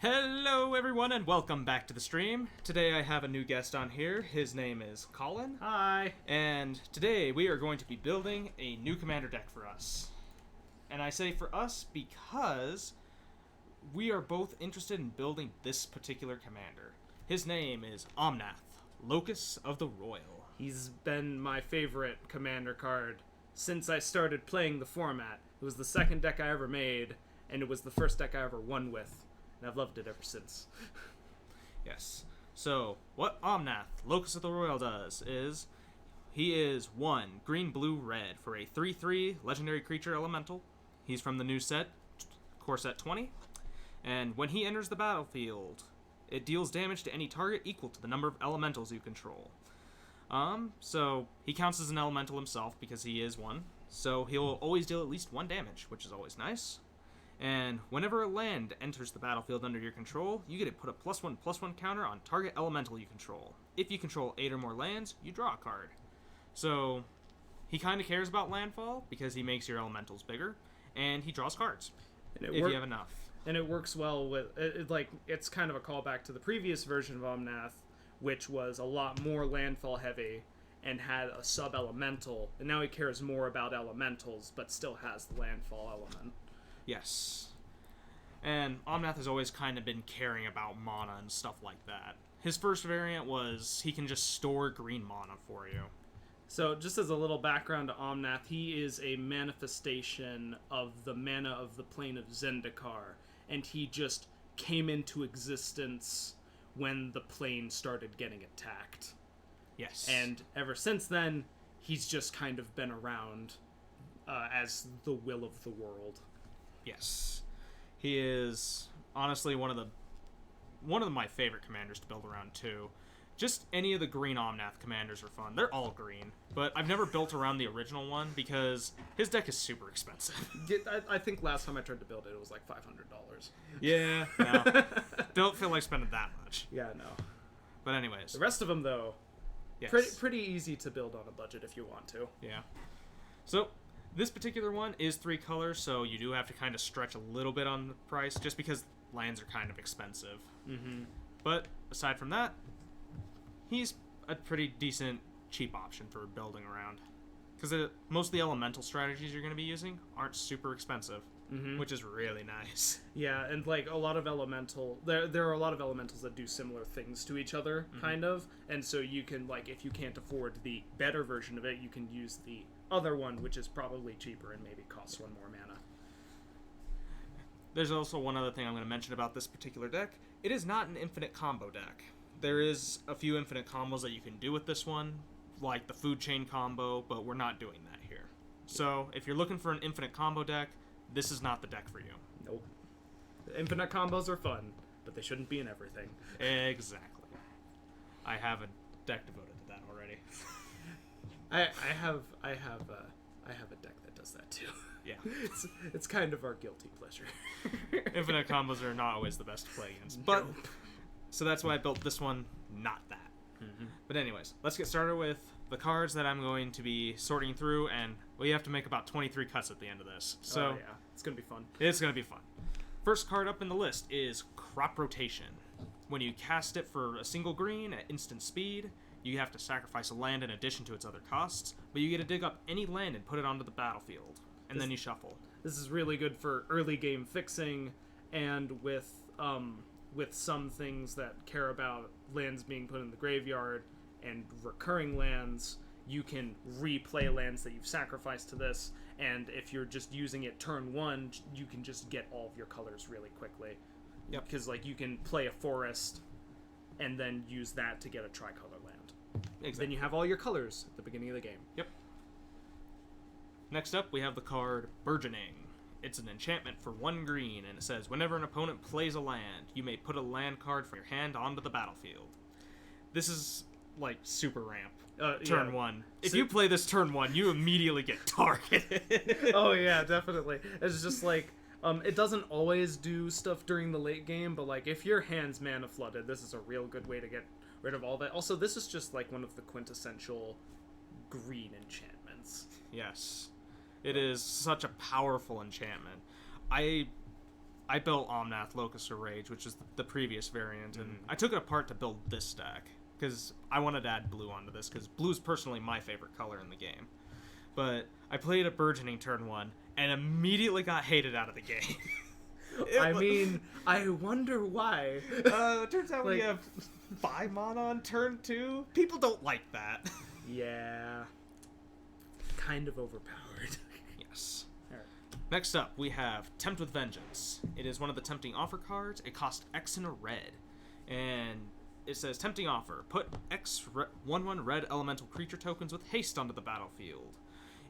Hello everyone and welcome back to the stream. Today I have a new guest on here. His name is Colin. Hi. And today we are going to be building a new commander deck for us. And I say for us because we are both interested in building this particular commander. His name is Omnath, Locus of the Roil. He's been my favorite commander card since I started playing the format. It was the second deck I ever made, and it was the first deck I ever won with. And I've loved it ever since. Yes. So, what Omnath, Locus of the Roil does is, he is 1 green, blue, red for a 3/3 legendary creature elemental. He's from the new set, core set 20. And when he enters the battlefield, it deals damage to any target equal to the number of elementals you control. So he counts as an elemental himself because he is one. So he'll always deal at least 1 damage, which is always nice. And whenever a land enters the battlefield under your control, you get to put a +1/+1 counter on target elemental you control. If you control 8 or more lands, you draw a card. So he kind of cares about landfall because he makes your elementals bigger, and he draws cards if you have enough. And it works well with it's kind of a callback to the previous version of Omnath, which was a lot more landfall heavy and had a sub-elemental, and now he cares more about elementals but still has the landfall element. Yes. And Omnath has always kind of been caring about mana and stuff like that. His first variant was he can just store green mana for you. So just as a little background to Omnath, he is a manifestation of the mana of the plane of Zendikar, and he just came into existence when the plane started getting attacked. Yes. And ever since then, he's just kind of been around as the will of the world. Yes. He is honestly one of my favorite commanders to build around too. Just any of the green Omnath commanders are fun. They're all green, but I've never built around the original one because his deck is super expensive. I think last time I tried to build it, it was like $500. Yeah, no. Don't feel like spending that much. Yeah, no. But anyways. The rest of them, though, yes. pretty easy to build on a budget if you want to. Yeah. So, this particular one is 3 colors, so you do have to kind of stretch a little bit on the price, just because lands are kind of expensive. Mm-hmm. But, aside from that, he's a pretty decent, cheap option for building around. Because most of the elemental strategies you're going to be using aren't super expensive, which is really nice. Yeah, and like a lot of there are a lot of elementals that do similar things to each other, kind of. And so you can, like, if you can't afford the better version of it, you can use the other one, which is probably cheaper and maybe costs 1 more mana. There's also one other thing I'm going to mention about this particular deck. It is not an infinite combo deck. There is a few infinite combos that you can do with this one, like the food chain combo, but we're not doing that here. So, if you're looking for an infinite combo deck, this is not the deck for you. Nope. Infinite combos are fun, but they shouldn't be in everything. Exactly. I have a deck devoted to that already. I have a deck that does that too. Yeah. It's kind of our guilty pleasure. Infinite combos are not always the best to play against, but Nope. So that's why I built this one, not that. But anyways, let's get started with the cards that I'm going to be sorting through, and we have to make about 23 cuts at the end of this. So yeah, it's gonna be fun. It's gonna be fun. First card up in the list is Crop Rotation. When you cast it for a single green at instant speed, you have to sacrifice a land in addition to its other costs, but you get to dig up any land and put it onto the battlefield, and then you shuffle. This is really good for early game fixing, and with some things that care about lands being put in the graveyard and recurring lands, you can replay lands that you've sacrificed to this, and if you're just using it turn 1, you can just get all of your colors really quickly. Yep. Because like you can play a forest and then use that to get a tricolor land. Exactly. Then you have all your colors at the beginning of the game. Yep. Next up, we have the card Burgeoning. It's an enchantment for 1 green, and it says, whenever an opponent plays a land, you may put a land card from your hand onto the battlefield. This is, like, super ramp. Turn 1. If you play this turn 1, you immediately get targeted. Oh, yeah, definitely. It's just, like, it doesn't always do stuff during the late game, but, like, if your hand's mana flooded, this is a real good way to get rid of all that. Also, this is just, like, one of the quintessential green enchantments. Yes. It is such a powerful enchantment. I I built Omnath, Locus, or Rage, which is the previous variant, and I took it apart to build this deck because I wanted to add blue onto this because blue is personally my favorite color in the game. But I played a Burgeoning turn 1 and immediately got hated out of the game. I mean, I wonder why. It turns out when you have 5 mana on turn 2, people don't like that. Yeah. Kind of overpowered. Yes. Alright. Next up, we have Tempt with Vengeance. It is one of the Tempting Offer cards. It costs X and a red. And it says, Tempting Offer. Put X 1/1 red elemental creature tokens with haste onto the battlefield.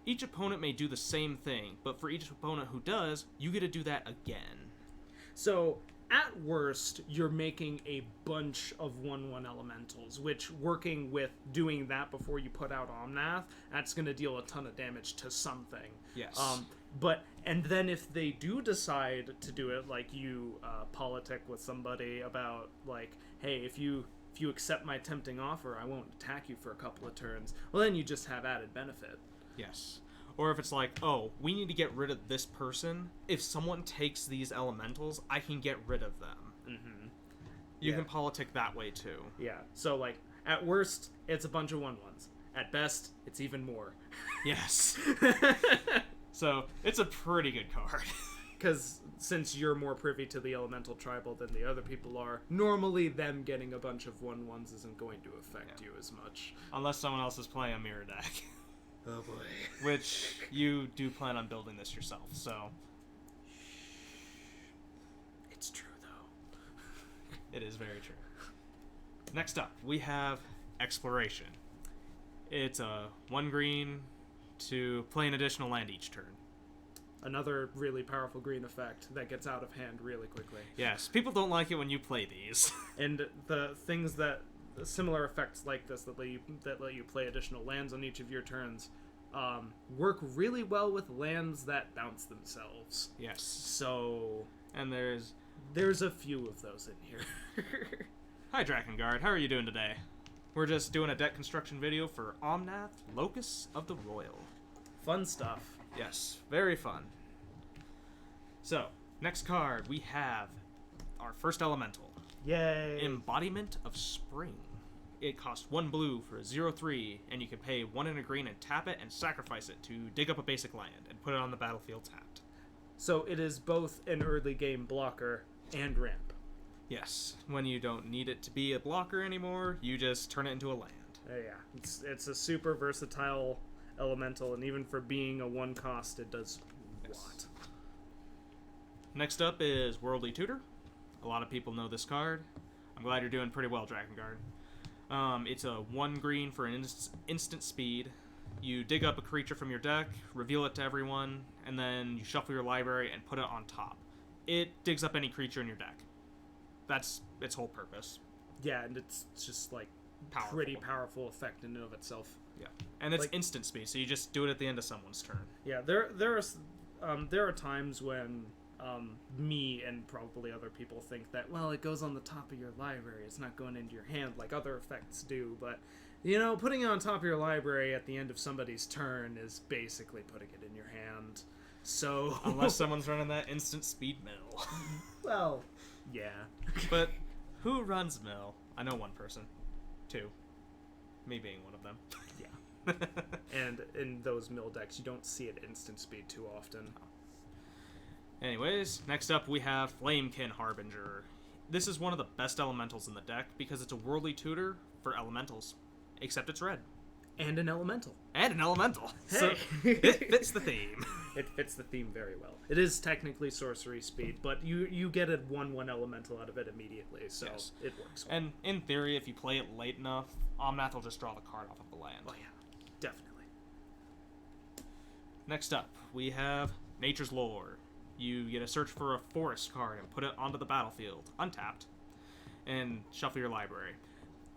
Each opponent may do the same thing, but for each opponent who does, you get to do that again. So, at worst, you're making a bunch of 1/1 elementals, which, working with doing that before you put out Omnath, that's going to deal a ton of damage to something. Yes. And then if they do decide to do it, like you politic with somebody about, like, hey, if you accept my tempting offer, I won't attack you for a couple of turns, well, then you just have added benefit. Yes. Or if it's like, oh, we need to get rid of this person. If someone takes these elementals, I can get rid of them. Mm-hmm. You can politic that way, too. Yeah. So, like, at worst, it's a bunch of 1/1s. At best, it's even more. Yes. So, it's a pretty good card. Because since you're more privy to the elemental tribal than the other people are, normally them getting a bunch of 1/1s isn't going to affect you as much. Unless someone else is playing a mirror deck. Oh boy. Which you do plan on building this yourself, so. It's true, though. It is very true. Next up, we have Exploration. It's a 1 green to play an additional land each turn. Another really powerful green effect that gets out of hand really quickly. Yes, people don't like it when you play these. And the things that similar effects like this that let you play additional lands on each of your turns work really well with lands that bounce themselves. Yes. So, and there's a few of those in here. Hi Drakengard, how are you doing today? We're just doing a deck construction video for Omnath, Locus of the Roil. Fun stuff. Yes, very fun. So, next card, we have our first elemental. Yay! Embodiment of Spring. It costs 1 blue for a 0/3, and you can pay 1 and a green and tap it and sacrifice it to dig up a basic land and put it on the battlefield tapped. So it is both an early game blocker and ramp. Yes, when you don't need it to be a blocker anymore, you just turn it into a land. Yeah, it's a super versatile elemental, and even for being a 1 cost, it does a lot. Next up is Worldly Tutor. A lot of people know this card. I'm glad you're doing pretty well, Drakengard. It's a 1 green for an instant speed. You dig up a creature from your deck, reveal it to everyone, and then you shuffle your library and put it on top. It digs up any creature in your deck. That's its whole purpose. Yeah, and it's just like pretty powerful effect in and of itself. Yeah, and it's like, instant speed, so you just do it at the end of someone's turn. Yeah, there are times when me and probably other people think that, well, it goes on the top of your library, it's not going into your hand like other effects do, but putting it on top of your library at the end of somebody's turn is basically putting it in your hand. So unless someone's running that instant speed mill. Well, yeah. But who runs mill? I know one person. 2. Me being one of them. Yeah. And in those mill decks, you don't see it instant speed too often. Anyways, next up we have Flamekin Harbinger. This is one of the best elementals in the deck because it's a worldly tutor for elementals. Except it's red. And an elemental. And an elemental. Hey. So it fits the theme. It fits the theme very well. It is technically sorcery speed, but you get a 1/1 elemental out of it immediately, so yes. It works well. And in theory, if you play it late enough, Omnath will just draw the card off of the land. Oh yeah, definitely. Next up, we have Nature's Lore. You get to search for a forest card and put it onto the battlefield, untapped, and shuffle your library.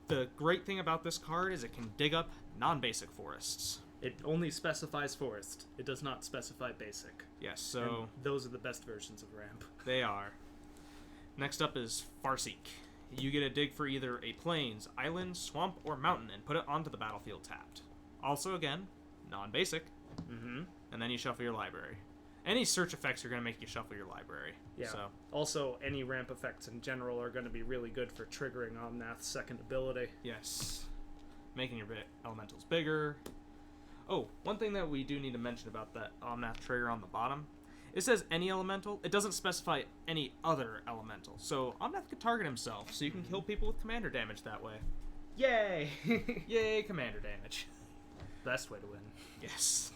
The great thing about this card is it can dig up non-basic forests. It only specifies forest. It does not specify basic. Yes, so... And those are the best versions of ramp. They are. Next up is Farseek. You get a dig for either a plains, island, swamp, or mountain and put it onto the battlefield tapped. Also, again, non-basic. Mm-hmm. And then you shuffle your library. Any search effects are going to make you shuffle your library. Yeah. So. Also, any ramp effects in general are going to be really good for triggering Omnath's second ability. Yes. Making your elementals bigger. Oh, one thing that we do need to mention about that Omnath trigger on the bottom. It says any elemental. It doesn't specify any other elemental. So Omnath could target himself, so you can kill people with commander damage that way. Yay! Yay, commander damage. Best way to win. Yes.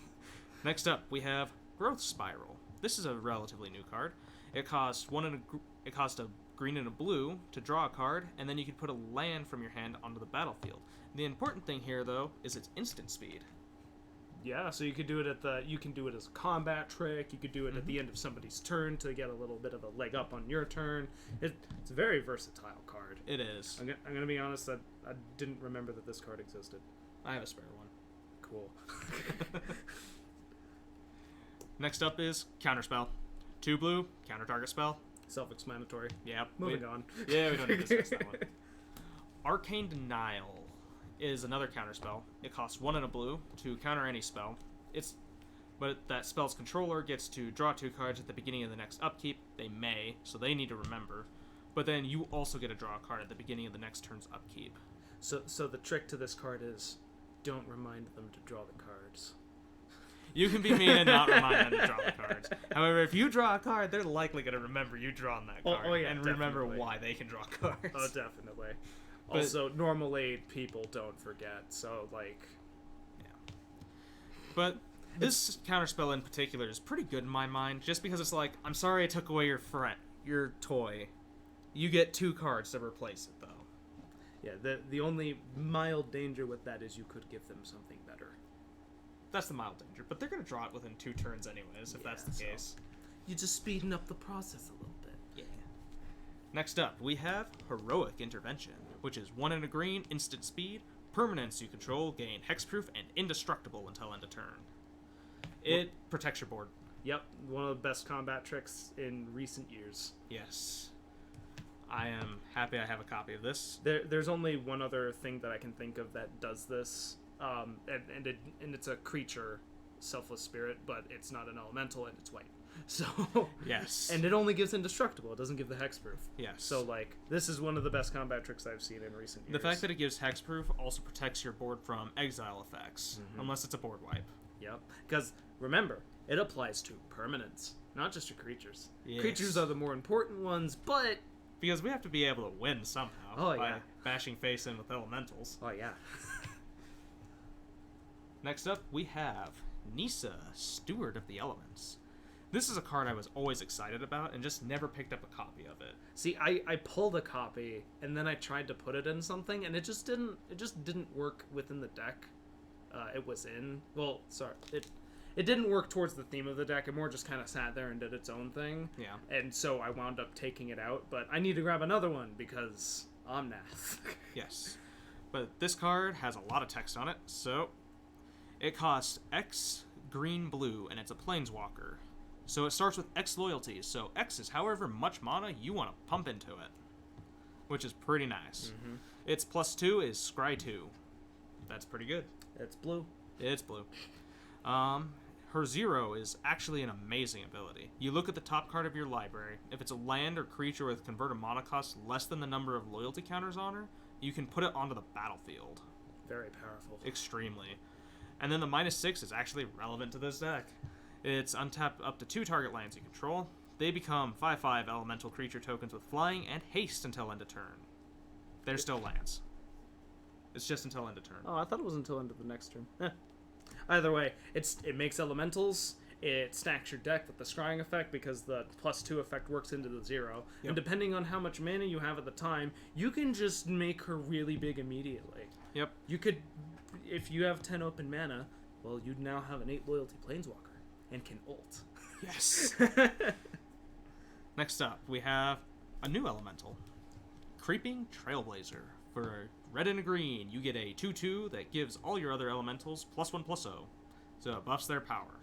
Next up, we have Growth Spiral. This is a relatively new card. It costs a green and a blue to draw a card, and then you can put a land from your hand onto the battlefield. The important thing here, though, is its instant speed. Yeah, so you could do it you can do it as a combat trick. You could do it at the end of somebody's turn to get a little bit of a leg up on your turn. It's a very versatile card. It is. I'm gonna be honest that I didn't remember that this card existed. I have a spare one. Cool. Next up is Counterspell. 2 blue, counter target spell. Self-explanatory. Yep. Moving on. Yeah, we don't need to discuss that one. Arcane Denial is another counterspell. It costs 1 and a blue to counter any spell. But that spell's controller gets to draw 2 cards at the beginning of the next upkeep. They may, so they need to remember. But then you also get to draw a card at the beginning of the next turn's upkeep. So the trick to this card is don't remind them to draw the cards. You can be mean and not remind them to draw the cards. However, if you draw a card, they're likely going to remember you drawing that card yeah, and definitely. Remember why they can draw cards. Oh, definitely. But, also, normally people don't forget, so like... Yeah. But this counterspell in particular is pretty good in my mind, just because it's like, I'm sorry I took away your toy. You get 2 cards to replace it, though. Yeah, the only mild danger with that is you could give them something better. That's the mild danger, but they're going to draw it within 2 turns anyways, if that's the case. You're just speeding up the process a little bit. Yeah. Next up, we have Heroic Intervention, which is 1 and a green, instant speed, permanents you control, gain hexproof, and indestructible until end of turn. It protects your board. Yep, one of the best combat tricks in recent years. Yes. I am happy I have a copy of this. There's only one other thing that I can think of that does this, and it's a creature, Selfless Spirit, but it's not an elemental and it's white. So yes, and it only gives indestructible. It doesn't give the hexproof. Yes. So like this is one of the best combat tricks I've seen in recent years. The fact that it gives hexproof also protects your board from exile effects, unless it's a board wipe. Yep. Because remember, it applies to permanents, not just to creatures. Yes. Creatures are the more important ones, but because we have to be able to win somehow. Oh, by yeah. bashing face in with elementals. Oh yeah. Next up, we have Nisa, Steward of the Elements. This is a card I was always excited about and just never picked up a copy of it. See, I pulled a copy and then I tried to put it in something and it just didn't work within the deck. It was in. Well, sorry. It didn't work towards the theme of the deck. It more just kind of sat there and did its own thing. Yeah. And so I wound up taking it out, but I need to grab another one because Omnath. Yes. But this card has a lot of text on it, so it costs X green blue and it's a planeswalker. So it starts with X loyalties, so X is however much mana you want to pump into it, which is pretty nice. Its +2 is Scry 2. That's pretty good. It's blue. It's blue. Her 0 is actually an amazing ability. You look at the top card of your library. If it's a land or creature with converted mana cost less than the number of loyalty counters on her, you can put it onto the battlefield. Very powerful. Extremely. And then the -6 is actually relevant to this deck. It's untap up to 2 target lands you control. They become 5/5 elemental creature tokens with flying and haste until end of turn. They're still lands. It's just until end of turn. Oh, I thought it was until end of the next turn. Either way, it makes elementals. It stacks your deck with the scrying effect because the +2 effect works into the 0. Yep. And depending on how much mana you have at the time, you can just make her really big immediately. Yep. You could, if you have 10 open mana, well, you'd now have an 8 loyalty planeswalker and can ult. Yes. Next up, we have a new elemental. Creeping Trailblazer. For a red and a green, you get a 2/2 that gives all your other elementals +1/+0. So it buffs their power.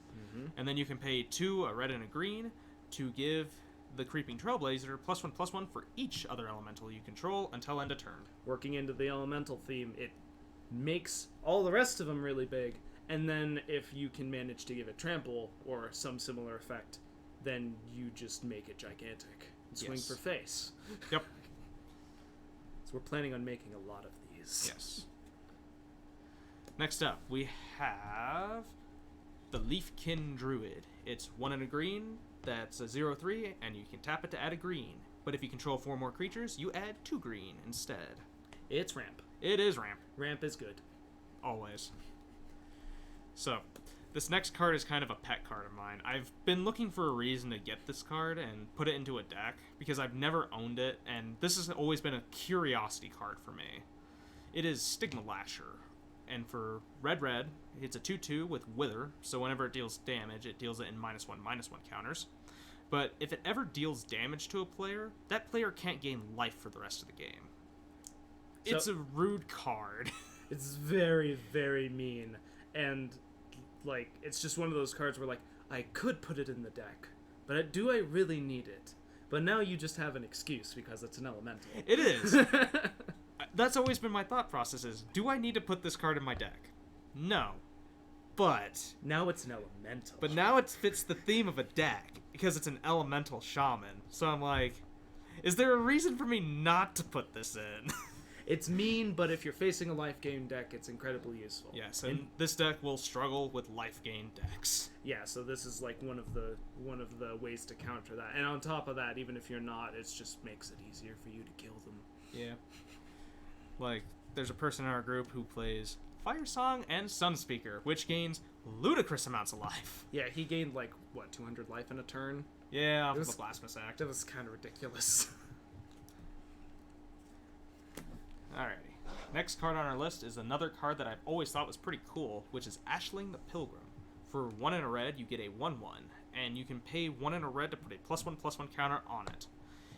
And then you can pay 2 a red and a green to give the Creeping Trailblazer +1/+1 for each other elemental you control until end of turn. Working into the elemental theme, it makes all the rest of them really big, And then if you can manage to give it trample or some similar effect, then you just make it gigantic and swing Yes. for face. Yep. So we're planning on making a lot of these. Yes. Next up, we have the Leafkin Druid. It's 1 and a green, that's a 0/3, and you can tap it to add a green. But if you control 4 more creatures, you add 2 green instead. It's ramp. It is ramp. Ramp is good. Always. So, this next card is kind of a pet card of mine. I've been looking for a reason to get this card and put it into a deck, because I've never owned it, and this has always been a curiosity card for me. It is Stigma Lasher. And for red, it's a 2/2 with Wither, so whenever it deals damage, it deals it in -1/-1 counters. But if it ever deals damage to a player, that player can't gain life for the rest of the game. It's a rude card. It's very, very mean. And, like, it's just one of those cards where, like, I could put it in the deck, but do I really need it? But now you just have an excuse because it's an elemental. It is. That's always been my thought process is, do I need to put this card in my deck? No. But Now it's an elemental. But now it fits the theme of a deck, because it's an elemental shaman. So I'm like, is there a reason for me not to put this in? It's mean, but if you're facing a life gain deck, it's incredibly useful. Yes, and this deck will struggle with life gain decks. Yeah, so this is like one of the ways to counter that. And on top of that, even if you're not, it just makes it easier for you to kill them. Yeah. Like, there's a person in our group who plays Fire Song and Sunspeaker, which gains ludicrous amounts of life. Yeah, he gained like, what, 200 life in a turn? Yeah, off of was- the Blasphemous Act. That was kind of ridiculous. Alrighty. Next card on our list is another card that I've always thought was pretty cool, which is Ashling the Pilgrim. For 1 and a red, you get a 1/1, and you can pay 1 and a red to put a +1/+1 counter on it.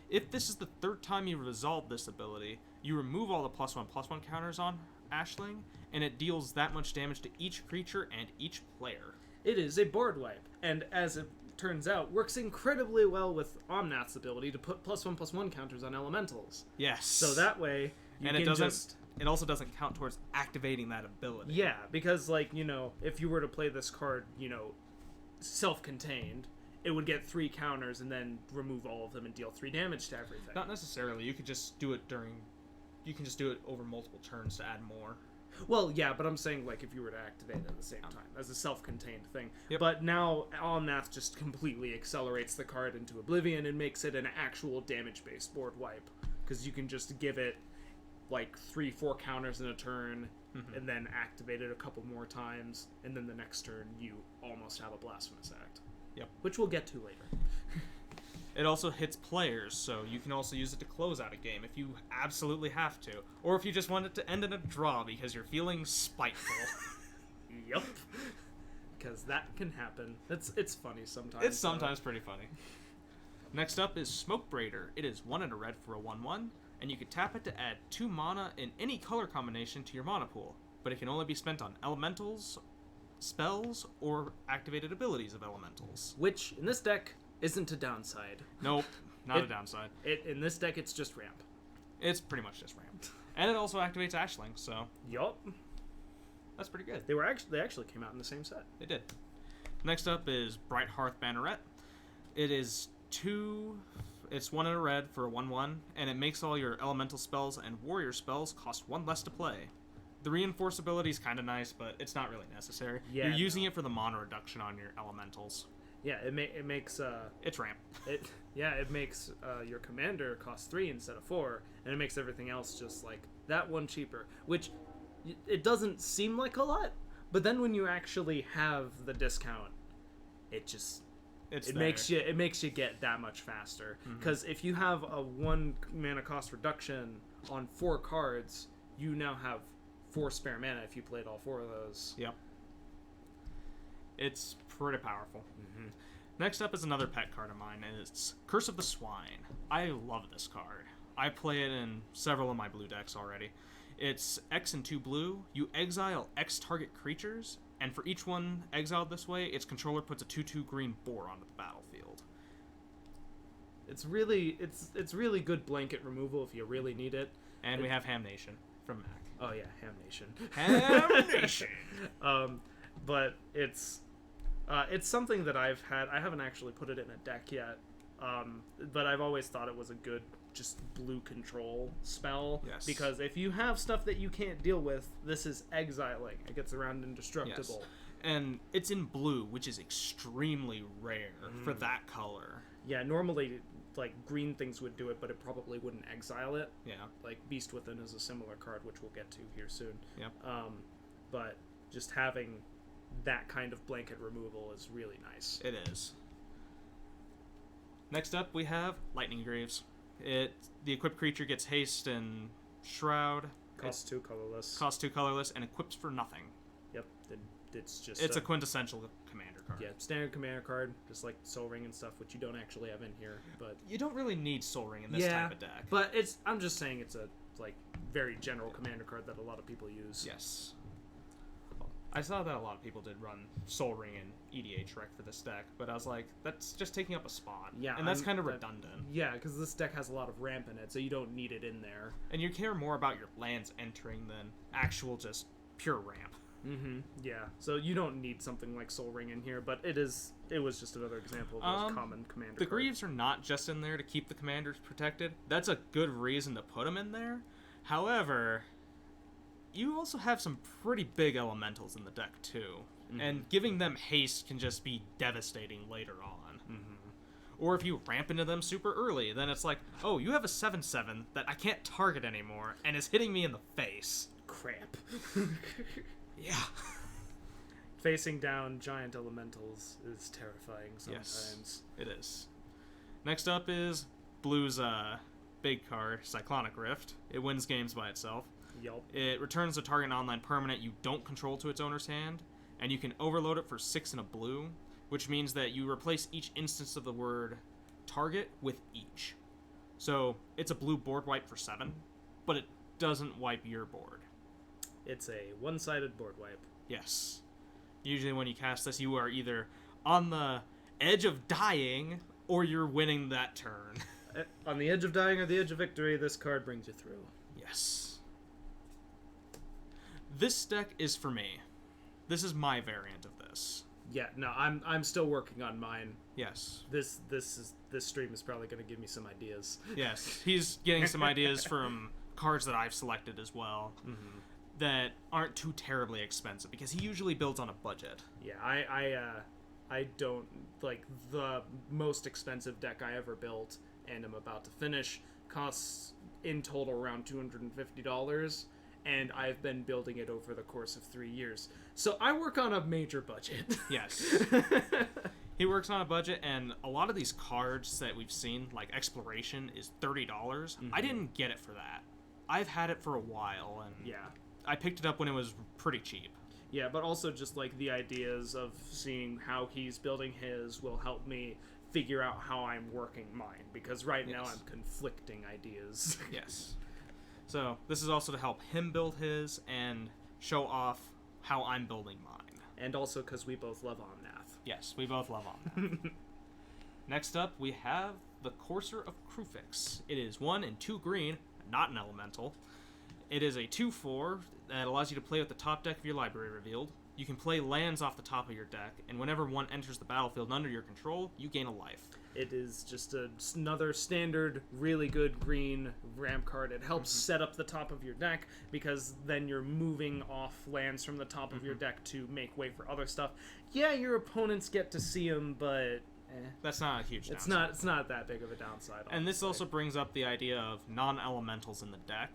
If this is the 3rd time you resolve this ability, you remove all the +1/+1 counters on Ashling, and it deals that much damage to each creature and each player. It is a board wipe, and as it turns out, works incredibly well with Omnath's ability to put +1/+1 counters on elementals. Yes. So that way, you and can it doesn't. just... It also doesn't count towards activating that ability. Yeah, because, like, you know, if you were to play this card, you know, self-contained, it would get 3 counters and then remove all of them and deal 3 damage to everything. Not necessarily. You could just do it during. You can just do it over multiple turns to add more. Well, yeah, but I'm saying, like, if you were to activate it at the same time, as a self-contained thing. Yep. But now, Omnath just completely accelerates the card into oblivion and makes it an actual damage-based board wipe. Because you can just give it, like, 3-4 counters in a turn, and then activate it a couple more times, and then the next turn you almost have a Blasphemous Act. Yep. Which we'll get to later. It also hits players, so you can also use it to close out a game if you absolutely have to. Or if you just want it to end in a draw because you're feeling spiteful. Yup. Because that can happen. It's funny sometimes. It's sometimes pretty funny. Next up is Smoke Braider. It is 1 and a red for a 1/1, and you can tap it to add 2 mana in any color combination to your mana pool. But it can only be spent on elementals, spells, or activated abilities of elementals. Which, in this deck, isn't a downside. Nope, not a downside. In this deck, it's just ramp. It's pretty much just ramp. And it also activates Ashling, so Yup. that's pretty good. They actually came out in the same set. They did. Next up is Bright Hearth Banneret. It is 2... It's 1 and a red for a 1/1, and it makes all your elemental spells and warrior spells cost 1 less to play. The reinforce ability is kind of nice, but it's not really necessary. Yeah, You're using it for the mana reduction on your elementals. Yeah, it makes It's ramp. it makes your commander cost 3 instead of 4, and it makes everything else just like that one cheaper. Which it doesn't seem like a lot, but then when you actually have the discount, it makes you get that much faster. Because if you have a 1 mana cost reduction on 4 cards, you now have 4 spare mana if you played all 4 of those. Yep. It's pretty powerful. Next up is another pet card of mine, and it's Curse of the Swine. I love this card. I play it in several of my blue decks already. It's X and 2 blue. You exile X target creatures, and for each one exiled this way, its controller puts a 2/2 green boar onto the battlefield. It's really good blanket removal if you really need it. And we have Ham Nation from Mac. Oh yeah, Ham Nation. Ham Nation! but it's something that I haven't actually put it in a deck yet, but I've always thought it was a good just blue control spell. Yes. Because if you have stuff that you can't deal with, this is exiling. It gets around indestructible. Yes. And it's in blue, which is extremely rare for that color. Yeah, normally, like, green things would do it, but it probably wouldn't exile it. Yeah. Like, Beast Within is a similar card, which we'll get to here soon. Yep. But just having that kind of blanket removal is really nice. It is. Next up, we have Lightning Greaves. The equipped creature gets haste and shroud. Costs 2 colorless. Costs 2 colorless and equips for nothing. Yep. It's a quintessential commander card. Yeah, standard commander card, just like Soul Ring and stuff, which you don't actually have in here. But you don't really need Soul Ring in this type of deck. But I'm just saying it's a very general commander card that a lot of people use. Yes. I saw that a lot of people did run Soul Ring and EDH Rec for this deck, but I was like, that's just taking up a spot. Yeah, and that's kind of redundant. Yeah, because this deck has a lot of ramp in it, so you don't need it in there. And you care more about your lands entering than actual just pure ramp. Mm-hmm. Yeah. So you don't need something like Soul Ring in here, but it was just another example of those common commander The cards. Greaves are not just in there to keep the commanders protected. That's a good reason to put them in there. However, you also have some pretty big elementals in the deck too. Mm-hmm. And giving them haste can just be devastating later on. Mm-hmm. Or if you ramp into them super early, then it's like, oh, you have a 7/7 that I can't target anymore, and is hitting me in the face. Crap. Yeah. Facing down giant elementals is terrifying sometimes. Yes, it is. Next up is Blue's big card, Cyclonic Rift. It wins games by itself. Yup. It returns a target online permanent you don't control to its owner's hand, and you can overload it for 6 and a blue, which means that you replace each instance of the word target with each. So it's a blue board wipe for 7, but it doesn't wipe your board. It's a one-sided board wipe. Yes. Usually when you cast this, you are either on the edge of dying, or you're winning that turn. On the edge of dying or the edge of victory, this card brings you through. Yes. This deck is for me. This is my variant of this. Yeah, no, I'm still working on mine. Yes. This stream is probably going to give me some ideas. Yes, he's getting some ideas from cards that I've selected as well. Mm-hmm. That aren't too terribly expensive, because he usually builds on a budget. Yeah, I don't, like, the most expensive deck I ever built, and I'm about to finish, costs in total around $250, and I've been building it over the course of 3 years. So I work on a major budget. Yes. He works on a budget, and a lot of these cards that we've seen, like Exploration, is $30. Mm-hmm. I didn't get it for that. I've had it for a while, and yeah. I picked it up when it was pretty cheap. Yeah, but also just like the ideas of seeing how he's building his will help me figure out how I'm working mine, because right now I'm conflicting ideas. Yes. So this is also to help him build his and show off how I'm building mine. And also because we both love Omnath. Yes, we both love Omnath. Next up, we have the Coarser of Crufix. It is 1 and 2 green, not an elemental. It is a 2/4 that allows you to play with the top deck of your library revealed. You can play lands off the top of your deck, and whenever one enters the battlefield under your control, you gain a life. It is just another standard, really good green ramp card. It helps set up the top of your deck, because then you're moving off lands from the top of your deck to make way for other stuff. Yeah, your opponents get to see them, but that's not a huge downside. It's not that big of a downside. Honestly. And this also brings up the idea of non-elementals in the deck.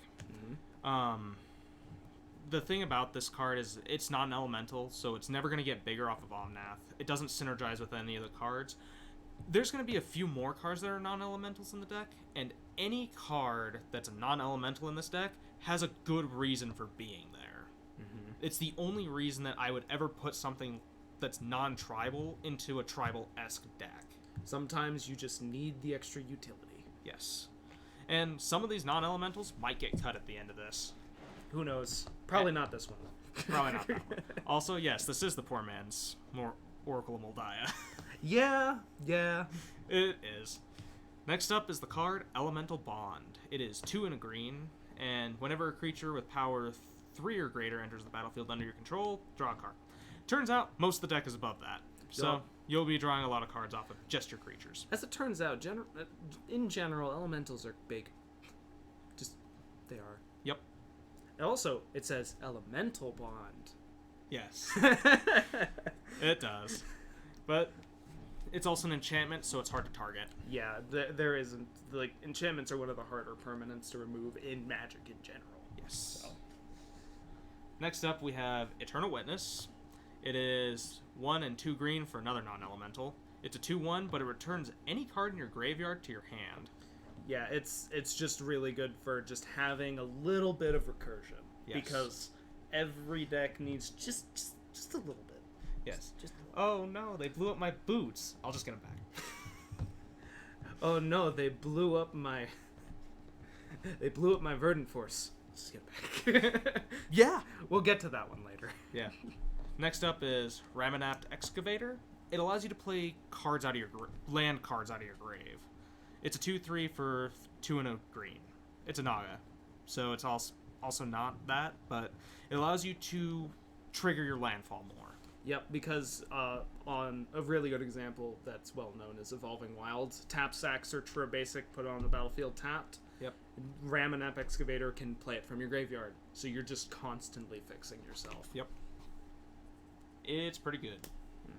The thing about this card is it's not an elemental, so it's never going to get bigger off of Omnath. It doesn't synergize with any of the cards. There's going to be a few more cards that are non-elementals in the deck, and any card that's a non-elemental in this deck has a good reason for being there. Mm-hmm. It's the only reason that I would ever put something that's non-tribal into a tribal-esque deck. Sometimes you just need the extra utility. Yes. And some of these non-elementals might get cut at the end of this. Who knows? Probably not this one. Probably not that one. Also, yes, this is the poor man's Oracle of Malaya. Yeah. It is. Next up is the card Elemental Bond. It is 2 and a green, and whenever a creature with power 3 or greater enters the battlefield under your control, draw a card. Turns out, most of the deck is above that. So, Yep. you'll be drawing a lot of cards off of just your creatures. As it turns out, in general, elementals are big. Just, they are. Yep. And also, it says elemental bond. Yes. It does. But it's also an enchantment, so it's hard to target. Yeah, there isn't, like, enchantments are one of the harder permanents to remove in Magic in general. Yes. So. Next up, we have Eternal Witness. It is 1 and 2 green for another non-elemental. It's a 2/1, but it returns any card in your graveyard to your hand. Yeah, it's just really good for just having a little bit of recursion. Yes. Because every deck needs just a little bit. Yes. Just Oh no, they blew up my boots. I'll just get them back. oh no, they blew up my Verdant Force. Just get it back. Yeah. We'll get to that one later. Yeah. Next up is Raminapt Excavator. It allows you to play cards out of your land cards out of your grave. It's a 2/3 for 2 and a green. It's a Naga, so it's also not that, but it allows you to trigger your landfall more. Yep, because on a really good example that's well known is Evolving Wilds, tap sack, search for a basic, put it on the battlefield tapped. Yep. Raminapt Excavator can play it from your graveyard, so you're just constantly fixing yourself. Yep. It's pretty good.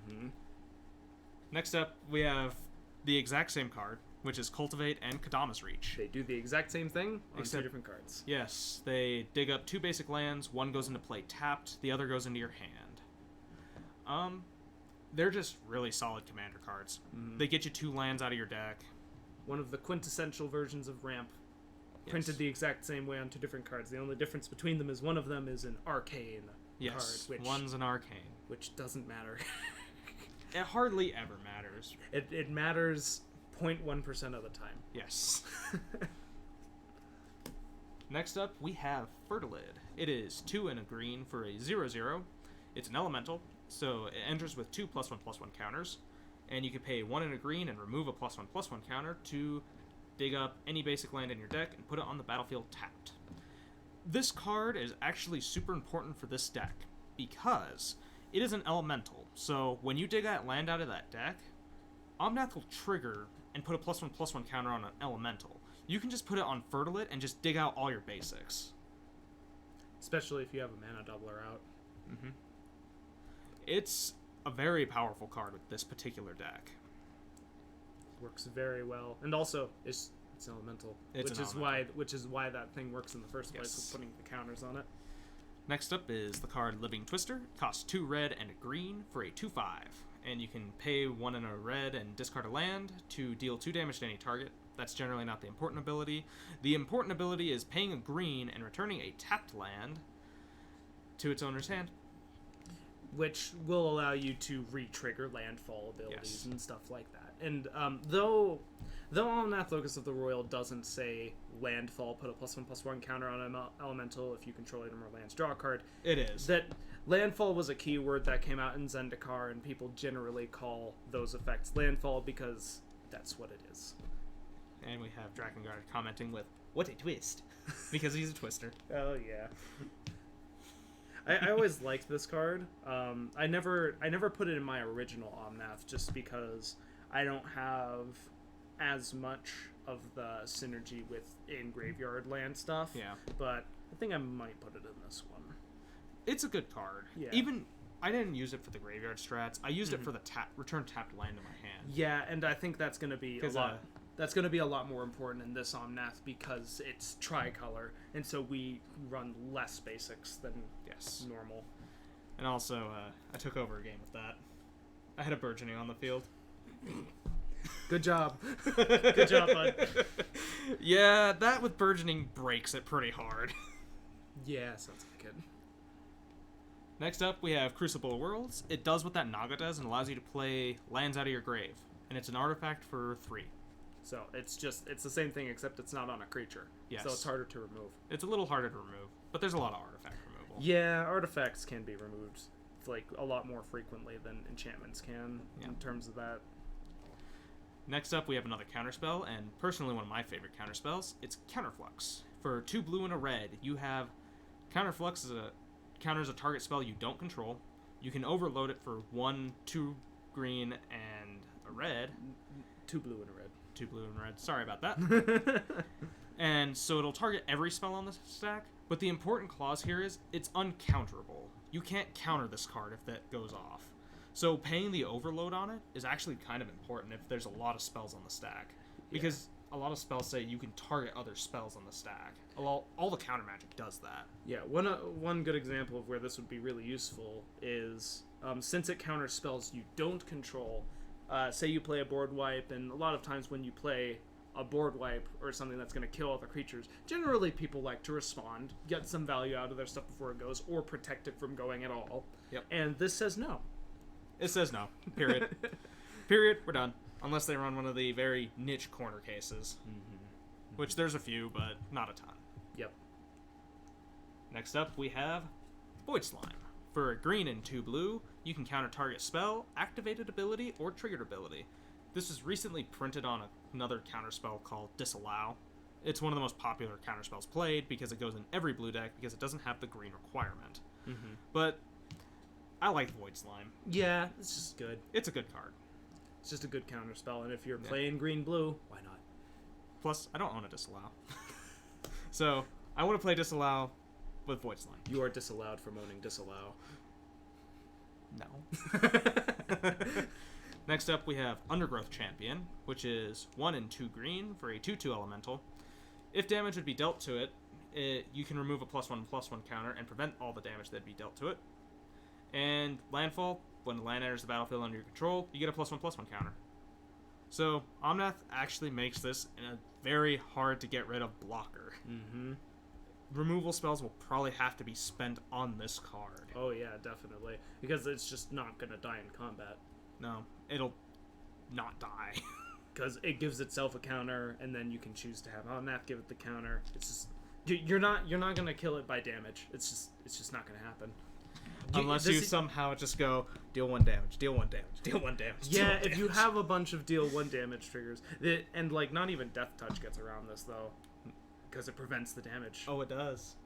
Mm-hmm. Next up, we have the exact same card, which is Cultivate and Kadama's Reach. They do the exact same thing on Except- 2 different cards. Yes, they dig up 2 basic lands, one goes into play tapped, the other goes into your hand. They're just really solid commander cards. Mhm. They get you 2 lands out of your deck. One of the quintessential versions of Ramp, printed the exact same way on 2 different cards. The only difference between them is one of them is an arcane Yes, card, one's an arcane. which doesn't matter. It hardly ever matters. It matters 0.1% of the time. Yes. Next up, we have Fertilid. It is 2 and a green for a 0/0. It's an elemental, so it enters with 2 +1/+1 counters, and you can pay 1 and a green and remove a +1/+1 counter to dig up any basic land in your deck and put it on the battlefield tapped. This card is actually super important for this deck because it is an elemental, so when you dig that land out of that deck, Omnath will trigger and put a +1/+1 counter on an elemental. You can just put it on Fertilid and just dig out all your basics. Especially if you have a mana doubler out. Mm-hmm. It's a very powerful card with this particular deck. Works very well. And also, it's elemental. It's which an is elemental. which is why that thing works in the first place, Yes. with putting the counters on it. Next up is the card Living Twister. It costs 2 red and a green for a 2/5. And you can pay 1 and a red and discard a land to deal 2 damage to any target. That's generally not the important ability. The important ability is paying a green and returning a tapped land to its owner's hand. Which will allow you to re-trigger landfall abilities Yes. and stuff like that. And though Omnath Locus of the Roil doesn't say landfall, put a +1/+1 counter on an elemental if you control it or more lands, draw a card. It is. That landfall was a keyword that came out in Zendikar, and people generally call those effects landfall because that's what it is. And we have Drakengard commenting with, "What a twist," because he's a twister. Oh yeah. I always liked this card. I never put it in my original Omnath just because I don't have as much of the synergy with in graveyard land stuff. Yeah. But I think I might put it in this one. It's a good card. Yeah. Even I didn't use it for the graveyard strats. I used it for the return tapped land in my hand. Yeah, and I think that's gonna be a 'Cause, lot. That's going to be a lot more important in this Omnath because it's tricolor, and so we run less basics than Yes. normal. And also, I took over a game with that. I had a burgeoning on the field. Good job. Good job, bud. Yeah, that with burgeoning breaks it pretty hard. Yeah, sounds like it. Next up, we have Crucible of Worlds. It does what that Naga does and allows you to play lands out of your grave. And it's an artifact for 3. So it's the same thing except it's not on a creature. Yes. So it's harder to remove. It's a little harder to remove, but there's a lot of artifact removal. Yeah, artifacts can be removed like a lot more frequently than enchantments can in terms of that. Next up, we have another counterspell, and personally one of my favorite counterspells. It's Counterflux. For 2 blue and a red, you have Counterflux counters a target spell you don't control. You can overload it for 1, 2 green, and a red. 2 blue and a red. 2 blue and red. Sorry about that. And so it'll target every spell on the stack, but the important clause here is it's uncounterable. You can't counter this card if that goes off. So paying the overload on it is actually kind of important if there's a lot of spells on the stack. Because a lot of spells say you can target other spells on the stack. All the counter magic does that. Yeah, one good example of where this would be really useful is since it counters spells you don't control. Say you play a board wipe, and a lot of times when you play a board wipe or something that's going to kill other creatures, generally people like to respond, get some value out of their stuff before it goes, or protect it from going at all. Yep. And this says no. It says no. Period. Period. We're done. Unless they run one of the very niche corner cases. Which there's a few, but not a ton. Yep. Next up, we have Void Slime. For a green and 2 blue, you can counter target spell, activated ability, or triggered ability. This was recently printed on another counterspell called Disallow. It's one of the most popular counterspells played because it goes in every blue deck because it doesn't have the green requirement. But I like Void Slime. Yeah, it's just good. It's a good card. It's just a good counterspell, and if you're playing green-blue, why not? Plus, I don't own a Disallow. So, I want to play Disallow with Void Slime. You are disallowed from owning Disallow. No. Next up, we have Undergrowth Champion, which is 1 and 2 green for a 2/2 elemental. If damage would be dealt to it, you can remove a +1/+1 counter and prevent all the damage that'd be dealt to it. And landfall, when the land enters the battlefield under your control, you get a +1/+1 counter. So Omnath actually makes this a very hard to get rid of blocker. Removal spells will probably have to be spent on this card. Oh yeah, definitely. Because it's just not going to die in combat. No, it'll not die. Because it gives itself a counter, and then you can choose to have Omnath give it the counter. It's just you're not going to kill it by damage. It's just not going to happen. Unless you somehow just go deal 1 damage, deal 1 damage, deal 1 damage. Yeah, if you have a bunch of deal 1 damage triggers, and like not even Death Touch gets around this though, because it prevents the damage. Oh, it does.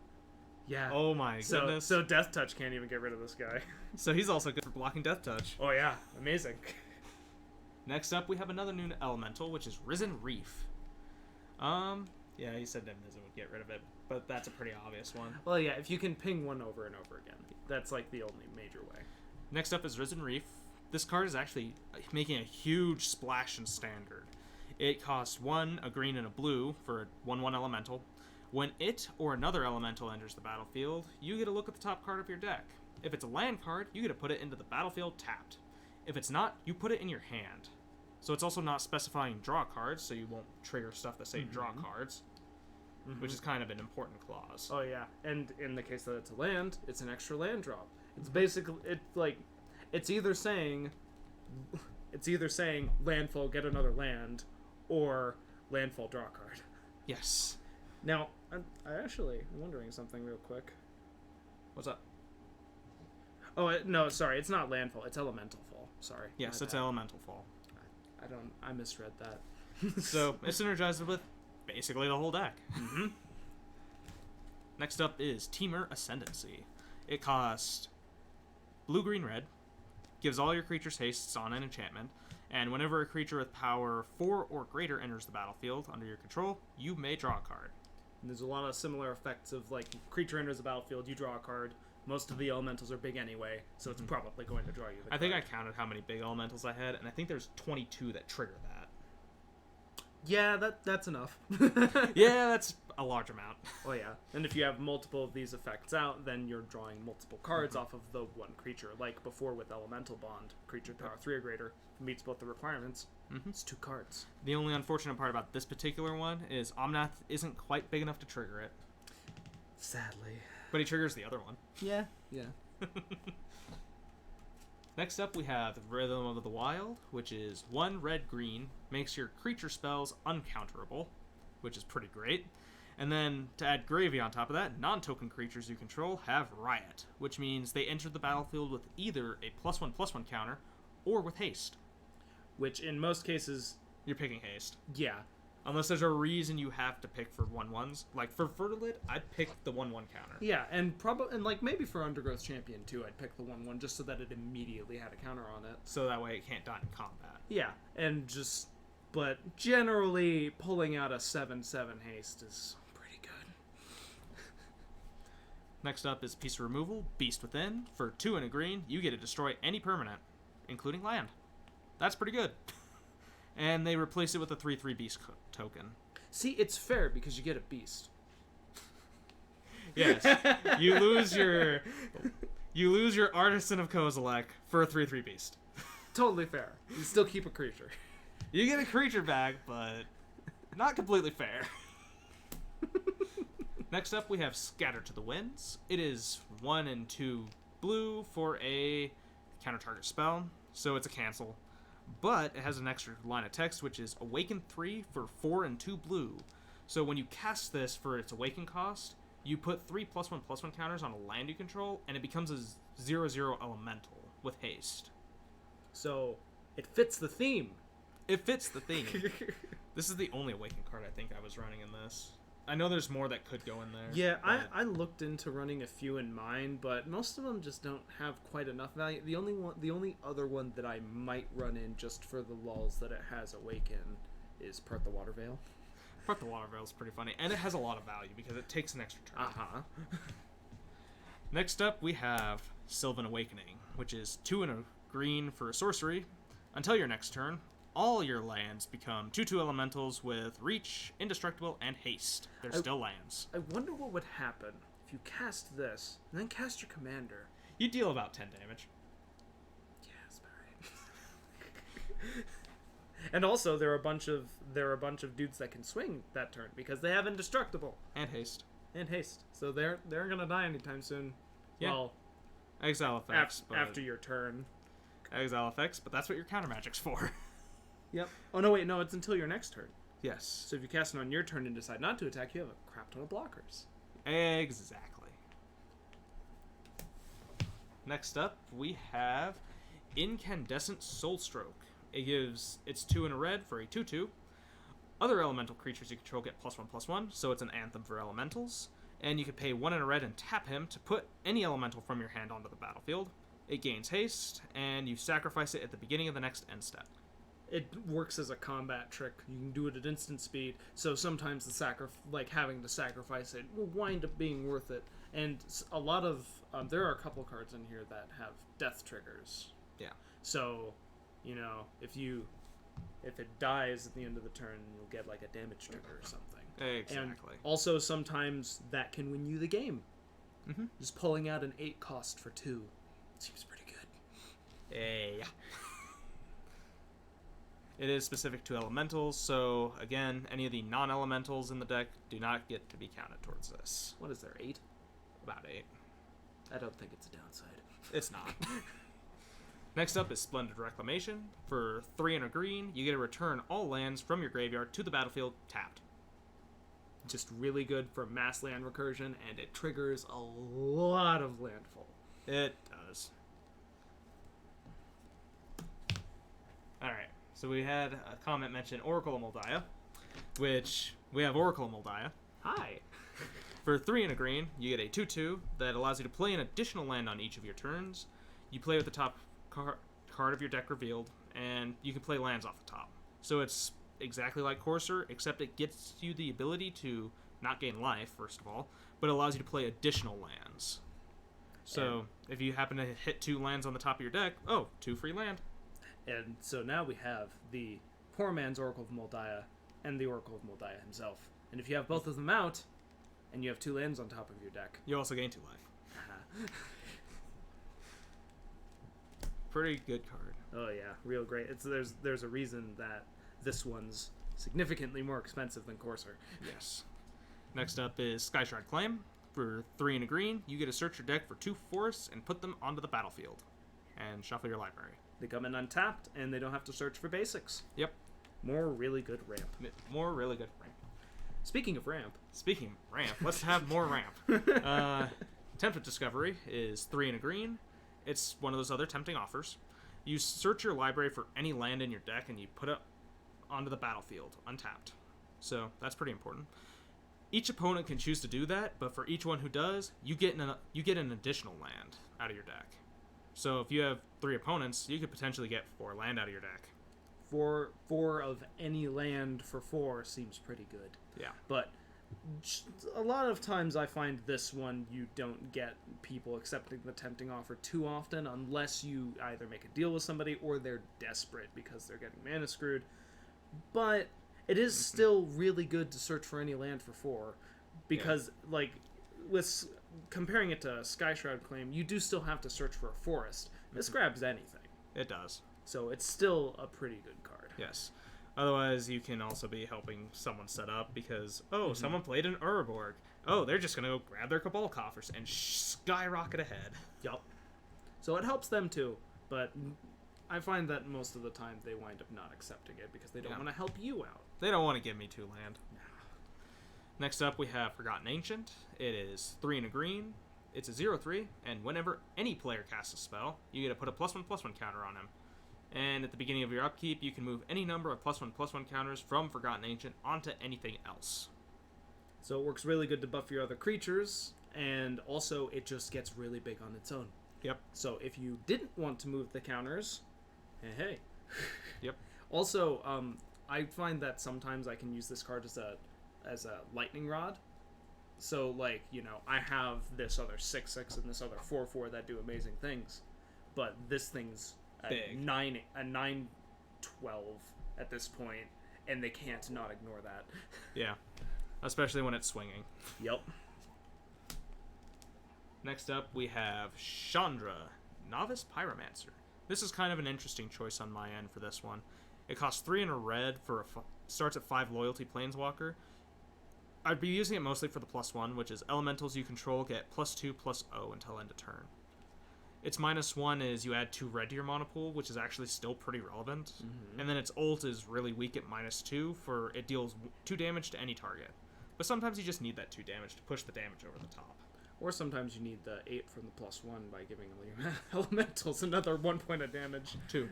Yeah. Oh my goodness. So Death Touch can't even get rid of this guy. So he's also good for blocking Death Touch. Oh yeah, amazing. Next up, we have another new elemental, which is Risen Reef. Yeah, he said Nisa would get rid of it, but that's a pretty obvious one. Well, yeah, if you can ping one over and over again, that's like the only major way. Next up is Risen Reef. This card is actually making a huge splash in Standard. It costs 1, a green, and a blue for a 1/1 elemental. When it or another elemental enters the battlefield, you get a look at the top card of your deck. If it's a land card, you get to put it into the battlefield tapped. If it's not, you put it in your hand. So it's also not specifying draw cards, so you won't trigger stuff that say draw cards, which is kind of an important clause. Oh yeah, and in the case that it's a land, it's an extra land drop. It's basically it's either saying landfall, get another land, or landfall, draw a card. Yes. Now, I'm wondering something real quick. What's up? Oh no, sorry, it's not landfall, it's elemental fall. Sorry. Yes, it's elemental fall. I misread that. So it's synergized with basically the whole deck. Next up is Temur Ascendancy. It costs blue, green, red, gives all your creatures hastes on an enchantment, and whenever a creature with power 4 or greater enters the battlefield under your control, you may draw a card. And there's a lot of similar effects of like creature enters the battlefield, you draw a card. Most of the elementals are big anyway, so it's probably going to draw you the card. I think I counted how many big elementals I had, and I think there's 22 that trigger that. Yeah, that's enough. Yeah, that's a large amount. Oh yeah, and if you have multiple of these effects out, then you're drawing multiple cards off of the one creature. Like before with Elemental Bond, creature power 3 or greater meets both the requirements. It's 2 cards. The only unfortunate part about this particular one is Omnath isn't quite big enough to trigger it. Sadly. But he triggers the other one. Yeah. Next up, we have Rhythm of the Wild, which is 1 red-green, makes your creature spells uncounterable, which is pretty great. And then, to add gravy on top of that, non-token creatures you control have Riot, which means they enter the battlefield with either a +1/+1 counter, or with haste. Which, in most cases... You're picking haste. Yeah. Unless there's a reason you have to pick for 1/1s. Like, for Vertilid, I'd pick the 1/1 counter. Yeah, and probably, and like maybe for Undergrowth Champion too, I'd pick the 1/1 just so that it immediately had a counter on it. So that way it can't die in combat. Yeah, and just, but generally pulling out a 7/7 haste is pretty good. Next up is Piece of Removal, Beast Within. For 2 and a green, you get to destroy any permanent, including land. That's pretty good. And they replace it with a 3/3 beast token. See, it's fair because you get a beast. Yes. you lose your Artisan of Kozilek for a 3/3 beast. Totally fair. You still keep a creature. You get a creature back, but not completely fair. Next up, we have Scatter to the Winds. It is 1 and 2 blue for a counter target spell, so it's a cancel. But it has an extra line of text, which is Awaken 3 for 4 and 2 blue. So when you cast this for its Awaken cost, you put 3 +1/+1 counters on a land you control, and it becomes a 0/0 elemental with haste. So it fits the theme. It fits the theme. This is the only Awaken card I think I was running in this. I know there's more that could go in there. Yeah, but... I looked into running a few in mine, but most of them just don't have quite enough value. The only other one that I might run in just for the lulls that it has Awaken is Part the Water Veil. Part the Water Veil is pretty funny, and it has a lot of value because it takes an extra turn. Next up, we have Sylvan Awakening, which is 2 and a green for a sorcery. Until your next turn, all your lands become 2/2 elementals with reach, indestructible, and haste. They're still lands. I wonder what would happen if you cast this and then cast your commander. You deal about 10 damage. Yeah, that's about right. And also, there are a bunch of dudes that can swing that turn because they have indestructible And haste. and haste. So they're gonna die anytime soon. Yeah. Well, Exile effects. after your turn. Exile effects, but that's what your counter magic's for. Yep. Oh no, wait, no, it's until your next turn. Yes. So if you cast it on your turn and decide not to attack, you have a crap ton of blockers. Exactly. Next up, we have Incandescent Soulstroke. It's 2 and a red for a 2/2. Other elemental creatures you control get +1/+1, so it's an anthem for elementals. And you can pay 1 and a red and tap him to put any elemental from your hand onto the battlefield. It gains haste, and you sacrifice it at the beginning of the next end step. It works as a combat trick. You can do it at instant speed, so sometimes having to sacrifice it will wind up being worth it. And a lot of there are a couple cards in here that have death triggers. Yeah. So, if it dies at the end of the turn, you'll get like a damage trigger or something. Exactly. And also sometimes that can win you the game. Mm-hmm. Just pulling out an 8 cost for 2 seems pretty good. Yeah. It is specific to elementals, so again, any of the non-elementals in the deck do not get to be counted towards this. What is there, 8? About 8. I don't think it's a downside. It's not. Next up is Splendid Reclamation. For 3 and a green, you get to return all lands from your graveyard to the battlefield tapped. Just really good for mass land recursion, and it triggers a lot of landfall. It does. Alright, so we had a comment mention Oracle of Malaya, which we have Oracle of Malaya. Hi! For 3 and a green, you get a 2/2 that allows you to play an additional land on each of your turns. You play with the top card of your deck revealed, and you can play lands off the top. So it's exactly like Coarser, except it gets you the ability to not gain life, first of all, but allows you to play additional lands. So if you happen to hit 2 lands on the top of your deck, 2 free land. And so now we have the poor man's Oracle of Malaya and the Oracle of Malaya himself. And if you have both of them out, and you have 2 lands on top of your deck, You also gain 2 life. Pretty good card. Oh yeah, real great. There's a reason that this one's significantly more expensive than Coarser. Yes. Next up is Skyshard Claim. For 3 and a green, you get to search your deck for 2 forests and put them onto the battlefield. And shuffle your library. They come in untapped, and they don't have to search for basics. Yep. More really good ramp. More really good ramp. Speaking of ramp, ramp, let's have more ramp. Tempted Discovery is 3 and a green. It's one of those other tempting offers. You search your library for any land in your deck, and you put it onto the battlefield, untapped. So that's pretty important. Each opponent can choose to do that, but for each one who does, you get an additional land out of your deck. So if you have 3 opponents, you could potentially get 4 land out of your deck. 4 of any land for 4 seems pretty good. Yeah. But a lot of times I find this one you don't get people accepting the tempting offer too often unless you either make a deal with somebody or they're desperate because they're getting mana screwed. But it is still really good to search for any land for 4 because, like, with comparing it to Sky Shroud Claim, you do still have to search for a forest. This grabs anything. It does. So it's still a pretty good card. Yes. Otherwise, you can also be helping someone set up because, someone played an Urborg. Oh, they're just going to go grab their Cabal coffers and skyrocket ahead. Yup. So it helps them too, but I find that most of the time they wind up not accepting it because they don't want to help you out. They don't want to give me 2 land. Next up, we have Forgotten Ancient. It is 3 and a green. It's a 0/3, and whenever any player casts a spell, you get to put a +1/+1 counter on him. And at the beginning of your upkeep, you can move any number of +1/+1 counters from Forgotten Ancient onto anything else. So it works really good to buff your other creatures, and also it just gets really big on its own. Yep. So if you didn't want to move the counters, hey. Yep. Also, I find that sometimes I can use this card as a lightning rod. So, like, you know, I have this other 6/6 and this other 4/4 that do amazing things, but this thing's big. 9/12 at this point, and they can't not ignore that. Yeah. Especially when it's swinging. Yep. Next up, we have Chandra, Novice Pyromancer. This is kind of an interesting choice on my end for this one. It costs 3 and a red for starts at 5 loyalty planeswalker. I'd be using it mostly for the +1, which is elementals you control get +2/+0 until end of turn. Its -1 is you add 2 red to your mana pool, which is actually still pretty relevant. Mm-hmm. And then its ult is really weak at -2 for it deals 2 damage to any target. But sometimes you just need that 2 damage to push the damage over the top. Or sometimes you need the 8 from the +1 by giving elementals another 1 point of damage. 2.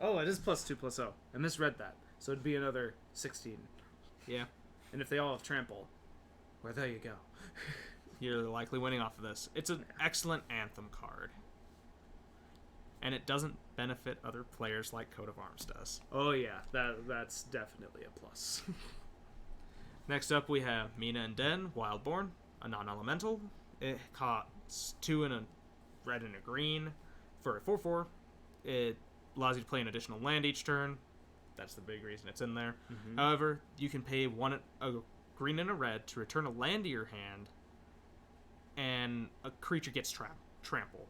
Oh, it is +2/+0. I misread that. So it'd be another 16. Yeah. And if they all have trample, well, there you go. You're likely winning off of this. It's an excellent Anthem card. And it doesn't benefit other players like Coat of Arms does. Oh yeah, that's definitely a plus. Next up we have Mina and Den, Wildborn, a non-elemental. It costs 2 and a red and a green for a 4/4. It allows you to play an additional land each turn. That's the big reason it's in there. Mm-hmm. However, you can pay a green and a red to return a land to your hand, and a creature gets trample.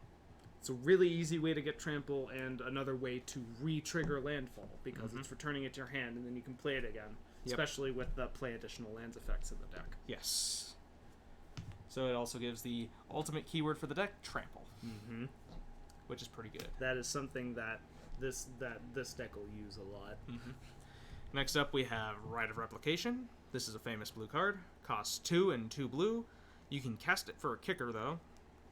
It's a really easy way to get trample and another way to re-trigger landfall because it's returning it to your hand and then you can play it again, especially with the play additional lands effects in the deck. Yes. So it also gives the ultimate keyword for the deck, trample, which is pretty good. That is something that this deck will use a lot. Mm-hmm. Next up, we have Rite of Replication. This is a famous blue card. Costs 2 and 2 blue. You can cast it for a kicker, though,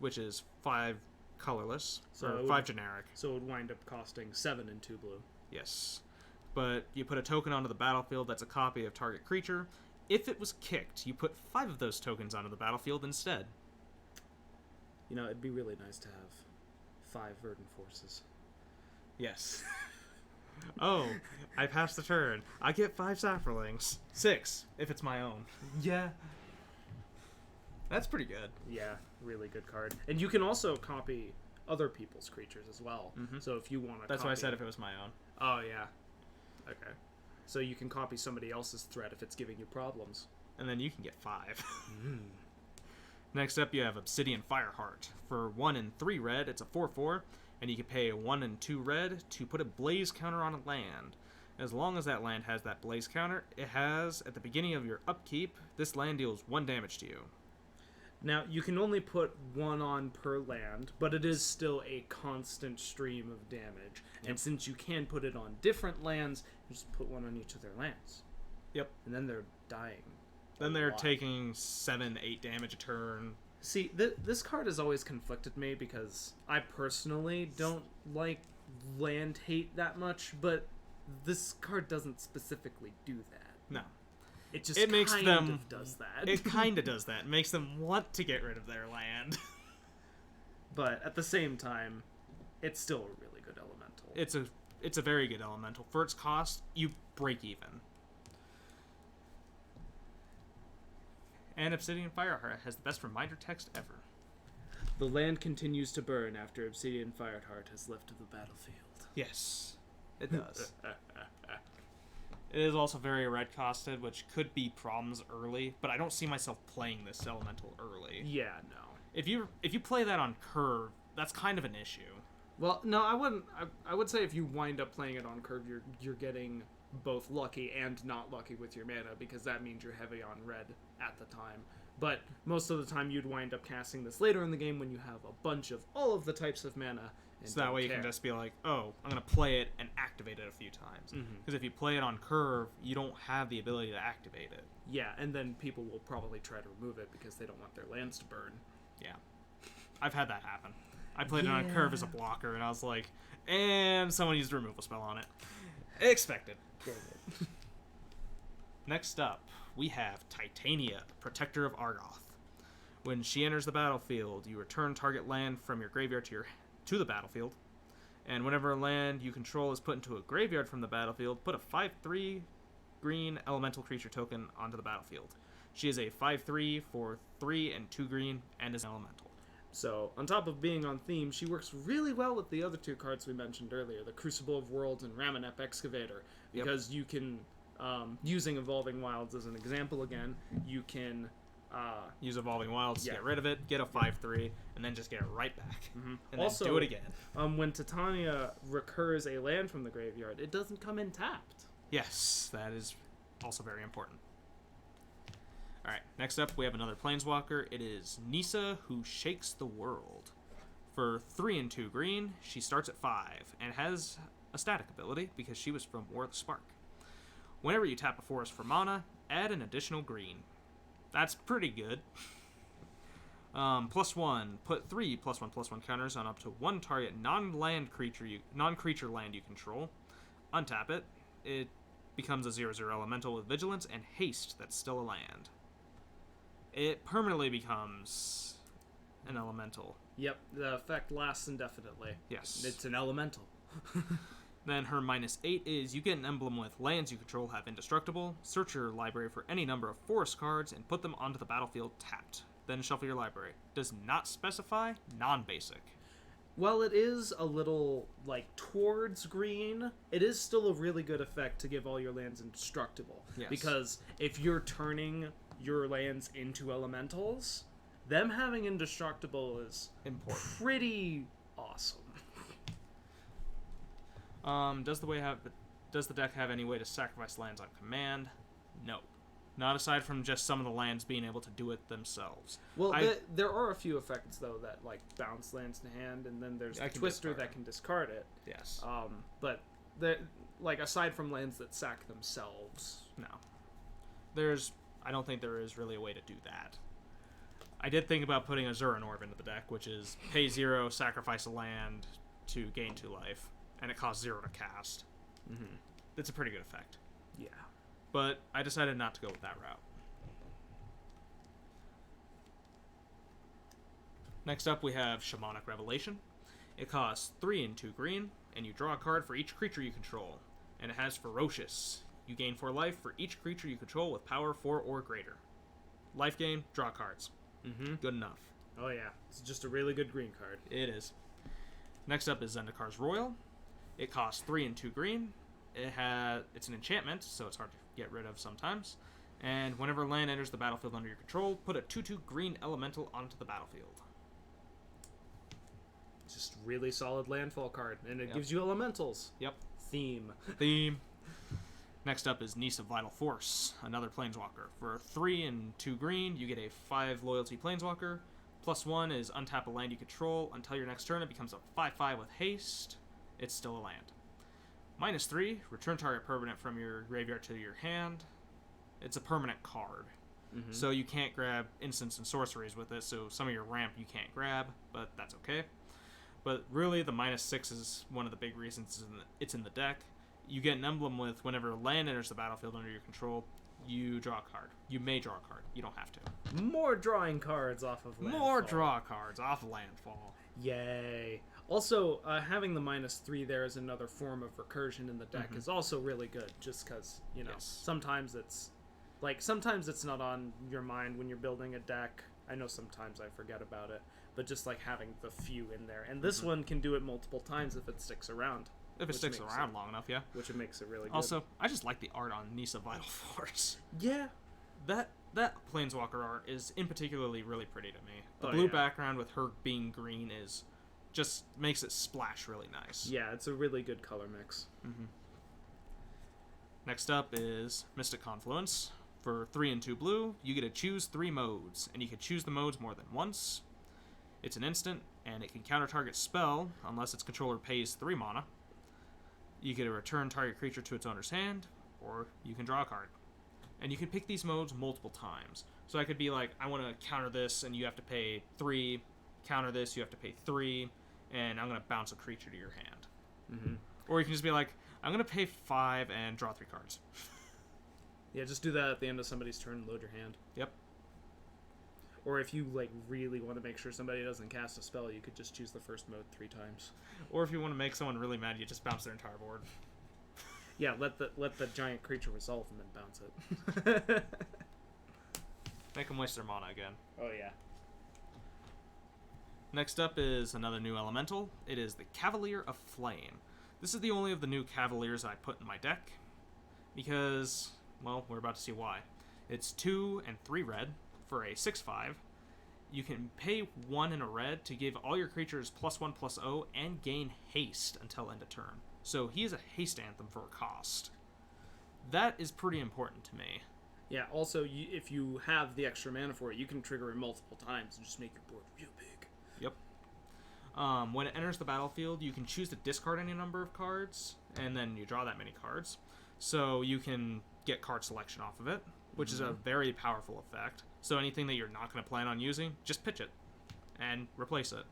which is 5 colorless, or 5 generic. So it would wind up costing 7 and 2 blue. Yes. But you put a token onto the battlefield that's a copy of target creature. If it was kicked, you put 5 of those tokens onto the battlefield instead. You know, it'd be really nice to have 5 Verdant Forces. Yes. Oh, I passed the turn. I get 5 Saffrelings. 6, if it's my own. Yeah. That's pretty good. Yeah, really good card. And you can also copy other people's creatures as well. Mm-hmm. So if you want to That's why I said if it was my own. Oh, yeah. Okay. So you can copy somebody else's threat if it's giving you problems. And then you can get 5. Next up, you have Obsidian Fireheart. For 1 and 3 red, it's a 4/4. And you can pay 1 and 2 red to put a blaze counter on a land. As long as that land has that blaze counter, it has, at the beginning of your upkeep, this land deals 1 damage to you. Now, you can only put 1 on per land, but it is still a constant stream of damage. Yep. And since you can put it on different lands, you just put 1 on each of their lands. Yep. And then they're dying. Then they're taking 7, 8 damage a turn. See, this card has always conflicted me because I personally don't like land hate that much, but this card doesn't specifically do that. No. It just it makes kind them of does that. It kind of does that. It makes them want to get rid of their land. But at the same time, it's still a really good elemental. It's a very good elemental. For its cost, you break even. And Obsidian Fireheart has the best reminder text ever. The land continues to burn after Obsidian Fireheart has left the battlefield. Yes, it does. It is also very red costed, which could be problems early, but I don't see myself playing this elemental early. Yeah, no. If you play that on curve, that's kind of an issue. Well, no, I wouldn't. I would say if you wind up playing it on curve, you're getting both lucky and not lucky with your mana, because that means you're heavy on red at the time. But most of the time, you'd wind up casting this later in the game when you have a bunch of all of the types of mana. So that way you can just be like, oh, I'm going to play it and activate it a few times. Because if you play it on curve, you don't have the ability to activate it. Yeah, and then people will probably try to remove it because they don't want their lands to burn. Yeah. I've had that happen. I played it on curve as a blocker, and I was like, and someone used a removal spell on it. Expected. Next up, we have Titania, Protector of Our Goth. When she enters the battlefield, you return target land from your graveyard to the battlefield, and whenever a land you control is put into a graveyard from the battlefield, put a 5/3 green elemental creature token onto the battlefield. She is a 5/3 for 3 and 2 green, and is an elemental. So, on top of being on theme, she works really well with the other two cards we mentioned earlier, the Crucible of Worlds and Ramanep Excavator, because you can, using Evolving Wilds as an example again, you can use Evolving Wilds to get rid of it, get a 5/3, and then just get it right back. And also, then do it again. When Titania recurs a land from the graveyard, it doesn't come in tapped. Yes, that is also very important. Alright, next up we have another Planeswalker. It is Nisa, who shakes the world. For 3 and 2 green, she starts at 5, and has a static ability, because she was from War of the Spark. Whenever you tap a forest for mana, add an additional green. That's pretty good. +1, put 3 +1/+1 counters on up to one target non-creature land you control. Untap it. It becomes a 0/0 elemental with vigilance and haste that's still a land. It permanently becomes an elemental. Yep, the effect lasts indefinitely. Yes. It's an elemental. Then her -8 is you get an emblem with lands you control have indestructible. Search your library for any number of forest cards and put them onto the battlefield tapped. Then shuffle your library. Does not specify non-basic. While it is a little, towards green, it is still a really good effect to give all your lands indestructible. Yes. Because if you're turning your lands into elementals, them having indestructible is important. Pretty awesome. Does the deck have any way to sacrifice lands on command? No. Not aside from just some of the lands being able to do it themselves. Well, there are a few effects, though, that, bounce lands to hand, and then there's the Twister that can discard it. Yes. But, aside from lands that sack themselves... No. I don't think there is really a way to do that. I did think about putting a Zuran Orb into the deck, which is pay 0, sacrifice a land to gain 2 life, and it costs 0 to cast. It's a pretty good effect. Yeah. But I decided not to go with that route. Next up we have Shamanic Revelation. It costs 3 and 2 green, and you draw a card for each creature you control. And it has Ferocious. You gain 4 life for each creature you control with power 4 or greater. Life gain, draw cards. Good enough. Oh yeah, it's just a really good green card. It is. Next up is Zendikar Roil. It costs 3 and 2 green. It's an enchantment, so it's hard to get rid of sometimes. And whenever land enters the battlefield under your control, put a 2/2 green elemental onto the battlefield. It's just really solid landfall card, and it gives you elementals. Yep. Theme. Next up is Nisa Vital Force, another Planeswalker. For 3 and 2 green, you get a 5 loyalty Planeswalker. +1 is untap a land you control. Until your next turn, it becomes a 5/5 with haste. It's still a land. -3, return target permanent from your graveyard to your hand. It's a permanent card. So you can't grab instants and sorceries with it, so some of your ramp you can't grab, but that's okay. But really, the -6 is one of the big reasons it's in the deck. You get an emblem with whenever land enters the battlefield under your control, you draw a card. You may draw a card. You don't have to. More drawing cards off of landfall. More draw cards off landfall. Yay. Also, having the -3 there as another form of recursion in the deck is also really good, just because, you know, sometimes it's not on your mind when you're building a deck. I know sometimes I forget about it, but just like having the few in there. And this one can do it multiple times if it sticks around. If it sticks around long enough, yeah. Which it makes it really good. Also, I just like the art on Nisa Vital Force. Yeah. That Planeswalker art is in particularly really pretty to me. The blue background with her being green is just makes it splash really nice. Yeah, it's a really good color mix. Next up is Mystic Confluence. For 3 and 2 blue, you get to choose 3 modes, and you can choose the modes more than once. It's an instant, and it can counter target spell unless its controller pays 3 mana. You get to return target creature to its owner's hand, or you can draw a card. And you can pick these modes multiple times. So I could be like, I want to counter this, and you have to pay 3. Counter this, you have to pay 3, and I'm going to bounce a creature to your hand. Or you can just be like, I'm going to pay 5 and draw 3 cards. Yeah, just do that at the end of somebody's turn and load your hand. Yep. Or if you like really want to make sure somebody doesn't cast a spell, you could just choose the first mode 3 times. Or if you want to make someone really mad, you just bounce their entire board. Yeah, let the giant creature resolve and then bounce it. Make them waste their mana again. Oh yeah. Next up is another new elemental. It is the Cavalier of Flame. This is the only of the new Cavaliers I put in my deck, because, well, we're about to see why. It's 2 and 3 red for a 6/5. You can pay 1 in a red to give all your creatures +1/+0 and gain haste until end of turn. So he is a haste anthem for a cost. That is pretty important to me. Yeah, also, if you have the extra mana for it, you can trigger it multiple times and just make your board real big. Yep. When it enters the battlefield, you can choose to discard any number of cards, and then you draw that many cards. So you can get card selection off of it, which is a very powerful effect. So anything that you're not going to plan on using, just pitch it and replace it.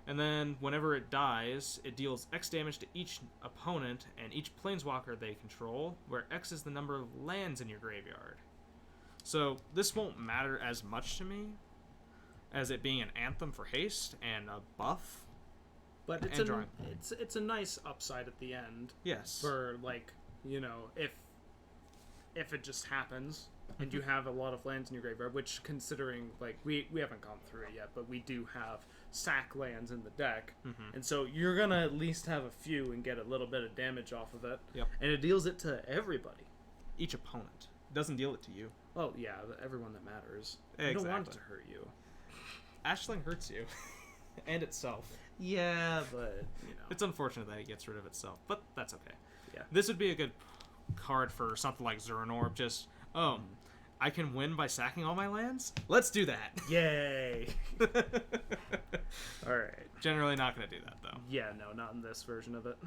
And then whenever it dies, it deals X damage to each opponent and each planeswalker they control, where X is the number of lands in your graveyard. So this won't matter as much to me as it being an anthem for haste and a buff. But it's a nice upside at the end. Yes. For, like, you know, if it just happens and you have a lot of lands in your graveyard, which, considering, like, we haven't gone through it yet, but we do have sack lands in the deck, and so you're gonna at least have a few and get a little bit of damage off of it. Yep. And it deals it to everybody. Each opponent. It doesn't deal it to you. Well, yeah, everyone that matters. Exactly. You don't want it to hurt you. Ashling hurts you. And itself. Yeah, but, you know. It's unfortunate that it gets rid of itself, but that's okay. Yeah. This would be a good card for something like Zuranorb. Just, I can win by sacking all my lands? Let's do that. Yay. Alright. Generally not going to do that, though. Yeah, no, not in this version of it.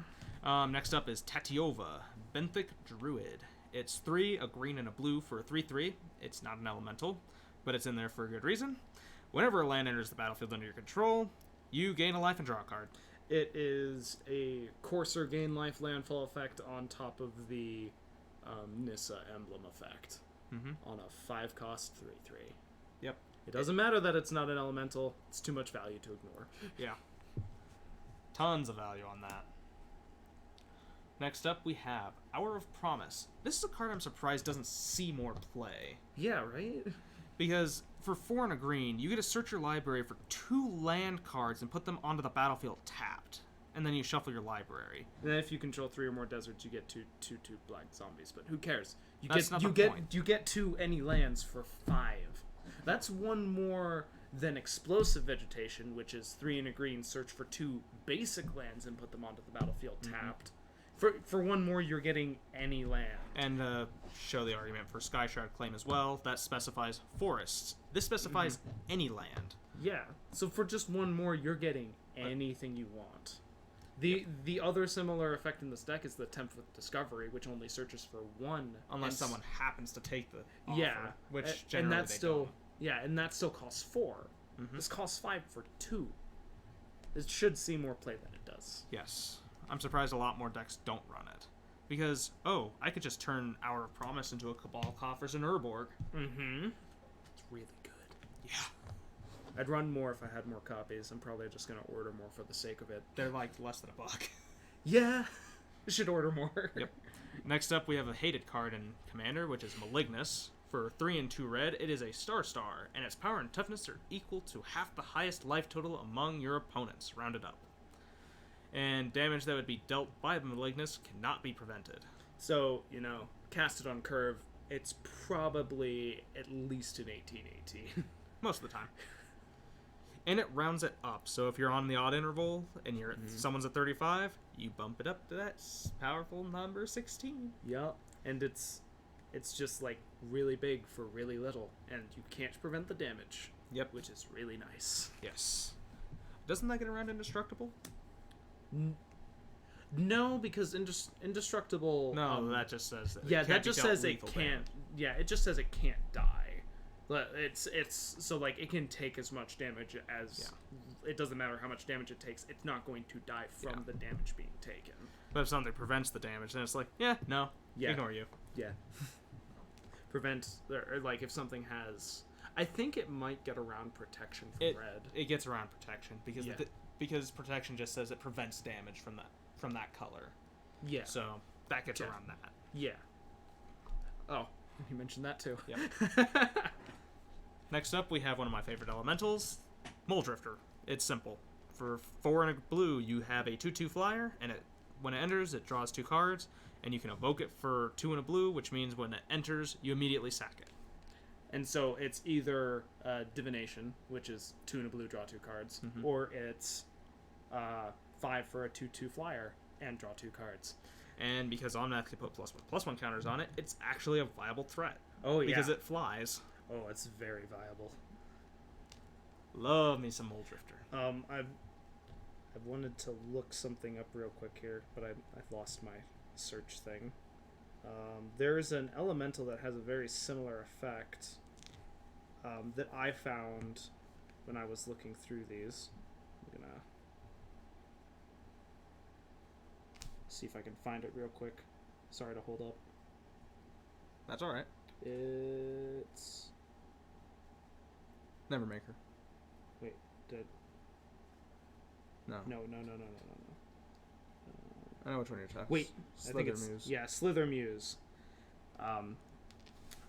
Next up is Tatiova, Benthic Druid. It's 3, a green and a blue for a 3/3. It's not an elemental, but it's in there for a good reason. Whenever a land enters the battlefield under your control, you gain a life and draw a card. It is a coarser gain life landfall effect on top of the Nisa emblem effect. On a 5-cost 3/3. Yep. It doesn't matter that it's not an elemental. It's too much value to ignore. Yeah. Tons of value on that. Next up, we have Hour of Promise. This is a card I'm surprised doesn't see more play. Yeah, right? Because for 4 and a green, you get to search your library for 2 land cards and put them onto the battlefield tapped. And then you shuffle your library. And then if you control 3 or more deserts, you get two black zombies. But who cares? You get 2 any lands for 5. That's 1 more than explosive vegetation, which is 3 and a green, search for 2 basic lands and put them onto the battlefield tapped. For 1 more, you're getting any land. And show the argument for Sky Shroud Claim as well. That specifies forests. This specifies any land. Yeah. So for just 1 more, you're getting anything you want. The other similar effect in this deck is the 10th with Discovery, which only searches for 1. Unless someone happens to take the offer, which generally and that's they still don't. Yeah, and that still costs 4. This costs 5 for 2. It should see more play than it does. Yes. I'm surprised a lot more decks don't run it. Because, oh, I could just turn Hour of Promise into a Cabal Coffers and Urborg. Mm-hmm. It's really good. Yeah. I'd run more if I had more copies. I'm probably just going to order more for the sake of it. They're like less than $1. Yeah. I should order more. Yep. Next up, we have a hated card in Commander, which is Malignus. For 3 and 2 red, it is a star, and its power and toughness are equal to half the highest life total among your opponents, rounded up. And damage that would be dealt by the Malignus cannot be prevented. So, cast it on curve, it's probably at least an 18/18. Most of the time. And it rounds it up, so if you're on the odd interval and someone's at 35, you bump it up to that powerful number 16. Yep. And it's just like really big for really little, and you can't prevent the damage. Yep. Which is really nice. Yes. Doesn't that get around indestructible? No, because indestructible. No, that just says that. Yeah, that just says it can't. Damage. Yeah, it just says it can't die. But it's so like it can take as much damage as. Yeah. It doesn't matter how much damage it takes. It's not going to die from the damage being taken. But if something prevents the damage, then it's like, ignore you. Yeah. Prevent, or like if something has. I think it might get around protection from red. It gets around protection because because protection just says it prevents damage from that color. Yeah. So that gets around that. Yeah. Oh, you mentioned that too. Yep. Next up, we have one of my favorite elementals, Muldrifter. It's simple. For 4 and a blue, you have a 2/2 flyer, and when it enters, it draws 2 cards, and you can evoke it for 2 and a blue, which means when it enters, you immediately sack it. And so it's either Divination, which is 2 and a blue, draw 2 cards, or it's 5 for a 2/2 flyer and draw 2 cards. And because Omnath can put +1/+1 counters on it, it's actually a viable threat. Oh, yeah. Because it flies. Oh, it's very viable. Love me some Muldrifter. I've wanted to look something up real quick here, but I've lost my search thing. There's an elemental that has a very similar effect that I found when I was looking through these. I'm gonna see if I can find it real quick. Sorry to hold up. That's alright. It's... Nevermaker. Wait, did... No. No. I know which one you're talking. Wait, Slither I think it's Muse. Slither Muse.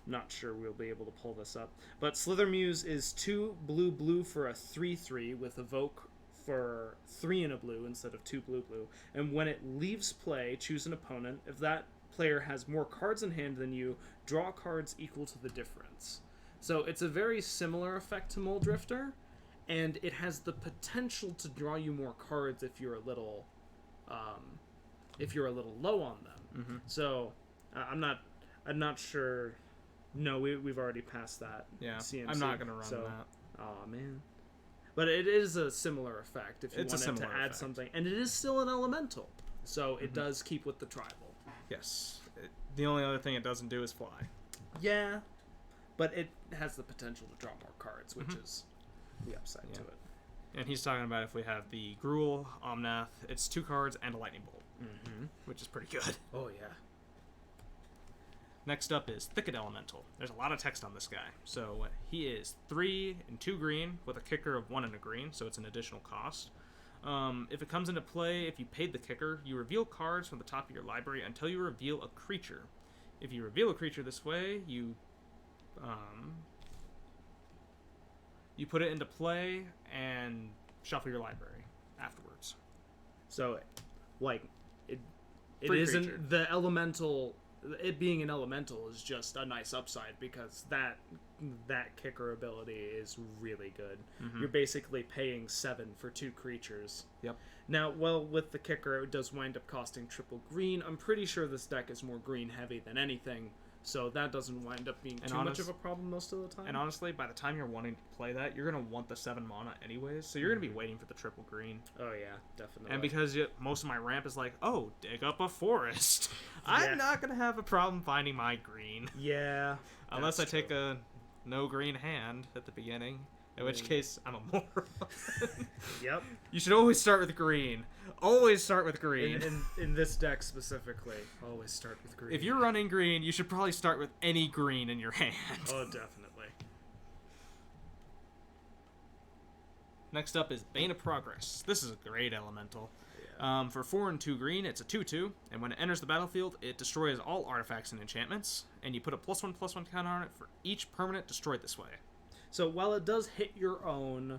Not sure we'll be able to pull this up, but Slither Muse is 2 blue for a 3/3 with evoke for 3 and a blue instead of 2 blue, and when it leaves play, choose an opponent. If that player has more cards in hand than you, draw cards equal to the difference. So it's a very similar effect to Muldrifter, and it has the potential to draw you more cards if you're a little low on them. So I'm not sure. No, we've already passed that. Yeah, CMC, I'm not gonna run that. Oh man, but it is a similar effect if you wanted to add something, and it is still an elemental, so it does keep with the tribal. Yes. The only other thing it doesn't do is fly. Yeah, but it has the potential to draw more cards, which is the upside to it. And he's talking about if we have the Gruul, Omnath, it's 2 cards and a lightning bolt, which is pretty good. Oh yeah. Next up is Thicket Elemental. There's a lot of text on this guy. So he is 3 and 2 green with a kicker of 1 and a green, so it's an additional cost. If it comes into play, if you paid the kicker, you reveal cards from the top of your library until you reveal a creature. If you reveal a creature this way, you put it into play and shuffle your library afterwards. So, like, it Free isn't creature. the elemental. It being an elemental is just a nice upside because that kicker ability is really good. You're basically paying 7 for 2 creatures. Yep. Now, well, with the kicker, it does wind up costing triple green. I'm pretty sure this deck is more green heavy than anything, so that doesn't wind up being too much of a problem most of the time. And honestly, by the time you're wanting to play that, you're going to want the 7 mana anyways, so you're going to be waiting for the triple green. Oh yeah, definitely. And because most of my ramp is like, oh, dig up a forest, I'm not going to have a problem finding my green. Yeah. Unless I that's take true. a no green hand at the beginning. In which case, I'm a moron. Yep. You should always start with green. Always start with green. In this deck specifically, always start with green. If you're running green, you should probably start with any green in your hand. Oh, definitely. Next up is Bane of Progress. This is a great elemental. Yeah. For 4 and 2 green, it's a 2/2, and when it enters the battlefield, it destroys all artifacts and enchantments, and you put a +1/+1 counter on it for each permanent destroyed this way. So while it does hit your own,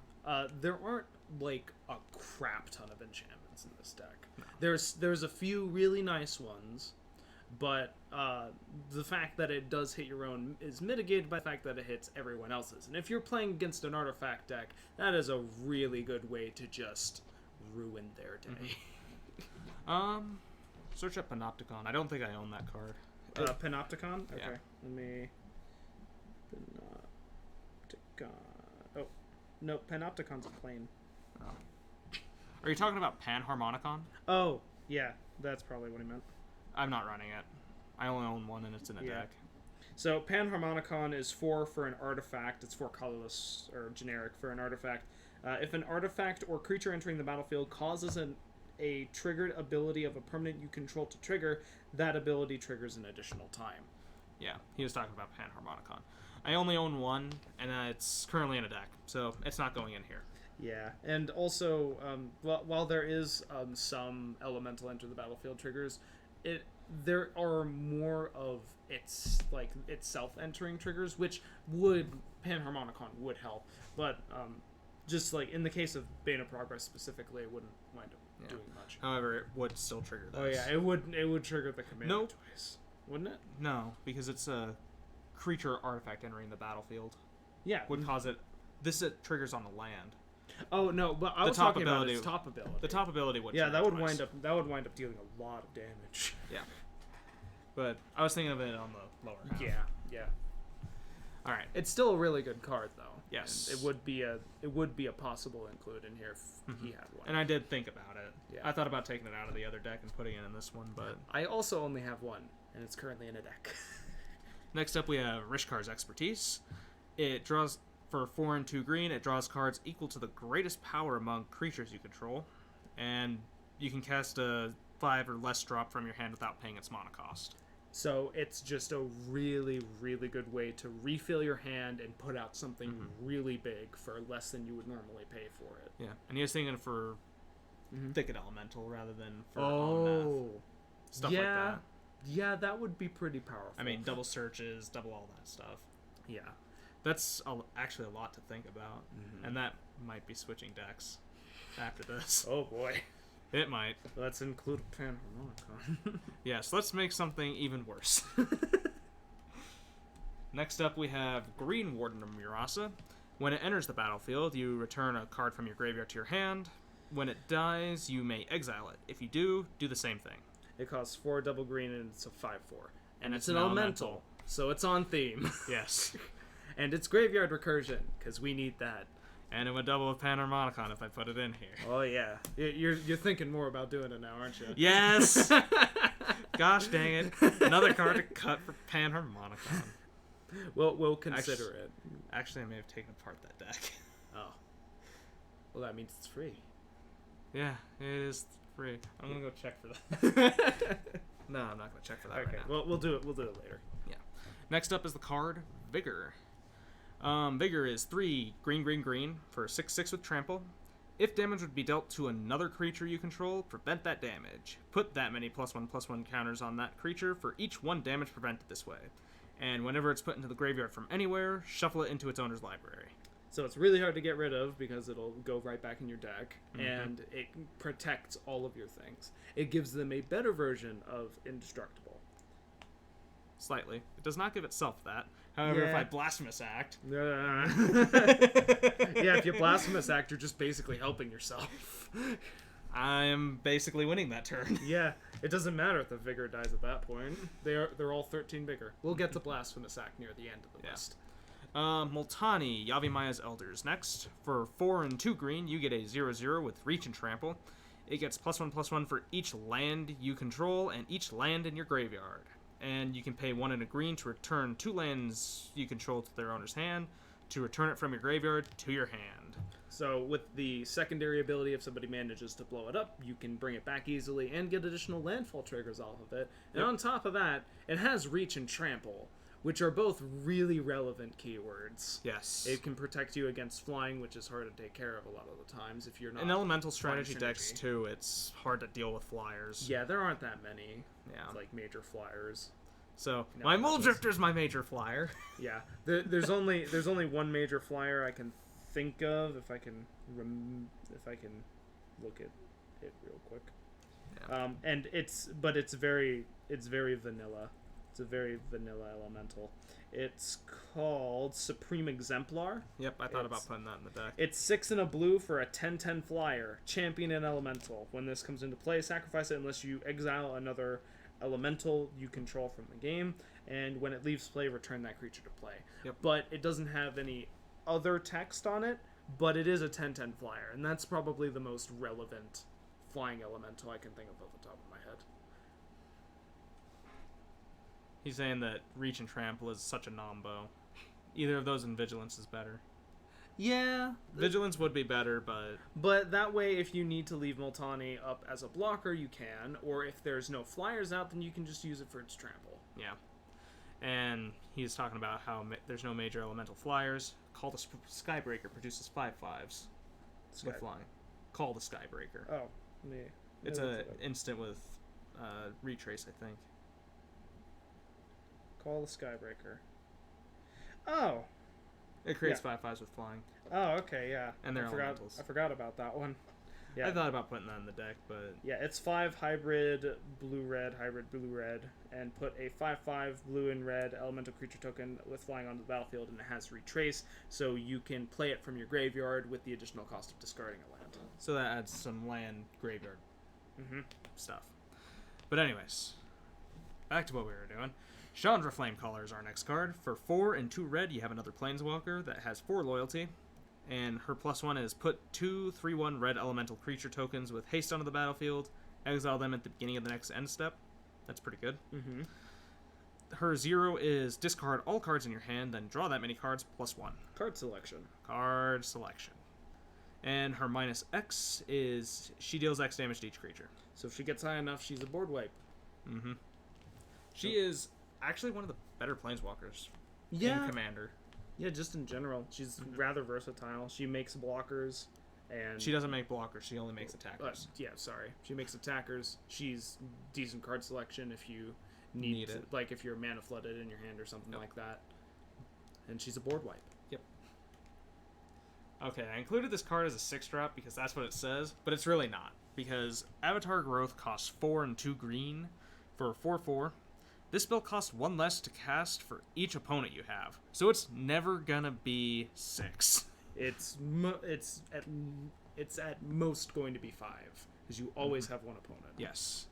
there aren't like a crap ton of enchantments in this deck. No. There's a few really nice ones, but the fact that it does hit your own is mitigated by the fact that it hits everyone else's. And if you're playing against an artifact deck, that is a really good way to just ruin their day. Search up Panopticon. I don't think I own that card. Panopticon? Okay. Yeah. Let me... Panopticon... Oh. No, Panopticon's a plane. Oh. Are you talking about Panharmonicon? Oh, yeah. That's probably what he meant. I'm not running it. I only own one and it's in a deck. So Panharmonicon is 4 for an artifact. It's 4 colorless, or generic for an artifact. If an artifact or creature entering the battlefield causes a triggered ability of a permanent you control to trigger, that ability triggers an additional time. Yeah, he was talking about Panharmonicon. I only own one, and it's currently in a deck, so it's not going in here. Yeah, and also, while there is some elemental enter the battlefield triggers, there are more of itself entering triggers, which Panharmonicon would help, but just like in the case of Bane of Progress specifically, it wouldn't wind up doing much. However, it would still trigger this. Oh yeah, it would trigger the command twice, wouldn't it? No, because it's a creature artifact entering the battlefield. Yeah, Would cause it. It triggers on the land. Oh no, but I was talking about its top ability. The top ability would. Yeah, trigger that would twice. wind up dealing a lot of damage. Yeah. But I was thinking of it on the lower half. Yeah. All right. It's still a really good card though. Yes. And it would be a possible include in here if he had one. And I did think about it. Yeah. I thought about taking it out of the other deck and putting it in this one, but I also only have one, and it's currently in a deck. next up we have Rishkar's Expertise. It draws for 4 and 2 green. It draws cards equal to the greatest power among creatures you control, and you can cast a 5 or less drop from your hand without paying its mana cost. So it's just a really, really good way to refill your hand and put out something really big for less than you would normally pay for it. Yeah, and he was thinking for Thicket Elemental rather than for Omnath. Stuff like that. Yeah, that would be pretty powerful. I mean, double searches, double all that stuff. Yeah. That's actually a lot to think about, and that might be switching decks after this. Oh boy. It might. Let's include a Panharmonicon. Yes, let's make something even worse. Next up, we have Green Warden of Murasa. When it enters the battlefield, you return a card from your graveyard to your hand. When it dies, you may exile it. If you do the same thing. It costs 4 double green and it's a 5/4. And it's an elemental, so it's on theme. Yes. And it's graveyard recursion, because we need that. And it would double with Panharmonicon if I put it in here. Oh yeah, you're thinking more about doing it now, aren't you? Yes! Gosh dang it. Another card to cut for Panharmonicon. We'll consider it. Actually, I may have taken apart that deck. Oh. Well, that means it's free. Yeah, it is free. I'm gonna go check for that. No, I'm not gonna check for that right now. Well, we'll do it later. Yeah. Next up is the card Vigor. Vigor is 3 green for 6/6 with trample. If damage would be dealt to another creature you control, prevent that damage. Put that many +1/+1 counters on that creature for each 1 damage prevented this way. And whenever it's put into the graveyard from anywhere, shuffle it into its owner's library. So it's really hard to get rid of because it'll go right back in your deck, and it protects all of your things. It gives them a better version of indestructible. Slightly. It does not give itself that. However, if I Blasphemous Act... Yeah, if you Blasphemous Act, you're just basically helping yourself. I'm basically winning that turn. Yeah, it doesn't matter if the Vigor dies at that point. They're all 13 bigger. We'll get to Blasphemous Act near the end of the list. Multani, Yavimaya's Elders. Next, for 4 and 2 green, you get a 0/0 with Reach and Trample. It gets +1/+1 for each land you control and each land in your graveyard. And you can pay 1 and a green to return 2 lands you control to their owner's hand, to return it from your graveyard to your hand. So with the secondary ability, if somebody manages to blow it up, you can bring it back easily and get additional landfall triggers off of it. And Yep. on top of that, it has reach and trample, which are both really relevant keywords. Yes. It can protect you against flying, which is hard to take care of a lot of the times if you're not. In elemental flying strategy decks, synergy. too, it's hard to deal with flyers. Yeah, there aren't that many, Yeah. like, major flyers. So, No, my that Mole was- Drifter's my major flyer. Yeah, there's only one major flyer I can think of if I can look at it real quick. Yeah. And it's very vanilla. It's a very vanilla elemental. It's called Supreme Exemplar. Yep, I thought It's- about putting that in the deck. It's 6 and a blue for a 10/10 flyer. Champion an elemental. When this comes into play, sacrifice it unless you exile another elemental you control from the game. And when it leaves play, return that creature to play. Yep. But it doesn't have any other text on it, but it is a 10/10 flyer. And that's probably the most relevant flying elemental I can think of off the top of my head. He's saying that Reach and Trample is such a nombo. Either of those and Vigilance is better. Yeah. Vigilance would be better, but But that way, if you need to leave Multani up as a blocker, you can. Or if there's no flyers out, then you can just use it for its trample. yeah. And he's talking about how there's no major elemental flyers. Call the Skybreaker produces 5/5s with flying. Call the Skybreaker. Oh, yeah. It's Yeah, a that's it. instant with retrace, I think. Call the Skybreaker. Oh. It creates Yeah. 5/5s with flying. Oh, okay, yeah. And they're I forgot, elementals. I forgot about that one. Yeah. I thought about putting that in the deck, but Yeah, it's 5 hybrid blue-red, and put a 5/5 blue and red elemental creature token with flying onto the battlefield, and it has retrace, so you can play it from your graveyard with the additional cost of discarding a land. so that adds some land graveyard Mm-hmm. stuff. But anyways, back to what we were doing. Chandra Flamecaller is our next card. For 4 and 2 red, you have another Planeswalker that has 4 loyalty. And her +1 is put 2 3/1 red elemental creature tokens with haste onto the battlefield. Exile them at the beginning of the next end step. That's pretty good. Mm-hmm. Her 0 is discard all cards in your hand, then draw that many cards +1. Card selection. Card selection. And her -X is she deals X damage to each creature. So if she gets high enough, she's a board wipe. Mm-hmm. She is actually one of the better Planeswalkers in Commander. Yeah, just in general. She's rather versatile. She makes blockers, and... She doesn't make blockers, she only makes attackers. She makes attackers. She's decent card selection if you need it. Like if you're mana flooded in your hand or something Yep. like that. And she's a board wipe. Okay, I included this card as a 6-drop because that's what it says, but it's really not. Because Avatar Growth costs 4 and 2 green for a 4/4. This spell costs 1 less to cast for each opponent you have. So it's never gonna be 6. It's at most going to be 5 because you always have one opponent. Yes.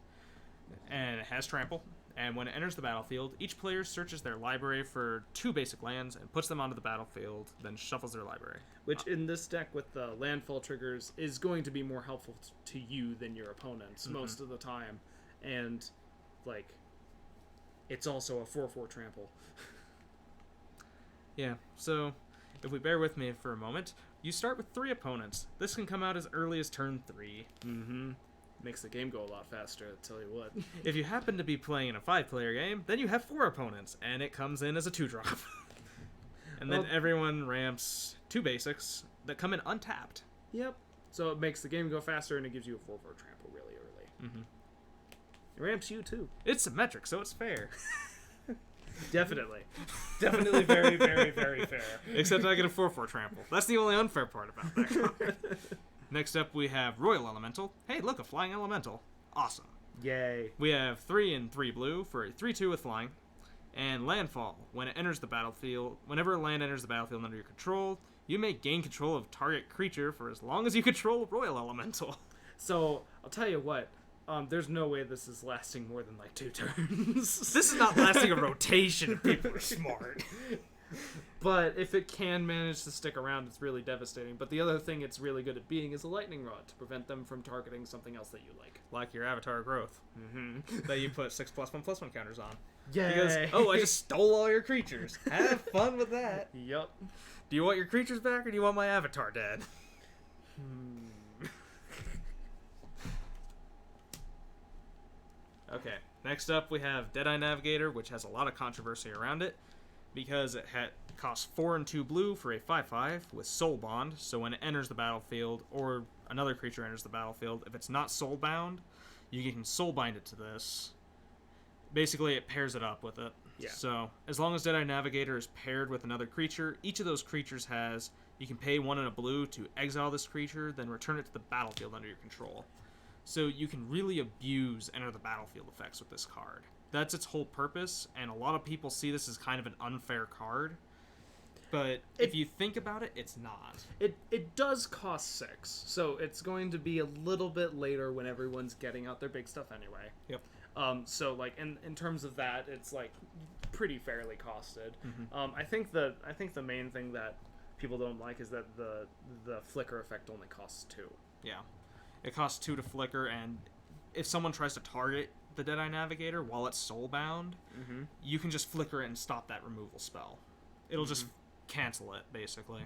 And it has trample. And when it enters the battlefield, each player searches their library for 2 basic lands and puts them onto the battlefield, then shuffles their library. Which in this deck with the landfall triggers is going to be more helpful to you than your opponents most of the time. And like it's also a 4/4 trample. Yeah, so if we bear with me for a moment, you start with 3 opponents. This can come out as early as turn 3. Mm-hmm. Makes the game go a lot faster, I'll tell you what. If you happen to be playing in a 5-player game, then you have 4 opponents, and it comes in as a 2-drop. And then Well- everyone ramps 2 basics that come in untapped. Yep. So it makes the game go faster and it gives you a 4/4 trample really early. Mm-hmm. It ramps you too. It's symmetric, so it's fair. Definitely. Definitely very, very, very fair. Except I get a 4/4 trample. That's the only unfair part about that card. Next up, we have Roil Elemental. Hey, look, a flying elemental. Awesome. Yay. We have 3 and 3 blue for a 3/2 with flying. And Landfall. When it enters the battlefield, whenever a land enters the battlefield under your control, you may gain control of target creature for as long as you control Roil Elemental. So, I'll tell you what. There's no way this is lasting more than like 2 turns. This is not lasting a rotation if people are smart. But if it can manage to stick around, it's really devastating. But the other thing it's really good at being is a lightning rod to prevent them from targeting something else that you like. Like your Avatar Growth. Mm-hmm. That you put 6+1/+1 counters on. Yay! Because, oh, I just stole all your creatures. Have fun with that. Yup. Do you want your creatures back, or do you want my Avatar dead? Okay, next up we have Deadeye Navigator, which has a lot of controversy around it, because it costs 4 and 2 blue for a 5/5 with Soul Bond, so when it enters the battlefield, or another creature enters the battlefield, if it's not soul bound, you can soul bind it to this. Basically, it pairs it up with it. Yeah. So, as long as Deadeye Navigator is paired with another creature, each of those creatures has, you can pay 1 and a blue to exile this creature, then return it to the battlefield under your control. So you can really abuse enter the battlefield effects with this card. That's its whole purpose, and a lot of people see this as kind of an unfair card. But if you think about it, it's not. It does cost 6, so it's going to be a little bit later when everyone's getting out their big stuff anyway. Yep. So like in terms of that, it's like pretty fairly costed. Mm-hmm. I think the main thing that people don't like is that the flicker effect only costs 2. Yeah. It costs 2 to flicker, and if someone tries to target the Deadeye Navigator while it's soulbound, you can just flicker it and stop that removal spell. It'll just cancel it, basically.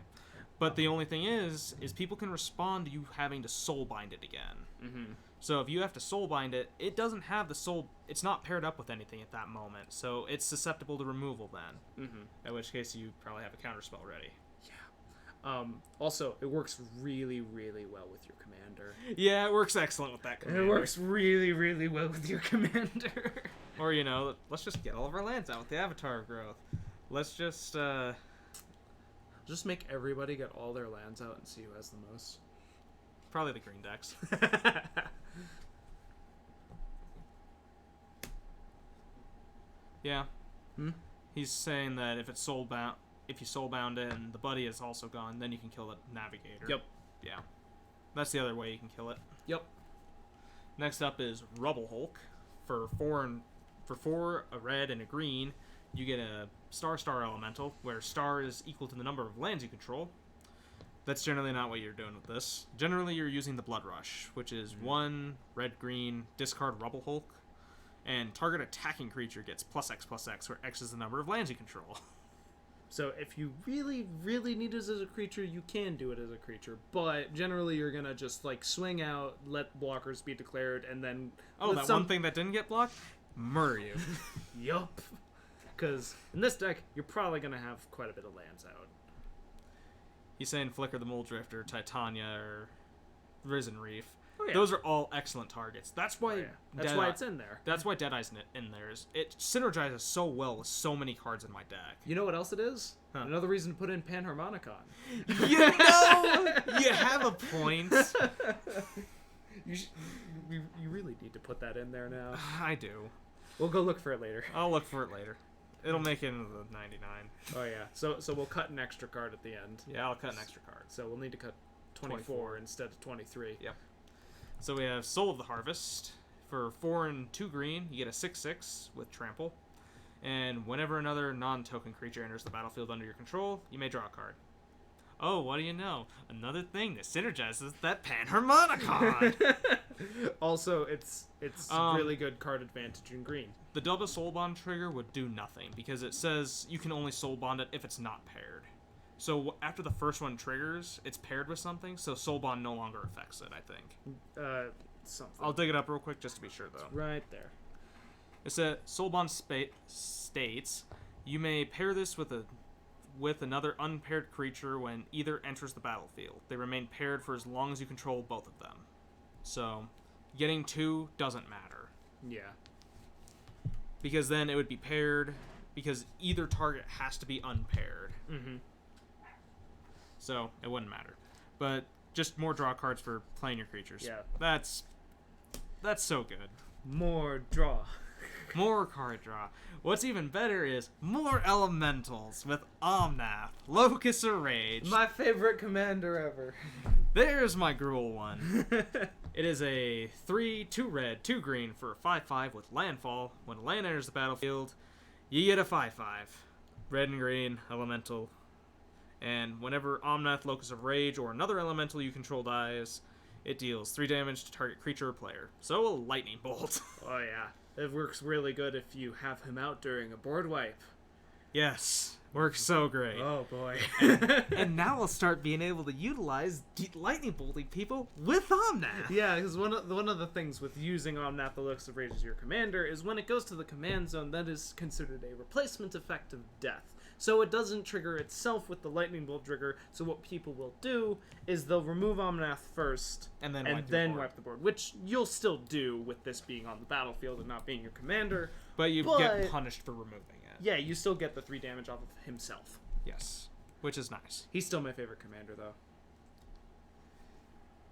But the only thing is people can respond to you having to soulbind it again. So if you have to soulbind it, it doesn't have the soul. It's not paired up with anything at that moment, so it's susceptible to removal then. In which case you probably have a counterspell ready. Also, it works really, really well with your commander. Yeah, it works excellent with that commander. It works really, really well with your commander. Or, let's just get all of our lands out with the Avatar Growth. Let's just make everybody get all their lands out and see who has the most. Probably the green decks. Yeah. He's saying that if it's soulbound, if you soulbound it and the buddy is also gone, then you can kill the Navigator. Yep. Yeah. That's the other way you can kill it. Yep. Next up is Rubble Hulk. For 4, a red and a green, you get a star elemental, where star is equal to the number of lands you control. That's generally not what you're doing with this. Generally, you're using the Blood Rush, which is 1 red-green, discard Rubble Hulk, and target attacking creature gets +X/+X, where X is the number of lands you control. So if you really, really need it as a creature, you can do it as a creature. But generally, you're gonna just like swing out, let blockers be declared, and then one thing that didn't get blocked, murder you. Yup. Because in this deck, you're probably gonna have quite a bit of lands out. He's saying Flicker the Moldrifter, Titania, or Risen Reef. Oh, yeah. Those are all excellent targets. That's why why it's in there. That's why Deadeye's in there. It synergizes so well with so many cards in my deck. You know what else it is? Huh. Another reason to put in Panharmonicon. You have a point. You really need to put that in there now. I do. We'll go look for it later. I'll look for it later. It'll make it into the 99. Oh yeah. So we'll cut an extra card at the end. Yeah, I'll cut an extra card. So we'll need to cut 24 instead of 23. Yep. So we have Soul of the Harvest. For 4 and 2 green, you get a 6/6 with Trample. And whenever another non-token creature enters the battlefield under your control, you may draw a card. Oh, what do you know? Another thing that synergizes that Panharmonicon! Also, it's really good card advantage in green. The double Soul Bond trigger would do nothing, because it says you can only Soul Bond it if it's not paired. So after the first one triggers, it's paired with something, so Soul Bond no longer affects it, I think. Something. I'll dig it up real quick just to be sure, though. Right there. It says Soul Bond states, you may pair this with another unpaired creature when either enters the battlefield. They remain paired for as long as you control both of them. So, getting 2 doesn't matter. Yeah. Because then it would be paired, because either target has to be unpaired. So, it wouldn't matter. But just more draw cards for playing your creatures. Yeah. That's so good. More draw. More card draw. What's even better is more elementals with Omnath, Locus or Rage. My favorite commander ever. There's my Gruul one. It is a 3, 2 red, 2 green for a 5/5 with landfall. When a land enters the battlefield, you get a 5/5. red and green elemental. And whenever Omnath, Locus of Rage, or another elemental you control dies, it deals 3 damage to target creature or player. So a lightning bolt. Oh yeah, it works really good if you have him out during a board wipe. Yes, works so great. Oh boy. And now we'll start being able to utilize lightning bolting people with Omnath. Yeah, because one of the things with using Omnath the Locus of Rage as your commander is when it goes to the command zone, that is considered a replacement effect of death. So it doesn't trigger itself with the lightning bolt trigger. So what people will do is they'll remove Omnath first And then wipe the board, which you'll still do with this being on the battlefield and not being your commander. But you get punished for removing it. Yeah, you still get the 3 damage off of himself. Yes, which is nice. He's still my favorite commander, though.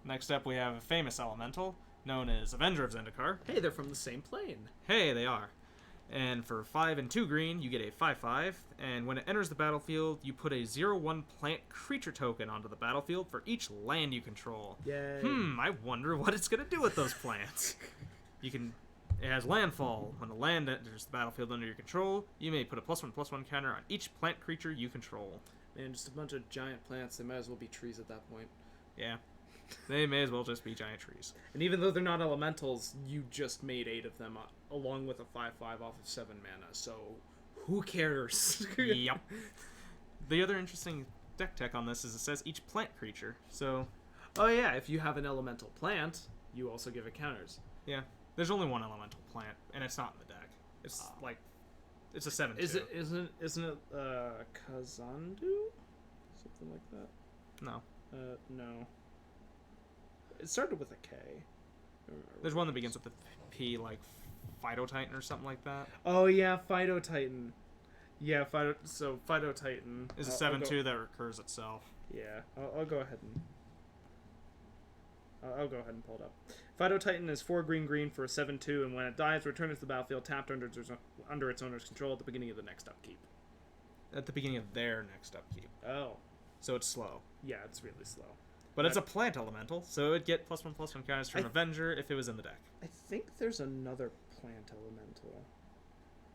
Next up, we have a famous elemental known as Avenger of Zendikar. Hey, they're from the same plane. Hey, they are. And for 5 and 2 green, you get a 5/5, and when it enters the battlefield, you put a 0/1 plant creature token onto the battlefield for each land you control. Yay. I wonder what it's gonna do with those plants. It has landfall. When a land enters the battlefield under your control, you may put a +1/+1 counter on each plant creature you control. Man, just a bunch of giant plants. They might as well be trees at that point. Yeah. They may as well just be giant trees. And even though they're not elementals, you just made 8 of them along with a 5/5 off of 7 mana, so who cares? Yep. The other interesting deck tech on this is it says each plant creature, so... Oh yeah, if you have an elemental plant, you also give it counters. Yeah. There's only one elemental plant, and it's not in the deck. It's it's a 7/2. Isn't it Kazandu? Something like that? No. No. It started with a K. There's one that begins with a P, like Phytotitan or something like that. Oh yeah, Phytotitan. Yeah, Phytotitan Is a 7/2 that recurs itself. Yeah, I'll go ahead and I'll go ahead and pull it up. Phytotitan is 4 green for a 7/2, and when it dies, return it to the battlefield tapped under its owner's control at the beginning of the next upkeep. At the beginning of their next upkeep. Oh. So it's slow. Yeah, it's really slow. But it's a plant elemental, so it'd get +1/+1 counters from Avenger if it was in the deck. I think there's another plant elemental.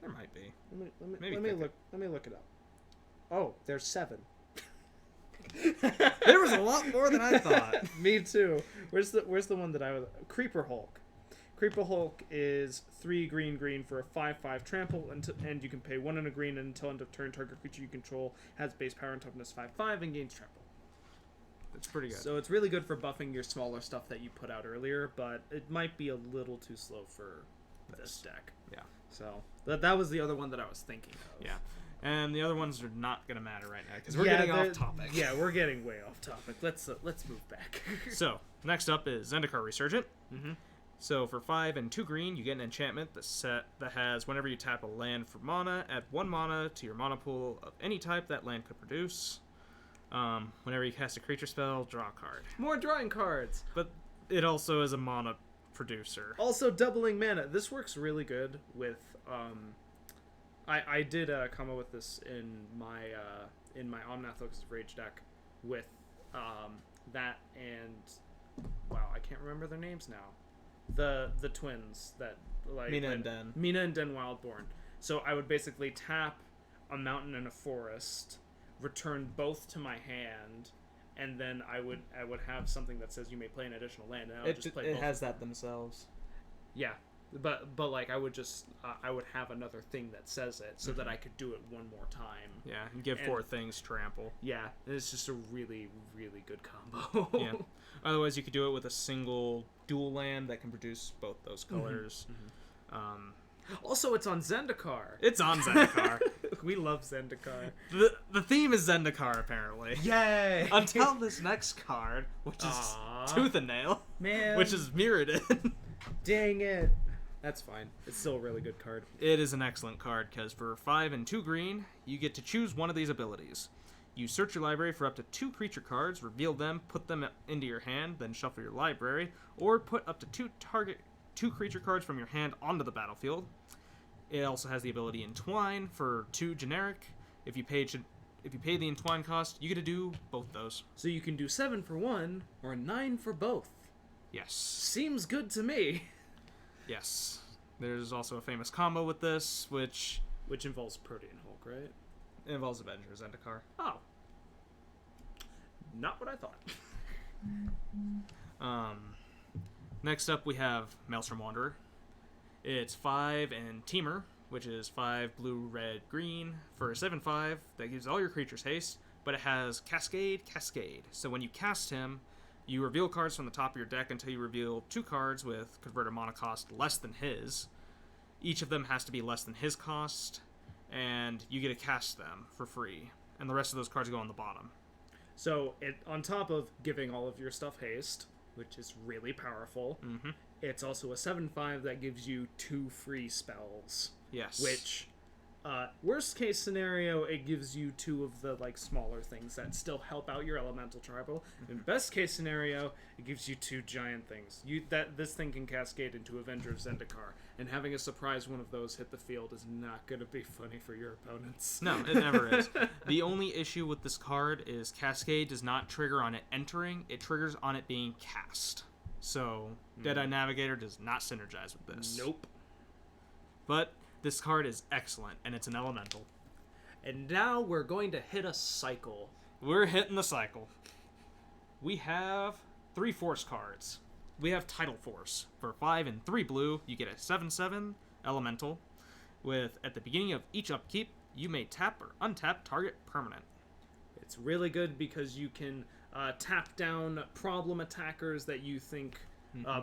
There might be. Let me look it up. Oh, there's 7. There was a lot more than I thought. Me too. Where's the one that I was? Creeper Hulk. Creeper Hulk is 3 green for a 5/5 trample, and you can pay 1 and a green until end of turn. Target creature you control has base power and toughness 5/5 and gains trample. It's pretty good. So it's really good for buffing your smaller stuff that you put out earlier, but it might be a little too slow for this deck. Yeah. So that was the other one that I was thinking of. Yeah. And the other ones are not going to matter right now because we're getting off topic. Yeah, we're getting way off topic. Let's move back. So, next up is Zendikar Resurgent. Mm-hmm. So, for 5 and 2 green, you get an enchantment that has whenever you tap a land for mana, add 1 mana to your mana pool of any type that land could produce. Whenever you cast a creature spell, draw a card. More drawing cards. But it also is a mana producer. Also doubling mana. This works really good with I did a combo with this in my Omnath Locus of Rage deck with that and wow, I can't remember their names now. The twins that like Mina and Den. Mina and Den Wildborn. So I would basically tap a mountain and a forest, return both to my hand, and then I would have something that says you may play an additional land, and I would just play both. It has that themselves. Yeah, but like I would just I would have another thing that says it so that I could do it one more time. Yeah, and give 4 things trample. Yeah, it's just a really, really good combo. Yeah. Otherwise, you could do it with a single dual land that can produce both those colors. Mm-hmm. Also, it's on Zendikar. It's on Zendikar. We love Zendikar. The theme is Zendikar, apparently. Yay! Until this next card, which is Tooth and Nail. Man. Which is Mirrodin. Dang it. That's fine. It's still a really good card. It is an excellent card, because for 5 and 2 green, you get to choose one of these abilities. You search your library for up to 2 creature cards, reveal them, put them into your hand, then shuffle your library, or put up to 2 creature cards from your hand onto the battlefield. It also has the ability Entwine for 2 generic. If you pay the Entwine cost, you get to do both those. So you can do 7 for 1, or 9 for both. Yes. Seems good to me. Yes. There's also a famous combo with this, which involves Protean Hulk, right? It involves Avenger Zendikar. Oh. Not what I thought. Next up, we have Maelstrom Wanderer. It's 5 and Teamer, which is 5 blue, red, green for a 7/5 that gives all your creatures haste, but it has Cascade. So when you cast him, you reveal cards from the top of your deck until you reveal 2 cards with converted mana cost less than his. Each of them has to be less than his cost, and you get to cast them for free. And the rest of those cards go on the bottom. So, on top of giving all of your stuff haste, which is really powerful, it's also a 7/5 that gives you 2 free spells. Yes. Which, worst case scenario, it gives you 2 of the smaller things that still help out your elemental tribal. In best case scenario, it gives you 2 giant things. This thing can cascade into Avenger of Zendikar, and having a surprise one of those hit the field is not going to be funny for your opponents. No, it never is. The only issue with this card is Cascade does not trigger on it entering, it triggers on it being cast. So, Deadeye Navigator does not synergize with this. Nope. But this card is excellent, and it's an elemental. And now we're going to hit a cycle. We're hitting the cycle. We have 3 force cards. We have Tidal Force. For 5 and 3 blue, you get a 7/7 elemental. With, at the beginning of each upkeep, you may tap or untap target permanent. It's really good because you can tap down problem attackers that you think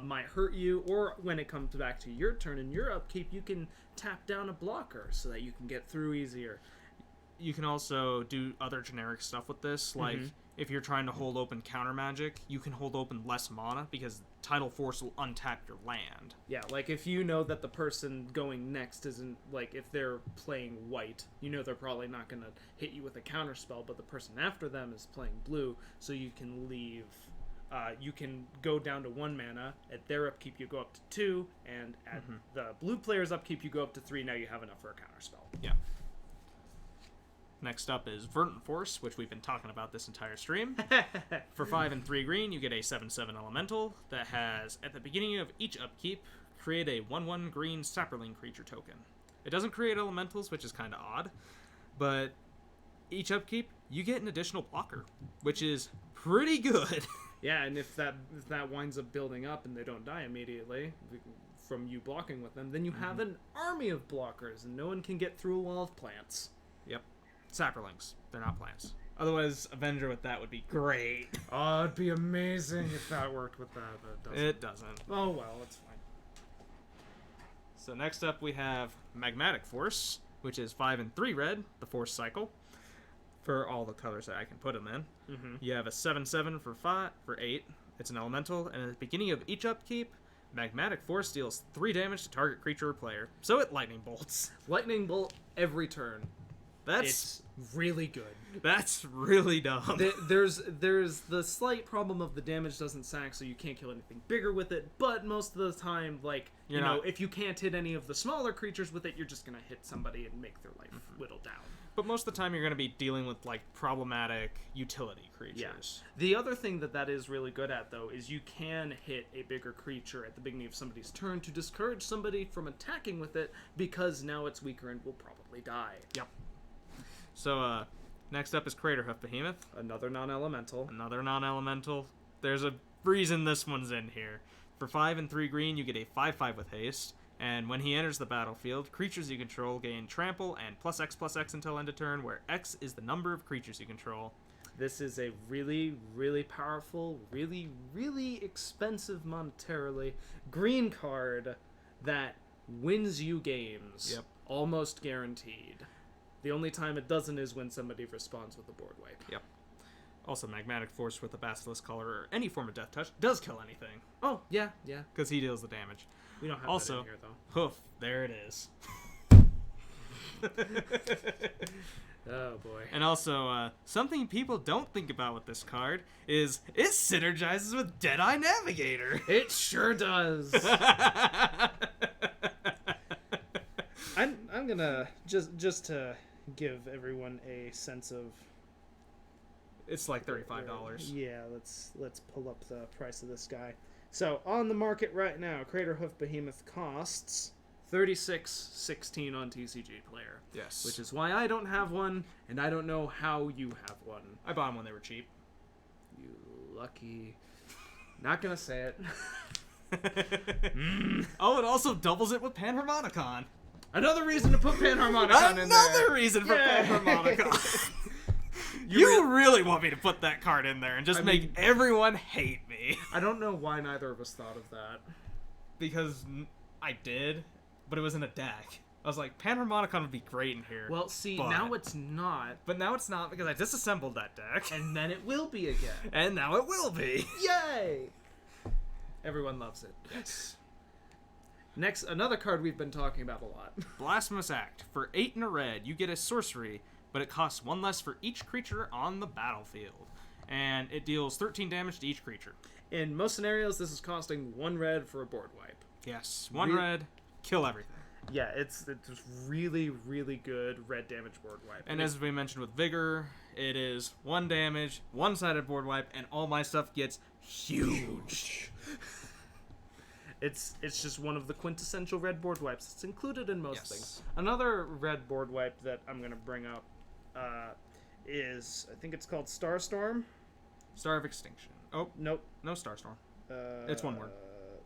might hurt you, or when it comes back to your turn in your upkeep, you can tap down a blocker so that you can get through easier. You can also do other generic stuff with this, like if you're trying to hold open counter magic, you can hold open less mana because Tidal Force will untap your land. Yeah, like if you know that the person going next isn't, if they're playing white, you know they're probably not going to hit you with a counter spell, but the person after them is playing blue, so you can leave. You can go down to 1 mana. At their upkeep, you go up to 2, and at the blue player's upkeep, you go up to 3. Now you have enough for a counter spell. Yeah. Next up is Verdant Force, which we've been talking about this entire stream. For 5 and 3 green, you get a 7/7 elemental that has, at the beginning of each upkeep, create a 1/1 green sapperling creature token. It doesn't create elementals, which is kind of odd, but each upkeep, you get an additional blocker, which is pretty good. Yeah, and if that winds up building up and they don't die immediately from you blocking with them, then you have an army of blockers, and no one can get through a wall of plants. Yep. Sapperlings. They're not plants. Otherwise, Avenger with that would be great. Oh, it'd be amazing if that worked with that, but it doesn't. Oh, well, it's fine. So next up we have Magmatic Force, which is 5 and 3 red, the Force cycle. For all the colors that I can put them in. You have a 7/7 for 8. It's an elemental, and at the beginning of each upkeep, Magmatic Force deals 3 damage to target creature or player. So it lightning bolts. Lightning bolt every turn. It's really good. That's really dumb. There's the slight problem of the damage doesn't sack, so you can't kill anything bigger with it. But most of the time, if you can't hit any of the smaller creatures with it, you're just gonna hit somebody and make their life whittle down. But most of the time, you're going to be dealing with problematic utility creatures. Yeah. The other thing that is really good at, though, is you can hit a bigger creature at the beginning of somebody's turn to discourage somebody from attacking with it, because now it's weaker and will probably die. Yep. So, next up is Craterhoof Behemoth. Another non-elemental. There's a reason this one's in here. For 5 and 3 green, you get a 5/5 with haste. And when he enters the battlefield, creatures you control gain trample and +X/+X until end of turn, where X is the number of creatures you control. This is a really, really powerful, really, really expensive monetarily green card that wins you games. Yep. Almost guaranteed. The only time it doesn't is when somebody responds with a board wipe. Yep. Also, Magmatic Force with a Basilisk Collar or any form of Death Touch does kill anything. Oh, yeah. Because he deals the damage. We don't have also, that in here, though. Hoof, there it is. Oh, boy. And also, something people don't think about with this card is it synergizes with Deadeye Navigator. It sure does. I'm gonna, just to give everyone a sense of... It's like $35. Yeah, let's pull up the price of this guy. So, on the market right now, Craterhoof Behemoth costs 36-16 on TCG Player. Yes. Which is why I don't have one, and I don't know how you have one. I bought them when they were cheap. You lucky. Not gonna say it. Oh, it also doubles it with Panharmonicon. Another reason to put Panharmonicon in there. Another reason for Panharmonicon. You really want me to put that card in there and just make everyone hate me. I don't know why neither of us thought of that. Because I did, but it was in a deck. I was like, Panharmonicon would be great in here. Well, see, now it's not. But now it's not because I disassembled that deck. And then it will be again. And now it will be. Yay! Everyone loves it. Yes. Next, another card we've been talking about a lot. Blasphemous Act. For 8 and a red, you get a sorcery, but it costs 1 less for each creature on the battlefield. And it deals 13 damage to each creature. In most scenarios, this is costing 1 red for a board wipe. Yes. 1 red, kill everything. Yeah, it's really, really good red damage board wipe. And as we mentioned with Vigor, it is 1 damage, 1-sided board wipe, and all my stuff gets huge. It's just one of the quintessential red board wipes. It's included in most things. Another red board wipe that I'm going to bring up is, I think it's called Starstorm. Star of Extinction. Oh, nope. No Starstorm. It's 1 word.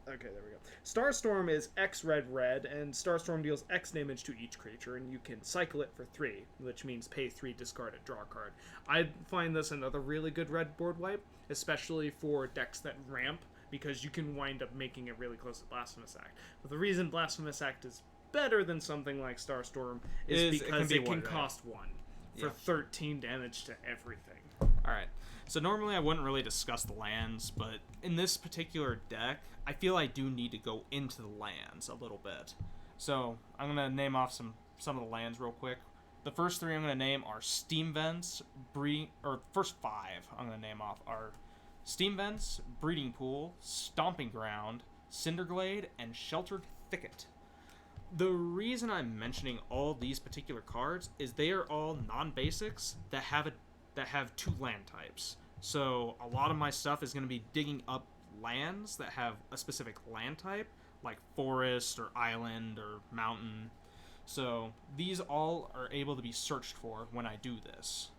Okay, there we go. Starstorm is X red, and Starstorm deals X damage to each creature, and you can cycle it for 3, which means pay 3, discard it, draw a card. I find this another really good red board wipe, especially for decks that ramp, because you can wind up making it really close to Blasphemous Act. But the reason Blasphemous Act is better than something like Starstorm is because it can cost 1 for 13 damage to everything. Alright, so normally I wouldn't really discuss the lands, but in this particular deck, I feel I do need to go into the lands a little bit. So I'm going to name off some of the lands real quick. The first 3 I'm going to name are Steam Vents, first 5 I'm going to name off are Steam Vents, Breeding Pool, Stomping Ground, Cinderglade, and Sheltered Thicket. The reason I'm mentioning all these particular cards is they are all non-basics that have 2 land types. So a lot of my stuff is going to be digging up lands that have a specific land type, like forest or island or mountain. So these all are able to be searched for when I do this.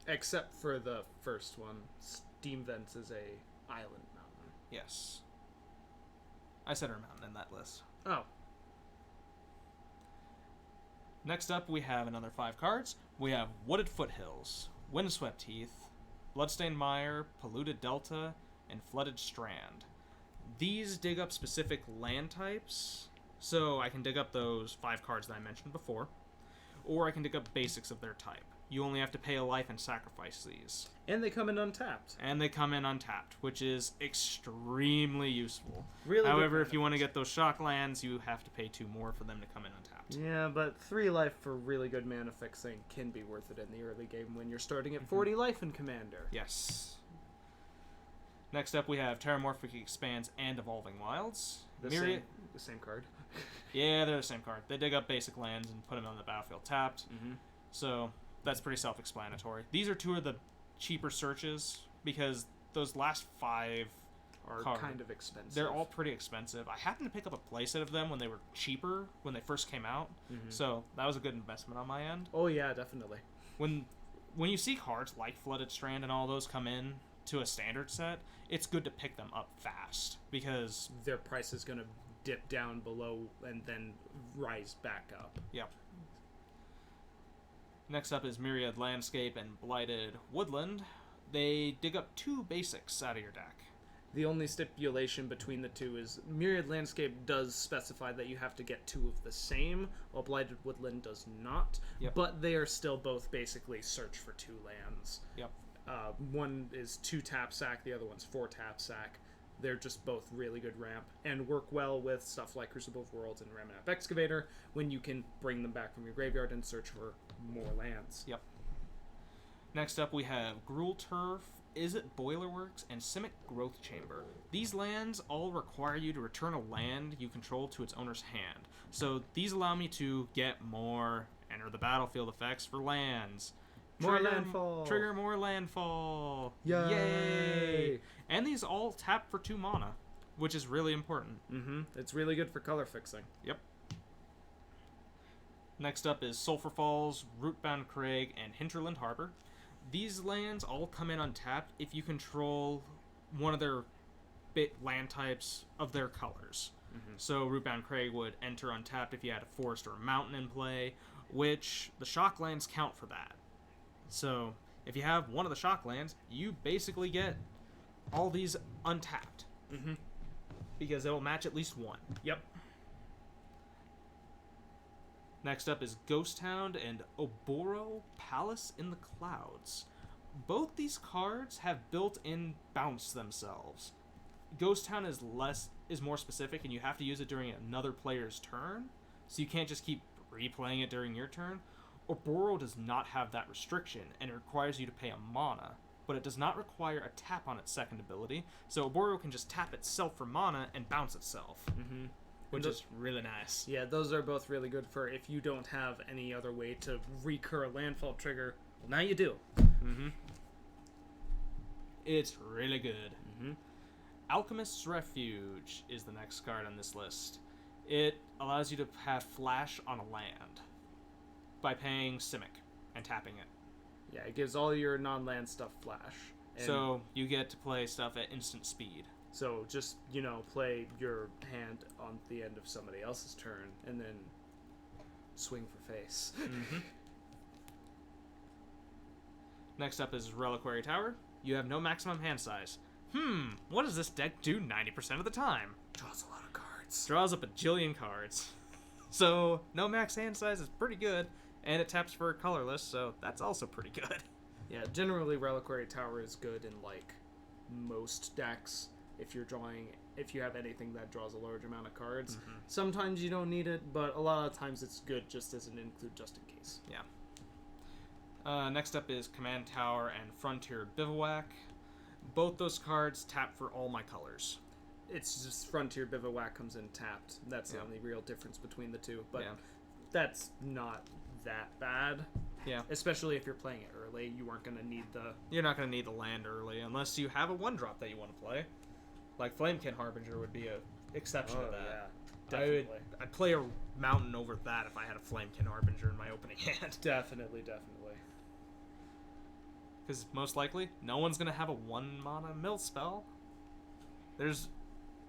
Except for the first one. Steam Vents is a island mountain. Yes. I said our mountain in that list. Oh. Next up, we have another 5 cards. We have Wooded Foothills, Windswept Heath, Bloodstained Mire, Polluted Delta, and Flooded Strand. These dig up specific land types, so I can dig up those 5 cards that I mentioned before, or I can dig up basics of their type. You only have to pay a life and sacrifice these. And they come in untapped. Which is extremely useful. Really. However, if you want to get those shock lands, you have to pay 2 more for them to come in untapped. Yeah, but 3 life for really good mana fixing can be worth it in the early game when you're starting at 40 life in Commander. Yes. Next up, we have Terramorphic Expanse and Evolving Wilds. The same card. Yeah, they're the same card. They dig up basic lands and put them on the battlefield tapped. So that's pretty self-explanatory. These are 2 of the cheaper searches because those last 5 are kind of expensive. They're all pretty expensive. I happened to pick up a playset of them when they were cheaper, when they first came out. So that was a good investment on my end. Oh yeah, definitely. When you see cards like Flooded Strand and all those come in to a standard set, it's good to pick them up fast because their price is going to dip down below and then rise back up. Yep. Next up is Myriad Landscape and Blighted Woodland. They dig up 2 basics out of your deck. The only stipulation between the 2 is Myriad Landscape does specify that you have to get 2 of the same, while Blighted Woodland does not. Yep. But they are still both basically search for 2 lands. Yep. One is 2 tap sack, the other one's 4 tap sack. They're just both really good ramp and work well with stuff like Crucible of Worlds and Ramanap Excavator when you can bring them back from your graveyard and search for more lands. Yep. Next up, we have Gruul Turf, Is It Boilerworks, and Simic Growth Chamber. These lands all require you to return a land you control to its owner's hand. So these allow me to get more enter the battlefield effects for lands. More landfall. Trigger more landfall. Yay! And these all tap for 2 mana, which is really important. It's really good for color fixing. Yep. Next up is Sulphur Falls, Rootbound Crag, and Hinterland Harbor. These lands all come in untapped if you control one of their land types of their colors. So Rootbound Crag would enter untapped if you had a forest or a mountain in play, which the shock lands count for that. So if you have one of the shock lands, you basically get all these untapped. Because it will match at least one. Yep. Next up is Ghost Hound and Oboro Palace in the Clouds. Both these cards have built-in bounce themselves. Ghost Hound is more specific, and you have to use it during another player's turn, so you can't just keep replaying it during your turn. Oboro does not have that restriction, and it requires you to pay a mana, but it does not require a tap on its second ability, so Oboro can just tap itself for mana and bounce itself. Which is really nice. Yeah, those are both really good for if you don't have any other way to recur a landfall trigger. Well, now you do. It's really good. Alchemist's Refuge is the next card on this list. It allows you to have flash on a land by paying Simic and tapping it. Yeah, it gives all your non-land stuff flash. So you get to play stuff at instant speed. So just, play your hand on the end of somebody else's turn and then swing for face. Next up is Reliquary Tower. You have no maximum hand size. What does this deck do 90% of the time? Draws a lot of cards. Draws up a jillion cards. So no max hand size is pretty good, and it taps for colorless, so that's also pretty good. Yeah, generally Reliquary Tower is good in, most decks. If you have anything that draws a large amount of cards. Sometimes you don't need it, but a lot of times it's good just as an include just in case. Yeah. Next up is Command Tower and Frontier Bivouac. Both those cards tap for all my colors. It's just Frontier Bivouac comes in tapped. That's the only real difference between the two, but that's not that bad. Yeah. Especially if you're playing it early, you aren't going to need You're not going to need the land early unless you have a 1-drop that you want to play. Like Flamekin Harbinger would be a exception to that. Yeah, definitely. I'd play a mountain over that if I had a Flamekin Harbinger in my opening hand. Definitely. Because most likely, no one's going to have a 1-mana mill spell. There's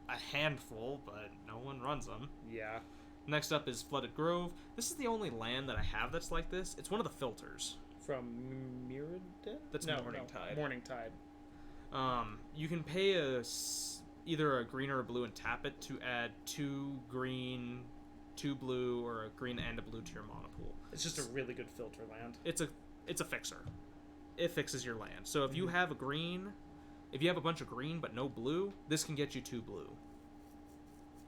a handful, but no one runs them. Yeah. Next up is Flooded Grove. This is the only land that I have that's like this. It's one of the filters. From Mirrodin? That's Morningtide. Morningtide. You can pay either a green or a blue and tap it to add 2 green, 2 blue, or a green and a blue to your mana pool. It's just a really good filter land. It's a fixer. It fixes your land. So if you have a bunch of green but no blue, this can get you 2 blue.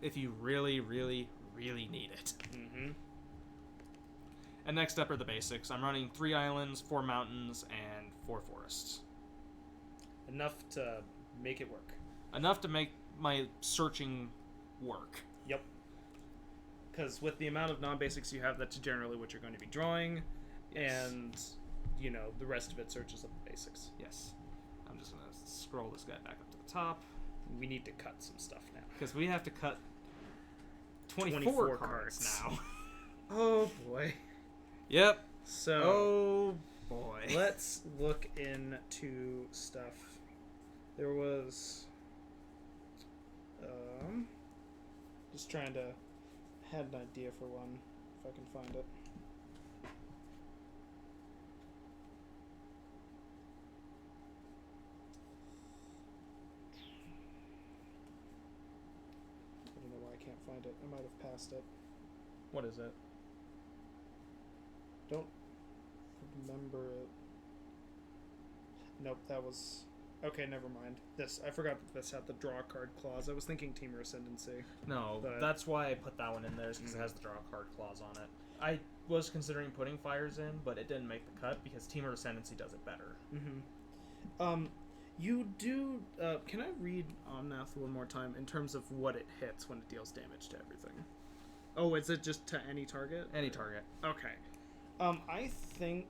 If you really, really, really need it. And next up are the basics. I'm running 3 islands, 4 mountains, and 4 forests. Enough to make it work. Enough to make my searching work. Yep. Because with the amount of non-basics you have, that's generally what you're going to be drawing. Yes. And, the rest of it searches up the basics. Yes. I'm just going to scroll this guy back up to the top. We need to cut some stuff now. Because we have to cut 24 cards now. Oh, boy. Yep. So, oh, boy. Let's look into stuff. There was... just trying to... had an idea for one, if I can find it. I don't know why I can't find it. I might have passed it. What is it? Don't remember it. Nope, that was... Okay, never mind. I forgot that this had the draw card clause. I was thinking Teamer Ascendancy. No, but... that's why I put that one in there, because it has the draw card clause on it. I was considering putting fires in, but it didn't make the cut, because Teamer Ascendancy does it better. You do... can I read Omnath one more time in terms of what it hits when it deals damage to everything? Oh, is it just to any target? Any target. Okay. I think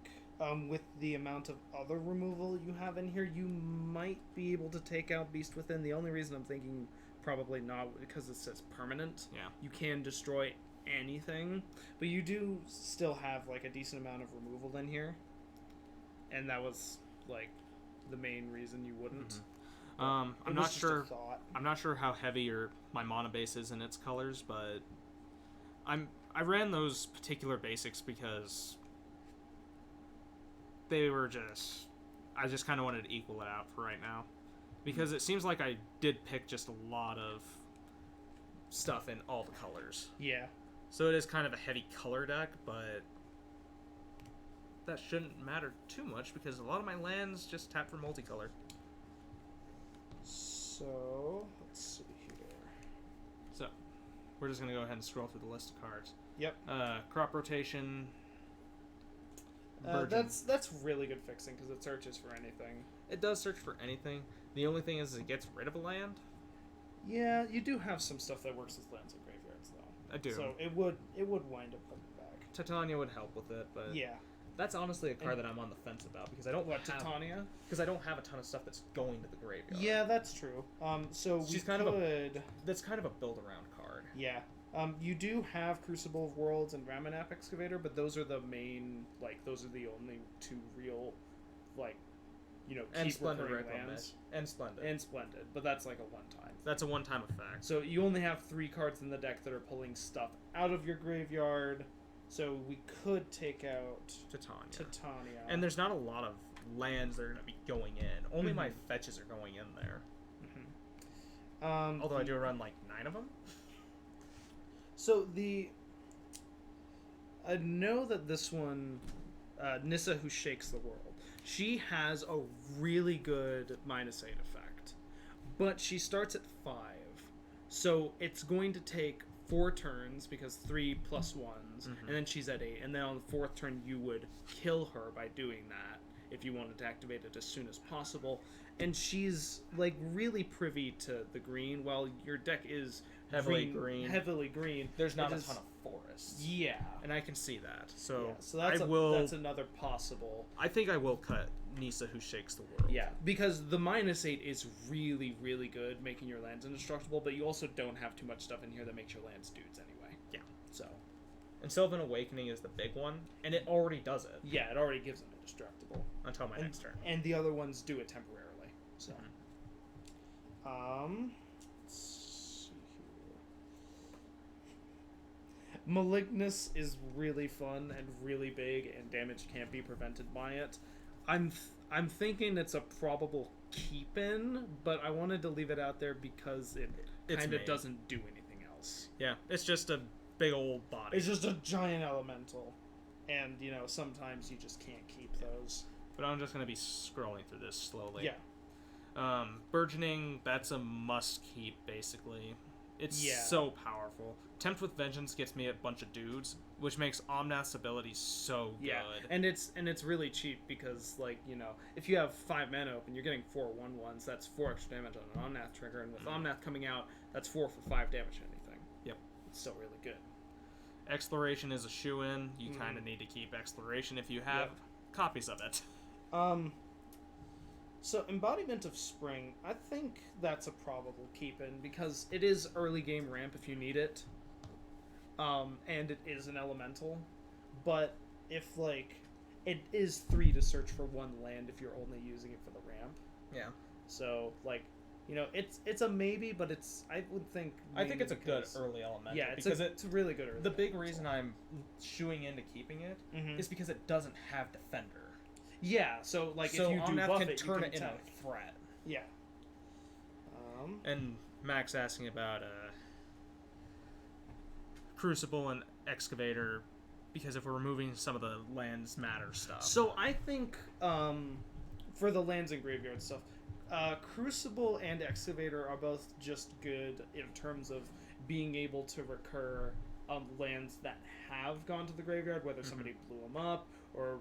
with the amount of other removal you have in here, you might be able to take out Beast Within. The only reason I'm thinking probably not because it says permanent. Yeah. You can destroy anything, but you do still have like a decent amount of removal in here, and that was like the main reason you wouldn't. I'm It not was just a sure. thought. I'm not sure how heavy my mana base is in its colors, but I ran those particular basics because they were just. I just kind of wanted to equal it out for right now, because it seems like I did pick just a lot of stuff in all the colors. Yeah. So it is kind of a heavy color deck, but that shouldn't matter too much because a lot of my lands just tap for multicolor. So let's see here. So we're just gonna go ahead and scroll through the list of cards. Yep. Crop rotation. That's really good fixing because it searches for anything. It does search for anything. The only thing is it gets rid of a land. Yeah, you do have some stuff that works with lands and graveyards though. I do. So it would wind up coming back. Titania would help with it, but Yeah. that's honestly a card that I'm on the fence about because I don't What, have Titania? because I don't have a ton of stuff that's going to the graveyard. Yeah, that's true. So She's we kind of could. That's kind of a build around card. Yeah. You do have Crucible of Worlds and Ramanap Excavator, but those are the main, like, those are the only two real, like, And keep Splendid recurring Reclamation. lands. And Splendid. And Splendid, but that's like a one-time. That's a one-time effect. So you only have 3 cards in the deck that are pulling stuff out of your graveyard, so we could take out Titania. And there's not a lot of lands that are going to be going in. Only my fetches are going in there. Although I do run like 9 of them. So I know that this one, Nisa, who shakes the world, she has a really good -8 effect, but she starts at 5, so it's going to take 4 turns because 3 plus 1s, and then she's at 8, and then on the 4th turn you would kill her by doing that if you wanted to activate it as soon as possible. And she's like really privy to the green, while your deck is heavily green. There's not a ton of forests. Yeah, And I can see that. So, so that's that's another possible. I think I will cut Nisa, who shakes the world. Yeah, because the -8 is really, really good, making your lands indestructible, but you also don't have too much stuff in here that makes your lands dudes anyway. Yeah. So. And Sylvan Awakening is the big one, and it already does it. Yeah, it already gives them indestructible. Until my next turn. And the other ones do it temporarily. So. Let's see here. Malignus is really fun and really big, and damage can't be prevented by it. I'm thinking it's a probable keep-in, but I wanted to leave it out there because it kind of doesn't do anything else. Yeah, it's just a big old body. It's just a giant elemental, and sometimes you just can't keep those. But I'm just going to be scrolling through this slowly. Yeah. Burgeoning, that's a must-keep, basically. It's so powerful. Tempt with Vengeance gets me a bunch of dudes, which makes Omnath's ability so good. Yeah, and it's really cheap because, if you have 5 mana open, you're getting 4 1/1s. That's 4 extra damage on an Omnath trigger, and with Omnath coming out, that's 4 for 5 damage to anything. Yep. It's still really good. Exploration is a shoe-in. You kind of need to keep Exploration if you have copies of it. So Embodiment of Spring, I think that's a probable keep-in because it is early game ramp if you need it. And it is an elemental. But if, it is 3 to search for 1 land if you're only using it for the ramp. Yeah. So, it's a maybe, but I would think... I think it's a good early elemental. Yeah, it's a really good early The big elemental. reason I'm shoeing into keeping it is because it doesn't have Defender. Yeah, so if you do Omnath buff can it, turn you it can into attack. a threat. Yeah. And Max asking about Crucible and Excavator, because if we're removing some of the lands matter stuff. So I think for the lands and graveyard stuff, Crucible and Excavator are both just good in terms of being able to recur lands that have gone to the graveyard, whether somebody blew them up or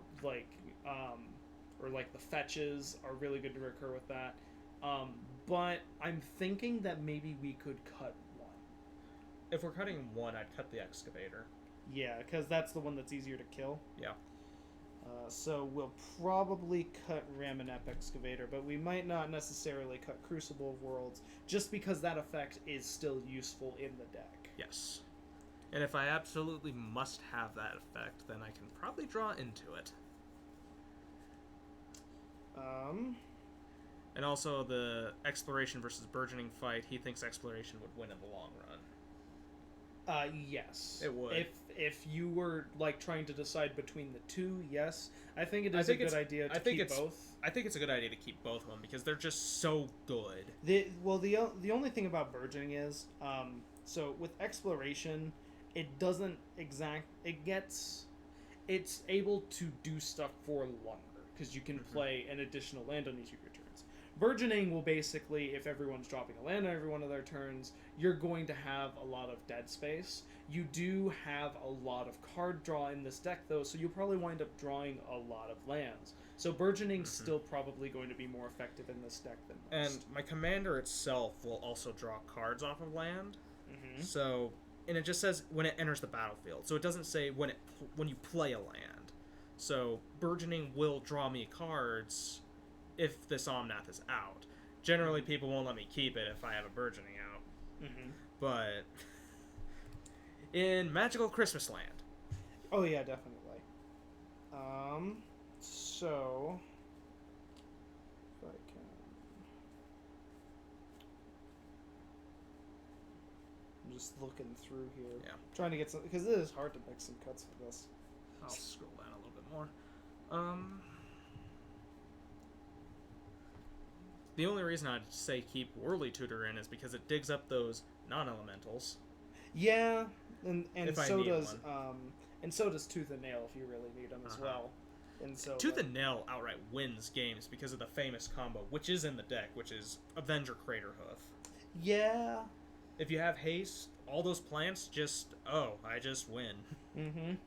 the fetches are really good to recur with that. But I'm thinking that maybe we could cut 1. If we're cutting 1, I'd cut the Excavator. Yeah, because that's the one that's easier to kill. Yeah. So we'll probably cut Ramanap Excavator, but we might not necessarily cut Crucible of Worlds, just because that effect is still useful in the deck. Yes. And if I absolutely must have that effect, then I can probably draw into it. And also the exploration versus burgeoning fight, he thinks exploration would win in the long run. Yes. It would. If you were like trying to decide between the two, yes. I think it is a good idea to keep both. I think it's a good idea to keep both of them because they're just so good. The only thing about burgeoning is so with exploration, it doesn't it's able to do stuff for longer because you can play an additional land on each of your turns. Burgeoning will basically, if everyone's dropping a land on every one of their turns, you're going to have a lot of dead space. You do have a lot of card draw in this deck, though, so you'll probably wind up drawing a lot of lands. So Burgeoning's still probably going to be more effective in this deck than most. And my commander itself will also draw cards off of land. So, and it just says when it enters the battlefield. So it doesn't say when you play a land. So Burgeoning will draw me cards if this Omnath is out. Generally, people won't let me keep it if I have a Burgeoning out. But in Magical Christmas Land. Oh yeah, definitely. So if I can, I'm just looking through here. Yeah. Trying to get some because it is hard to make some cuts for this. I'll scroll down a little bit more. The only reason I'd say keep Whirly Tutor in is because it digs up those non-elementals. Yeah, and If I so need does one. And so does Tooth and Nail if you really need them as well. And so Tooth and Nail outright wins games because of the famous combo, which is in the deck, which is Avenger Craterhoof. Yeah. If you have haste, all those plants I just win.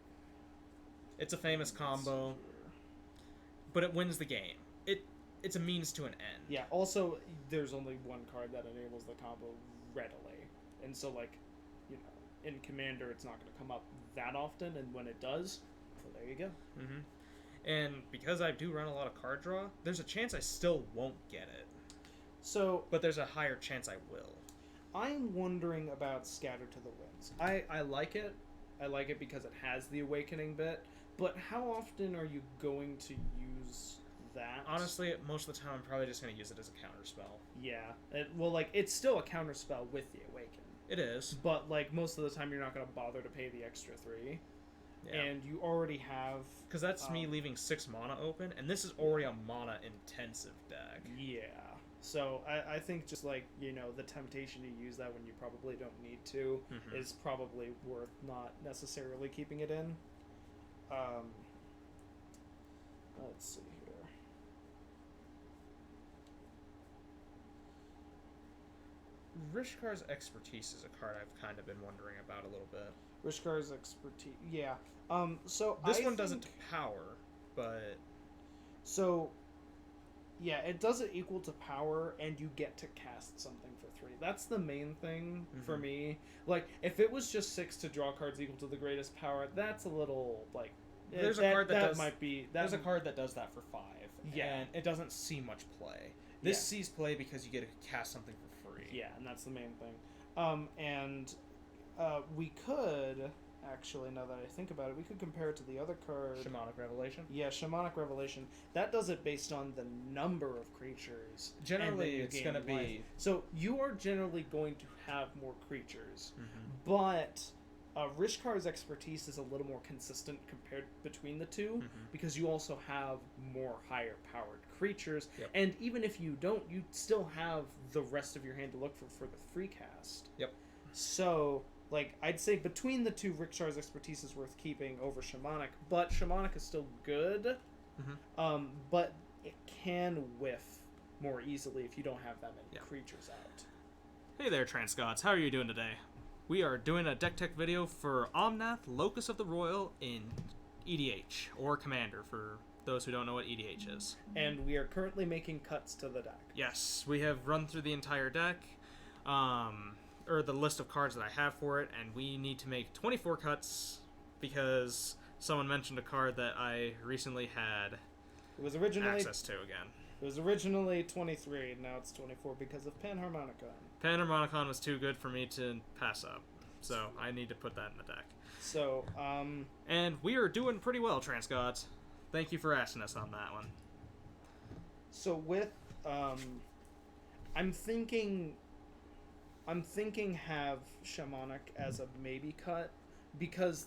It's a famous combo, but it wins the game. It's a means to an end. Yeah, also, there's only one card that enables the combo readily. And so, like, you know, in Commander, it's not going to come up that often, and when it does, well, there you go. And because I do run a lot of card draw, there's a chance I still won't get it. So, but there's a higher chance I will. I'm wondering about Scatter to the Winds. I like it. I like it because it has the Awakening bit, but how often are you going to use that? Honestly, most of the time I'm probably just going to use it as a counterspell. Yeah. It's still a counterspell with the Awaken. It is. But, like, most of the time you're not going to bother to pay the extra 3. Yeah. And you already have... Because that's me leaving 6 mana open, and this is already a mana-intensive deck. Yeah. So, I think just, like, you know, the temptation to use that when you probably don't need to is probably worth not necessarily keeping it in. Let's see here. Rishkar's Expertise is a card I've kind of been wondering about a little bit. Rishkar's Expertise, yeah. So this one does it to power, but... So, yeah, it does it equal to power, and you get to cast something for 3. That's the main thing for me. Like, if it was just 6 to draw cards equal to the greatest power, that's a little, like... There's a card that There's a card that does that for 5. Yeah. And it doesn't see much play. This sees play because you get to cast something for free. Yeah, and that's the main thing. We could... Actually, now that I think about it, we could compare it to the other card. Shamanic Revelation? Yeah, Shamanic Revelation. That does it based on the number of creatures. Generally, it's going to be... So, you are generally going to have more creatures. But Rishkar's Expertise is a little more consistent compared between the two, because you also have more higher-powered creatures. Yep. And even if you don't, you still have the rest of your hand to look for the free cast. Yep. So... Like, I'd say between the two, Rishkar's Expertise is worth keeping over Shamanic, but Shamanic is still good, but it can whiff more easily if you don't have that many creatures out. Hey there, Trance Gods. How are you doing today? We are doing a deck tech video for Omnath, Locus of the Roil in EDH, or Commander, for those who don't know what EDH is. And we are currently making cuts to the deck. Yes, we have run through the entire deck. Or the list of cards that I have for it, and we need to make 24 cuts because someone mentioned a card that I recently had access to again. It was originally 23, and now it's 24 because of Panharmonicon. Panharmonicon was too good for me to pass up. So I need to put that in the deck. So, And we are doing pretty well, Transgods. Thank you for asking us on that one. so with, I'm thinking have Shamanic as a maybe cut, because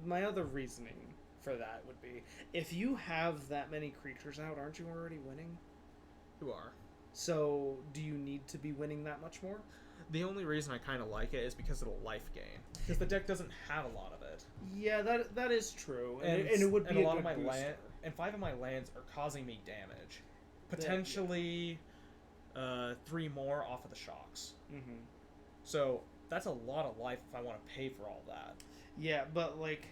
my other reasoning for that would be, if you have that many creatures out, aren't you already winning? You are. So, do you need to be winning that much more? The only reason I kind of like it is because of the life gain. Because the deck doesn't have a lot of it. Yeah, that is true, and it would be a lot of my booster. land, and 5 of my lands are causing me damage. Potentially, 3 more off of the shocks. Mm-hmm. So that's a lot of life if I want to pay for all that. Yeah, but like,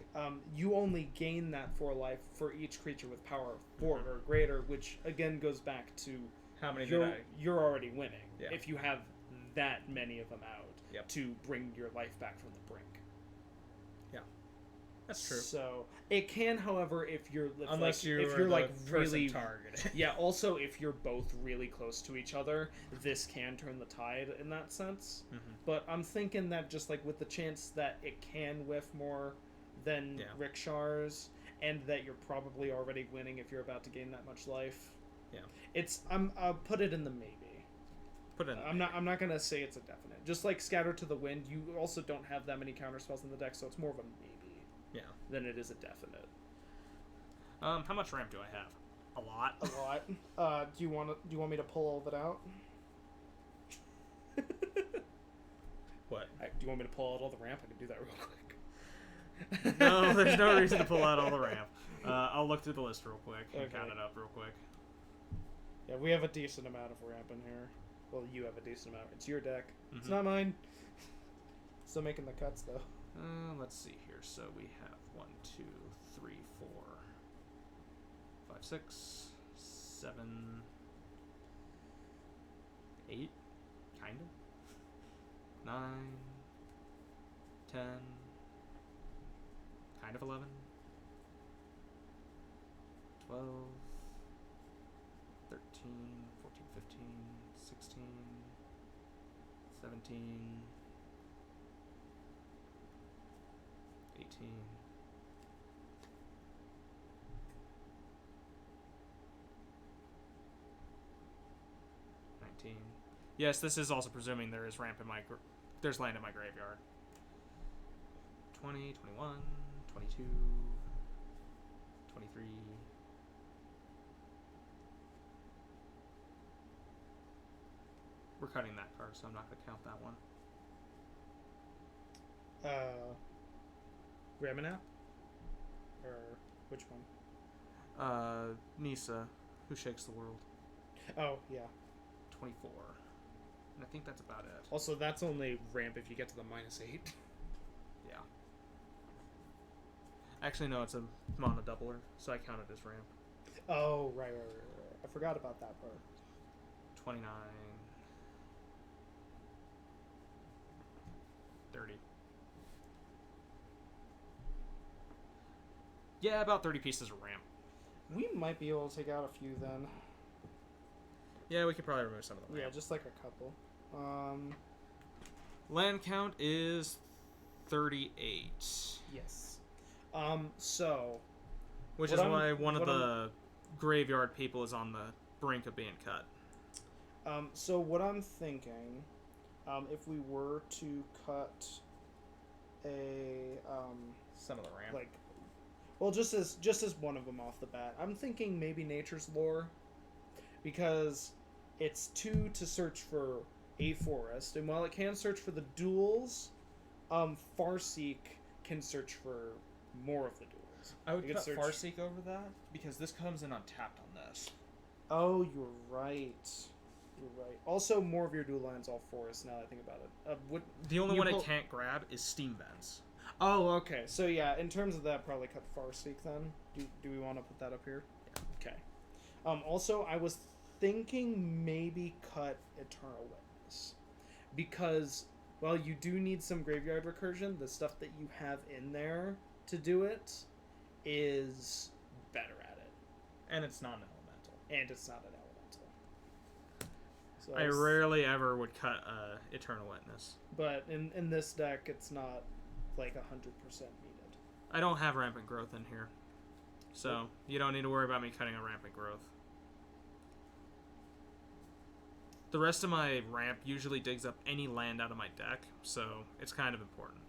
you only gain that 4 life for each creature with power of 4 or greater, which again goes back to how many you're already winning Yeah. if you have that many of them out Yep. to bring your life back from the brink. Yeah, that's true. So it can, however, if you're Unless like, if you're you're like really really targeted. Yeah. Also, if you're both really close to each other, this can turn the tide in that sense. Mm-hmm. But I'm thinking that just like with the chance that it can whiff more than rickshaws, and that you're probably already winning if you're about to gain that much life. Yeah. I'll put it in the maybe. Put it in I'm not gonna say it's a definite. Just like Scatter to the Wind, you also don't have that many counter spells in the deck, so it's more of a maybe. Yeah. Than it is a definite. How much ramp do I have? A lot. A lot. Do you want me to pull all of it out? What? Do you want me to pull out all the ramp? I can do that real quick. No, there's no reason to pull out all the ramp. I'll look through the list real quick and count it up real quick. Yeah, we have a decent amount of ramp in here. Well, you have a decent amount. It's your deck. Mm-hmm. It's not mine. Still making the cuts, though. Let's see here. So we have 1, 2, 3, 4, 5, 6, 7, 8, kind of. 9, 10, kind of 11, 12, 13, 14, 15, 16, 17, 18, 19. Yes, this is also presuming there is ramp in my there's land in my graveyard. 20, 21, 22, 23. We're cutting that card, so I'm not going to count that one. Gavin'AGoodTime? Or which one? Nisa, Who Shakes the World. Oh, yeah. 24. And I think that's about it. Also, that's only ramp if you get to the -8. Yeah. Actually, no, it's a mana doubler, so I count it as ramp. Oh, right. I forgot about that part. 29. 30. Yeah, about 30 pieces of ramp. We might be able to take out a few then. Yeah, we could probably remove some of the ramp. Yeah, just like a couple. Land count is 38. Yes. So... Which is why one of the graveyard people is on the brink of being cut. So what I'm thinking, if we were to cut a... some of the ramp. Like... Well, just as one of them off the bat, I'm thinking maybe Nature's Lore, because it's 2 to search for a forest, and while it can search for the duels, Farseek can search for more of the duels. I would cut Farseek over that, because this comes in untapped on this. Oh, you're right. You're right. Also, more of your dual lands all forest, now that I think about it. The only one it can't grab is Steam Vents. Oh, okay. So yeah, in terms of that, probably cut Farseek then. Do we want to put that up here? Yeah. Okay. Also, I was thinking maybe cut Eternal Witness, because while you do need some graveyard recursion, the stuff that you have in there to do it is better at it. And it's not an elemental. And it's not an elemental. So I rarely ever would cut Eternal Witness. But in this deck, it's not like 100% needed. I don't have Rampant Growth in here. So, you don't need to worry about me cutting a Rampant Growth. The rest of my ramp usually digs up any land out of my deck, so it's kind of important.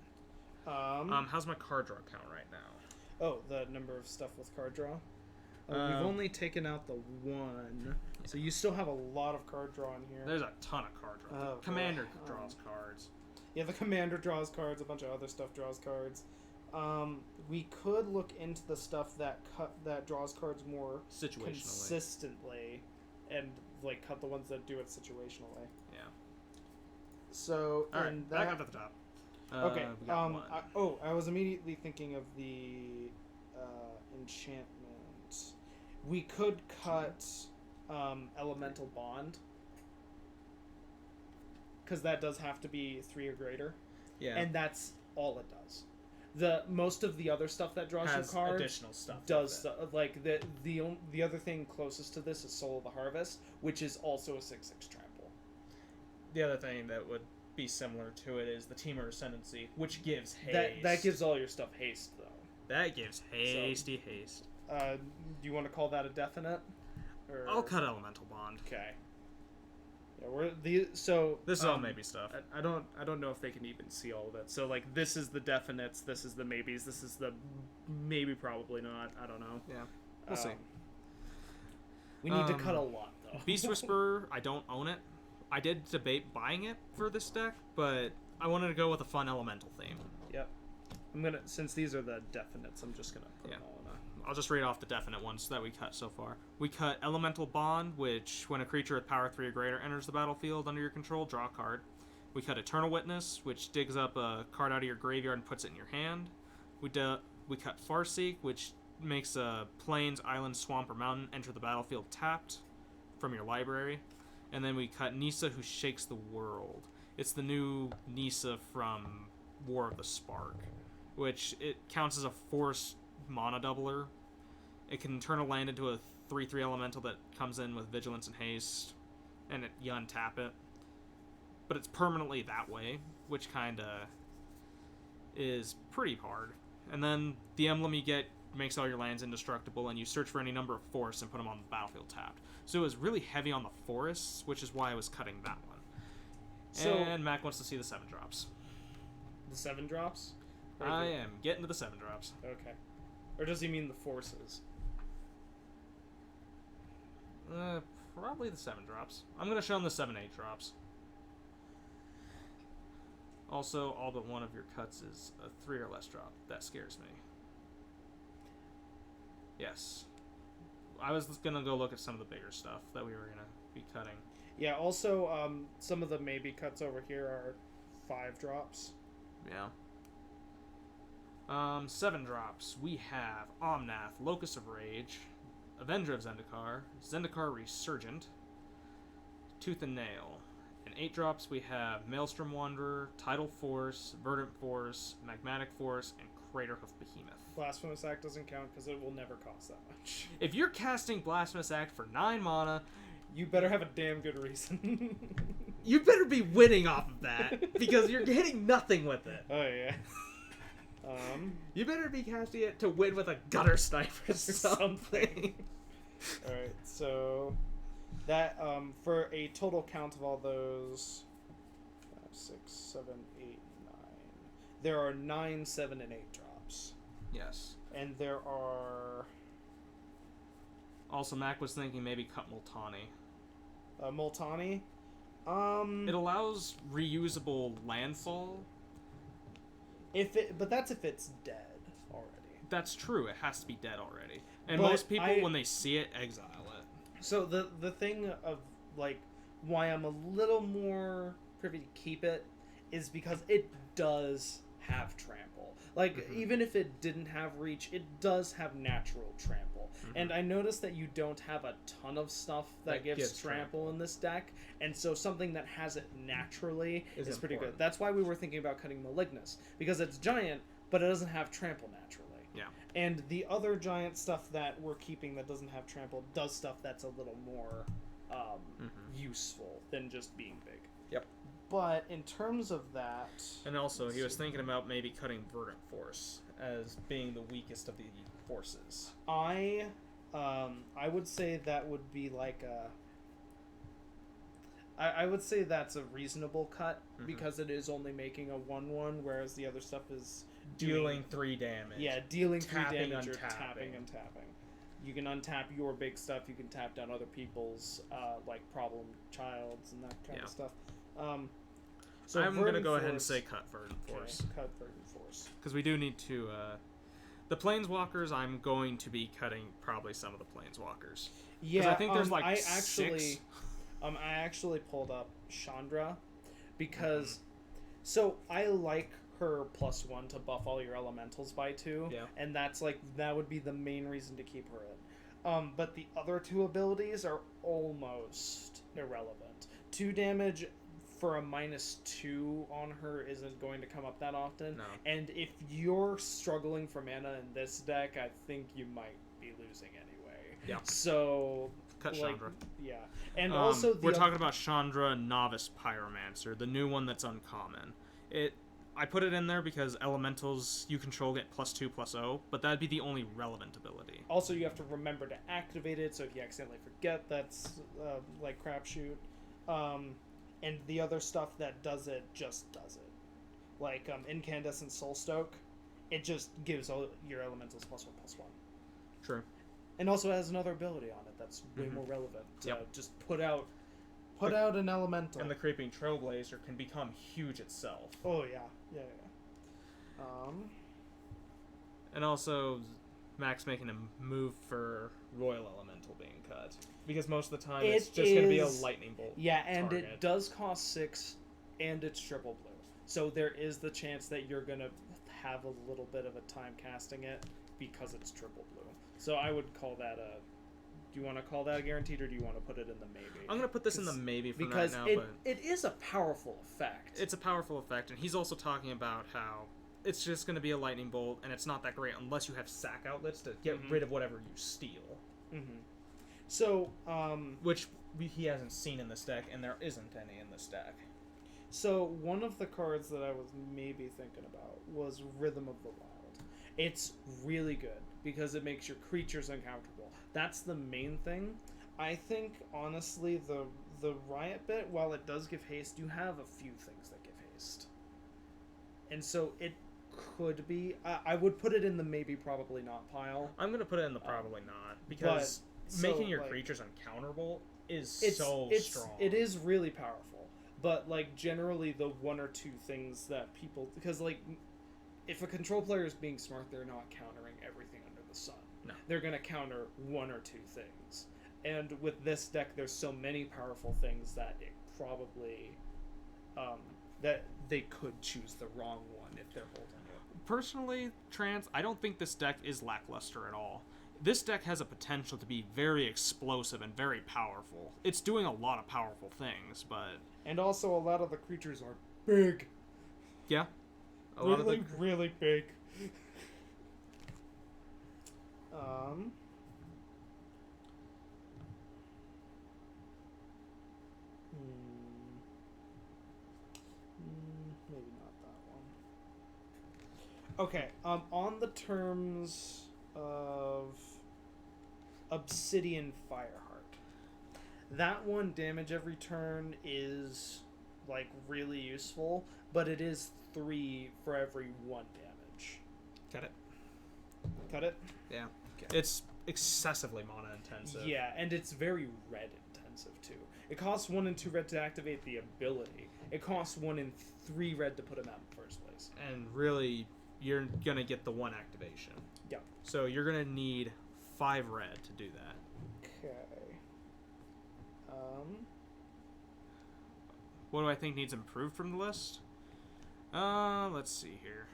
How's my card draw count right now? Oh, the number of stuff with card draw? We've only taken out the one, so you still have a lot of card draw in here. There's a ton of card draw. Oh, Commander draws cards. Yeah, the commander draws cards, a bunch of other stuff draws cards. We could look into the stuff that draws cards more Situationally. consistently, and like cut the ones that do it situationally. Yeah. So All right, back up at the top. Okay. We got one. I was immediately thinking of the enchantment. We could cut elemental bond, because that does have to be 3 or greater. Yeah. And that's all it does. Most of the other stuff that draws has your cards additional stuff. does like the other thing closest to this is Soul of the Harvest, which is also a 6/6 trample. The other thing that would be similar to it is the Teamer Ascendancy, which gives haste. That gives all your stuff haste, though. That gives hasty haste. Do you want to call that a definite? Or... I'll cut Elemental Bond. Okay. Yeah, this is all maybe stuff. I don't know if they can even see all of it. So like this is the definites, this is the maybes, this is the maybe probably not. I don't know. Yeah, we'll see. We need to cut a lot though. Beast Whisperer, I don't own it. I did debate buying it for this deck, but I wanted to go with a fun elemental theme. Yep. Since these are the definites, I'm just gonna put them all in a... I'll just read off the definite ones that we cut so far. We cut Elemental Bond, which when a creature with power 3 or greater enters the battlefield under your control, draw a card. We cut Eternal Witness, which digs up a card out of your graveyard and puts it in your hand. We cut Farseek, which makes a plains, island, swamp, or mountain enter the battlefield tapped from your library. And then we cut Nisa, who shakes the world. It's the new Nisa from War of the Spark, which it counts as a force mana doubler. It can turn a land into a 3/3 elemental that comes in with vigilance and haste, and you untap it. But it's permanently that way, which kinda is pretty hard. And then the emblem you get makes all your lands indestructible, and you search for any number of forests and put them on the battlefield tapped. So it was really heavy on the forests, which is why I was cutting that one. So, and Mac wants to see the 7-drops. The 7-drops? I am getting to the 7-drops. Okay. Or does he mean the forces? Probably the 7-drops. I'm going to show him the 7/8 drops. Also, all but one of your cuts is a 3 or less drop. That scares me. Yes. I was going to go look at some of the bigger stuff that we were going to be cutting. Yeah, also, some of the maybe cuts over here are 5-drops. Yeah. 7-drops. We have Omnath, Locus of Rage, Avenger of Zendikar, Zendikar Resurgent, Tooth and Nail. And 8-drops we have Maelstrom Wanderer, Tidal Force, Verdant Force, Magmatic Force, and Craterhoof Behemoth. Blasphemous Act doesn't count because it will never cost that much. If you're casting Blasphemous Act for 9 mana, you better have a damn good reason. You better be winning off of that, because you're getting nothing with it. Oh, yeah. You better be casting it to win with a gutter sniper or something. Alright, so that, for a total count of all those, 5, 6, 7, 8, 9, there are 9, 7, and 8 drops. Yes. And there are... Also, Mac was thinking maybe cut Multani. Multani? It allows reusable landfall. But that's if it's dead already. That's true. It has to be dead already. And most people, when they see it, exile it. So the thing of, like, why I'm a little more privy to keep it is because it does have trample. Like, even if it didn't have reach, it does have natural trample. And I noticed that you don't have a ton of stuff that gives trample in this deck, and so something that has it naturally is pretty good. That's why we were thinking about cutting Malignus, because it's giant, but it doesn't have trample naturally. Yeah. And the other giant stuff that we're keeping that doesn't have trample does stuff that's a little more useful than just being big. Yep. But in terms of that, And also, he was thinking about maybe cutting Verdant Force as being the weakest of the forces. I would say that would be like I would say that's a reasonable cut because it is only making a 1/1, whereas the other stuff is Dealing 3 damage. Yeah, dealing 3 Tapping, damage or untapping. tapping and tapping. You can untap your big stuff. You can tap down other people's like problem childs and that kind of stuff. So I'm going to go ahead and Force- say cut Verdant Force. Okay, cut Verdant Force. Because we do need to... the Planeswalkers, I'm going to be cutting probably some of the Planeswalkers. Yeah, I think there's like I 6. actually pulled up Chandra because so I like her +1 to buff all your elementals by 2, and that's like that would be the main reason to keep her in. But the other 2 abilities are almost irrelevant. 2 damage for a -2 on her isn't going to come up that often. No. And if you're struggling for mana in this deck, I think you might be losing anyway. Yeah. So Cut Chandra. Yeah. And also we're talking about Chandra Novice Pyromancer, the new one that's uncommon. I put it in there because elementals you control get +2/+0, but that'd be the only relevant ability. Also, you have to remember to activate it, so if you accidentally forget, that's like crapshoot. And the other stuff that does it just does it. Like incandescent Soulstoke, it just gives all your elementals +1/+1. True. And also has another ability on it that's way more relevant. Yep. Just put out an elemental. And the Creeping Trailblazer can become huge itself. Oh yeah. And also, Max making a move for Roil Elemental being cut. Because most of the time it's just going to be a lightning bolt. Yeah, and target. it does cost 6, and it's triple blue. So there is the chance that you're going to have a little bit of a time casting it because it's triple blue. So I would call that a... Do you want to call that a guaranteed, or do you want to put it in the maybe? I'm going to put this in the maybe for because right now, but... it is a powerful effect. It's a powerful effect, and he's also talking about how it's just going to be a lightning bolt, and it's not that great unless you have sack outlets to get rid of whatever you steal. So, which he hasn't seen in this deck, and there isn't any in this deck. So, one of the cards that I was maybe thinking about was Rhythm of the Wild. It's really good, because it makes your creatures uncomfortable. That's the main thing. I think, honestly, the Riot bit, while it does give haste, you have a few things that give haste. And so, it could be... I would put it in the maybe, probably not pile. I'm going to put it in the probably not, because making your creatures uncounterable is so strong. It is really powerful. But, like, generally the 1 or 2 things that people... Because, like, if a control player is being smart, they're not countering everything under the sun. No. They're going to counter 1 or 2 things. And with this deck, there's so many powerful things that it probably... that they could choose the wrong one if they're holding it. Personally, Trans, I don't think this deck is lackluster at all. This deck has a potential to be very explosive and very powerful. It's doing a lot of powerful things, but... And also, a lot of the creatures are big. Yeah. Really big. Maybe not that one. Okay, on the terms of Obsidian Fireheart, that one damage every turn is like really useful, but it is 3 for every 1 damage. Cut it. Cut it? Yeah. Okay. It's excessively mana intensive. Yeah, and it's very red intensive too. It costs 1 and 2 red to activate the ability. It costs 1 and 3 red to put him out in the first place. And really, you're gonna get the 1 activation. Yep. So you're gonna need 5 red to do that. Okay. What do I think needs improved from the list? Let's see here.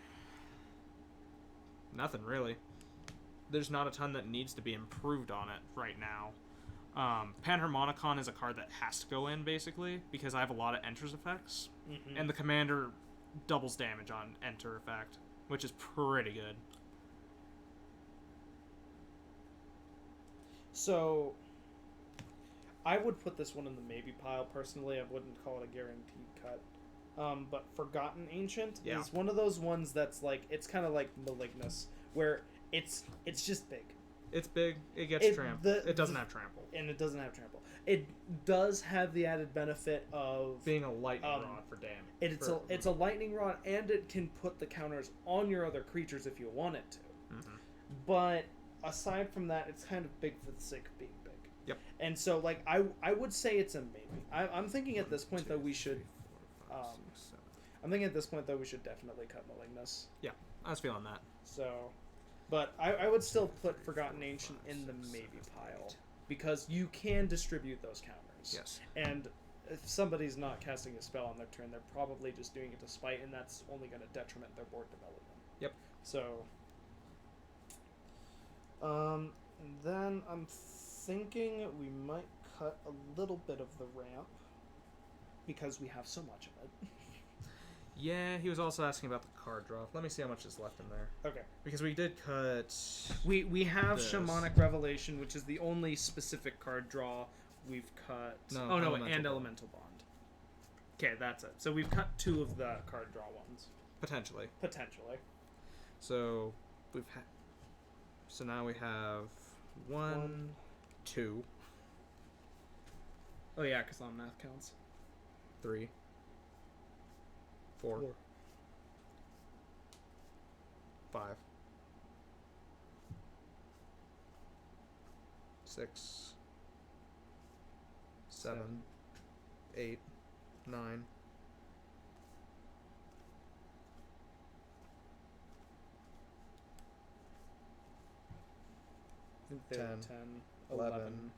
Nothing really. There's not a ton that needs to be improved on it right now. Panharmonicon is a card that has to go in, basically, because I have a lot of enters effects. And the commander doubles damage on enter effect, which is pretty good. So, I would put this one in the maybe pile personally. I wouldn't call it a guaranteed cut. But Forgotten Ancient is one of those ones that's like, it's kind of like Malignus, where it's just big. It's big. It gets trampled. It doesn't have trample. And it doesn't have trample. It does have the added benefit of being a lightning rod for damage. It's a lightning rod, and it can put the counters on your other creatures if you want it to. Mm-hmm. But aside from that, it's kind of big for the sake of being big. Yep. And so, like, I would say it's a maybe. I'm thinking at this point that we should. I'm thinking at this point that we should definitely cut Malignus. Yeah, I was feeling that. So, but I would still put Forgotten Ancient in the maybe pile because you can distribute those counters. Yes. And if somebody's not casting a spell on their turn, they're probably just doing it to spite, and that's only going to detriment their board development. Yep. So, and then I'm thinking we might cut a little bit of the ramp because we have so much of it. Yeah, he was also asking about the card draw. Let me see how much is left in there. Okay. Because we did cut... We have this. Shamanic Revelation, which is the only specific card draw we've cut. No, and Elemental Bond. Okay, that's it. So we've cut 2 of the card draw ones. Potentially. So So now we have 1, 2. Oh yeah, because Omnath counts. 3. 4. 5. 6. 7. 8. 9. 10, 11.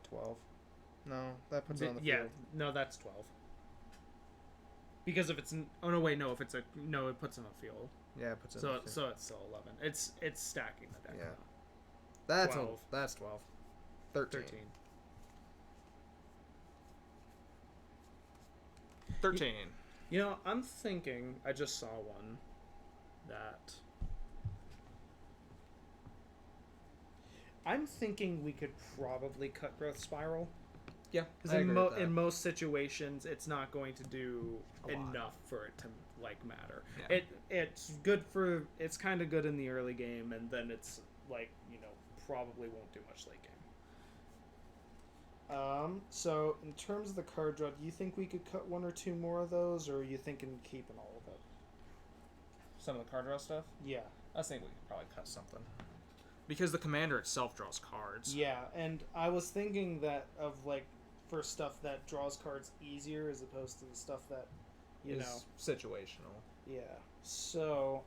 12. No, that puts it on the field. No, that's 12. Because if it's if it's a it puts it on the field. Yeah, it puts it on the field. So it's still 11. It's stacking the deck. Yeah. Now. That's 12. 13. 13. You know, I'm thinking, I just saw one that I'm thinking we could probably cut Growth Spiral. Yeah, because in most situations, it's not going to do enough for it to like matter. Yeah. It's good for it's kind of good in the early game, and then it's like probably won't do much late game. So in terms of the card draw, do you think we could cut 1 or 2 more of those, or are you thinking keeping all of it? Some of the card draw stuff? Yeah, I think we could probably cut something. Because the commander itself draws cards. Yeah, and I was thinking that of like for stuff that draws cards easier as opposed to the stuff that is situational. Yeah. So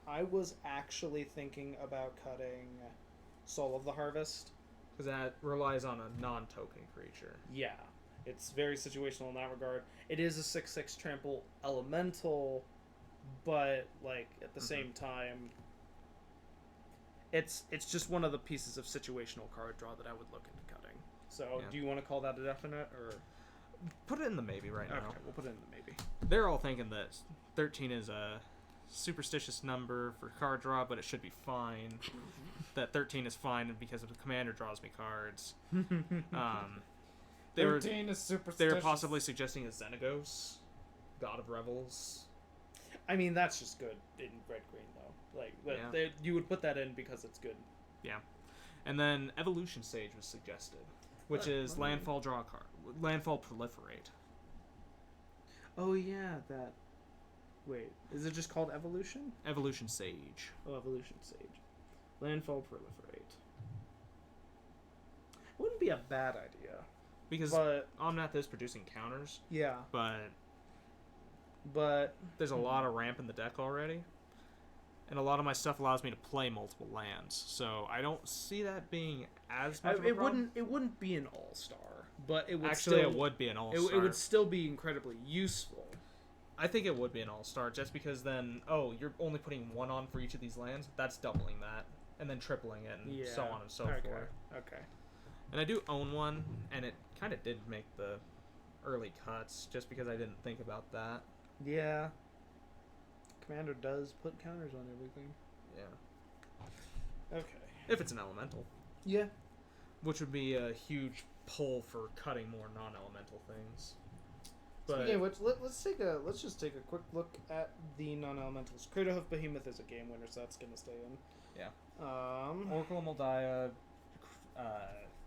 I was actually thinking about cutting Soul of the Harvest because that relies on a non-token creature. Yeah, it's very situational in that regard. It is a 6/6 trample elemental, but like at the same time. It's just one of the pieces of situational card draw that I would look into cutting. So, do you want to call that a definite, or put it in the maybe right now? Okay, we'll put it in the maybe. They're all thinking that 13 is a superstitious number for card draw, but it should be fine. That 13 is fine because if the commander draws me cards. 13 is superstitious. They were possibly suggesting a Xenagos, God of Revels. I mean, that's just good in red-green, though. Like, you would put that in because it's good. Yeah. And then Evolution Sage was suggested, which is landfall draw a card. Landfall proliferate. Oh, yeah, that... Wait, is it just called Evolution? Evolution Sage. Oh, Evolution Sage. Landfall proliferate. Wouldn't be a bad idea. Because Omnath is producing counters. Yeah. But there's a lot of ramp in the deck already. And a lot of my stuff allows me to play multiple lands. So I don't see that being as much of a problem. It wouldn't be an all-star, but it would it would be an all-star. It would still be incredibly useful. I think it would be an all-star just because then, you're only putting 1 on for each of these lands. That's doubling that. And then tripling it and so on and so forth. Okay. And I do own one, and it kind of did make the early cuts, just because I didn't think about that. Yeah. Commander does put counters on everything. Yeah. Okay. If it's an elemental. Yeah. Which would be a huge pull for cutting more non-elemental things. But Yeah, let's just take a quick look at the non-elementals. Crater Hoof Behemoth is a game winner, so that's gonna stay in. yeah. Oracle of Malaya.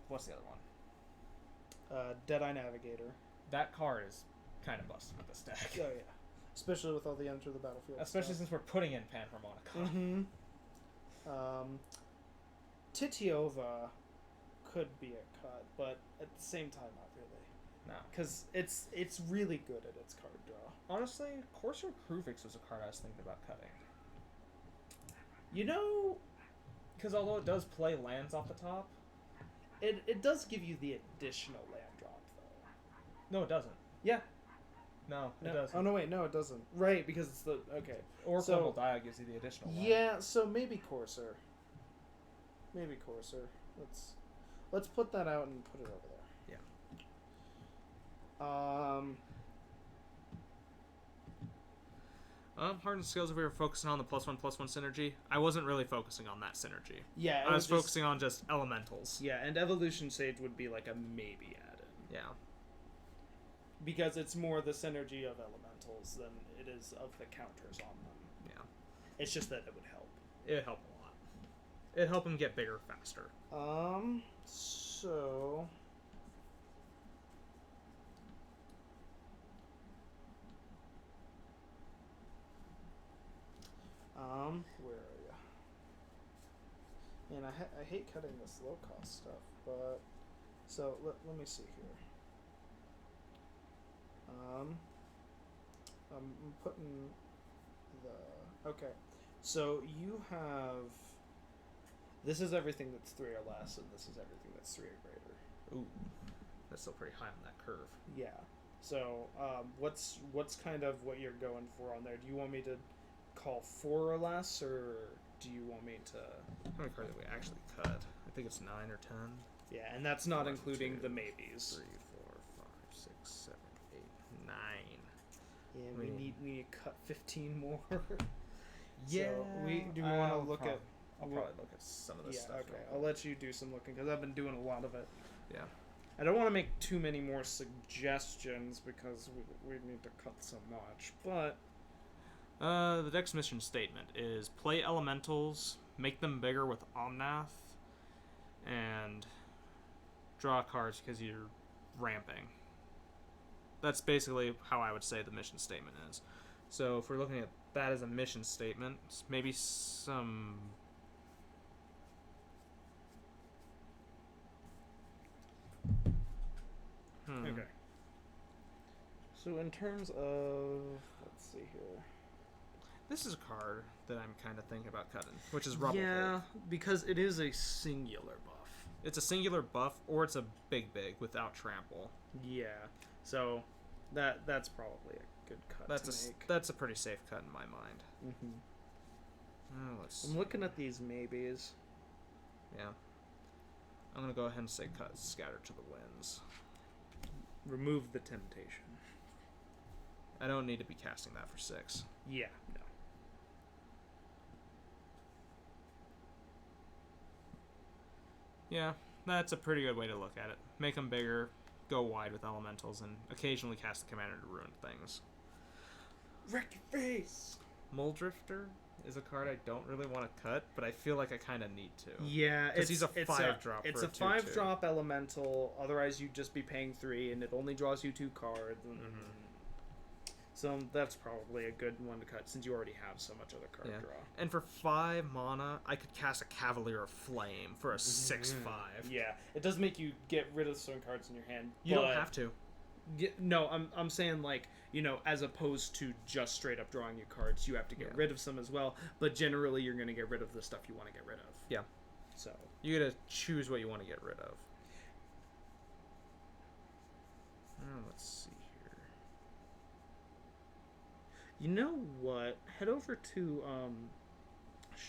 What's the other one? Deadeye Navigator. That card is kind of busted with this deck. Oh yeah, especially with all the enter the battlefield. Especially stuff. since we're putting in Panharmonica. Mm-hmm. Titiova could be a cut, but at the same time, not really. No. Because it's really good at its card draw. Honestly, Coarser Kruvix was a card I was thinking about cutting. You know, because although it does play lands off the top, it does give you the additional land drop though. No, it doesn't. Yeah. No, it No. doesn't. Oh no, wait, no, it doesn't. Right, because it's the okay. Oracle of Malaya gives you the additional one. Yeah, so maybe Coarser. Maybe Coarser. Let's put that out and put it over there. Hardened Skills, if we were focusing on the +1/+1 synergy, I wasn't really focusing on that synergy. Yeah, I was focusing on just elementals. Yeah, and Evolution Sage would be like a maybe add-in. Yeah. Because it's more the synergy of elementals than it is of the counters on them. Yeah. It's just that it would help. It'd help a lot. It'd help them get bigger faster. So... where are you? And I hate cutting this low cost stuff, but so let me see here. I'm putting the okay. So you have this is everything that's 3 or less, and this is everything that's 3 or greater. Ooh, that's still pretty high on that curve. Yeah. So what's kind of what you're going for on there? Do you want me to call 4 or less, or do you want me to... How many cards did we actually cut? I think it's 9 or 10. Yeah, and that's not 1, including 2, the maybes. 3, 4, 5, 6, 7, 8, 9. Yeah, we need to cut 15 more. Yeah. So do we want to look at... I'll probably look at some of this stuff. Okay. I'll let you do some looking, because I've been doing a lot of it. Yeah. I don't want to make too many more suggestions, because we need to cut so much, but... The deck's mission statement is play elementals, make them bigger with Omnath, and draw cards because you're ramping. That's basically how I would say the mission statement is. So if we're looking at that as a mission statement, maybe some... Okay. So in terms of... Let's see here... This is a card that I'm kind of thinking about cutting, which is Rubble. Yeah, because it is a singular buff. It's a singular buff, or it's a big without trample. Yeah, so that's probably a good cut to make. That's a pretty safe cut in my mind. Mm-hmm. Let's I'm looking at these maybes. Yeah. I'm going to go ahead and say cut Scatter to the Winds. Remove the temptation. I don't need to be casting that for 6. Yeah, no. Yeah, that's a pretty good way to look at it. Make them bigger, go wide with elementals, and occasionally cast the commander to ruin things. Wreck your face! Muldrifter is a card I don't really want to cut, but I feel like I kind of need to. Yeah, because he's a 5-drop. It's a 5-drop elemental. Otherwise, you'd just be paying 3, and it only draws you 2 cards. So that's probably a good one to cut, since you already have so much other card draw. And for 5 mana, I could cast a Cavalier of Flame for a 6/5. Yeah, it does make you get rid of certain cards in your hand. You don't have to. No, I'm saying, like, you know, as opposed to just straight up drawing your cards, you have to get rid of some as well. But generally, you're going to get rid of the stuff you want to get rid of. Yeah. So you got to choose what you want to get rid of. Let's see here. You know what? Head over to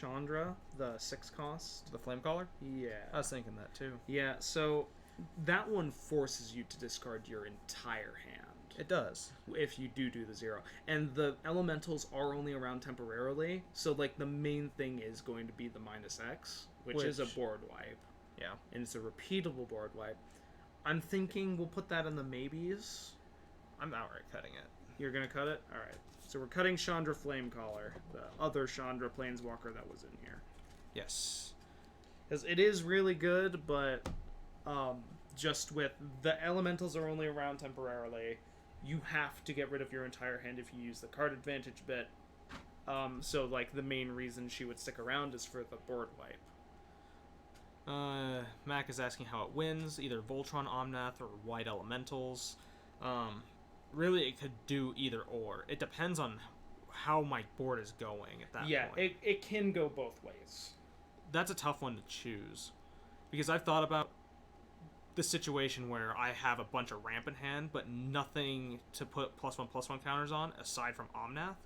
Chandra, the 6 cost. The Flame Caller? Yeah. I was thinking that too. Yeah, so that one forces you to discard your entire hand. It does. If you do the 0. And the elementals are only around temporarily, so like the main thing is going to be the -X, which is a board wipe. Yeah. And it's a repeatable board wipe. I'm thinking we'll put that in the maybes. I'm outright cutting it. You're gonna cut it? Alright. So we're cutting Chandra Flamecaller, the other Chandra Planeswalker that was in here. Yes. Because it is really good, but just with the elementals are only around temporarily, you have to get rid of your entire hand if you use the card advantage bit. So like the main reason she would stick around is for the board wipe. Mac is asking how it wins, either Voltron, Omnath, or White Elementals. Really, it could do either or. It depends on how my board is going at that point. Yeah, it can go both ways. That's a tough one to choose. Because I've thought about the situation where I have a bunch of ramp in hand, but nothing to put +1/+1 counters on, aside from Omnath.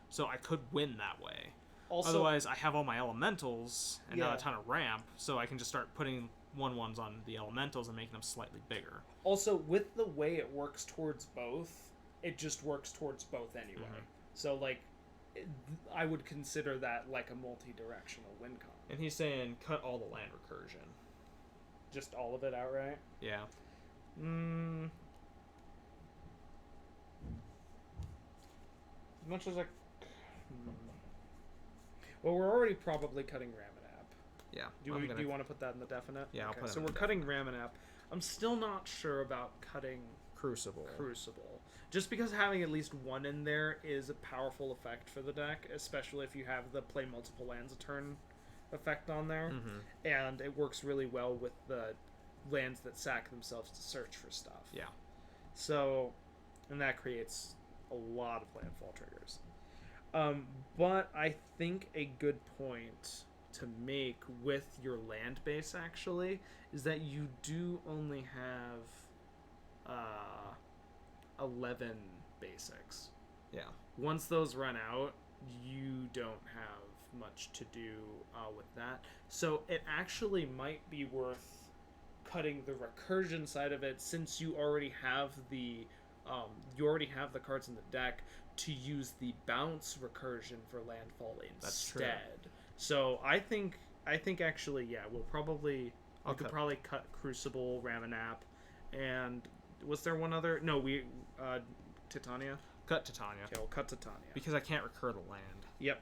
So I could win that way. Also, otherwise, I have all my elementals and not Yeah. a ton of ramp, so I can just start putting 1/1s on the elementals and making them slightly bigger. Also, with the way it works towards both, it just works towards both anyway. Mhm. So, like, I would consider that like a multi-directional win con. And he's saying cut all the land recursion. Just all of it outright? Yeah. As much as I... Well, we're already probably cutting Ramanap. Yeah. Do you want to put that in the definite? Yeah, I'll put it so in we're the cutting Ramanap. I'm still not sure about cutting Crucible. Just because having at least one in there is a powerful effect for the deck, especially if you have the play multiple lands a turn effect on there. Mm-hmm. And it works really well with the lands that sack themselves to search for stuff. Yeah. So, and that creates a lot of landfall triggers. But I think a good point to make with your land base actually is that you do only have 11 basics. Yeah. Once those run out, you don't have much to do with that. So it actually might be worth cutting the recursion side of it, since you already have the cards in the deck, to use the bounce recursion for landfall instead. That's true. So I think actually, yeah, we could probably cut Crucible, Ramanap, and was there one other? No, Titania. Cut Titania. Okay, we'll cut Titania. Because I can't recur the land. Yep.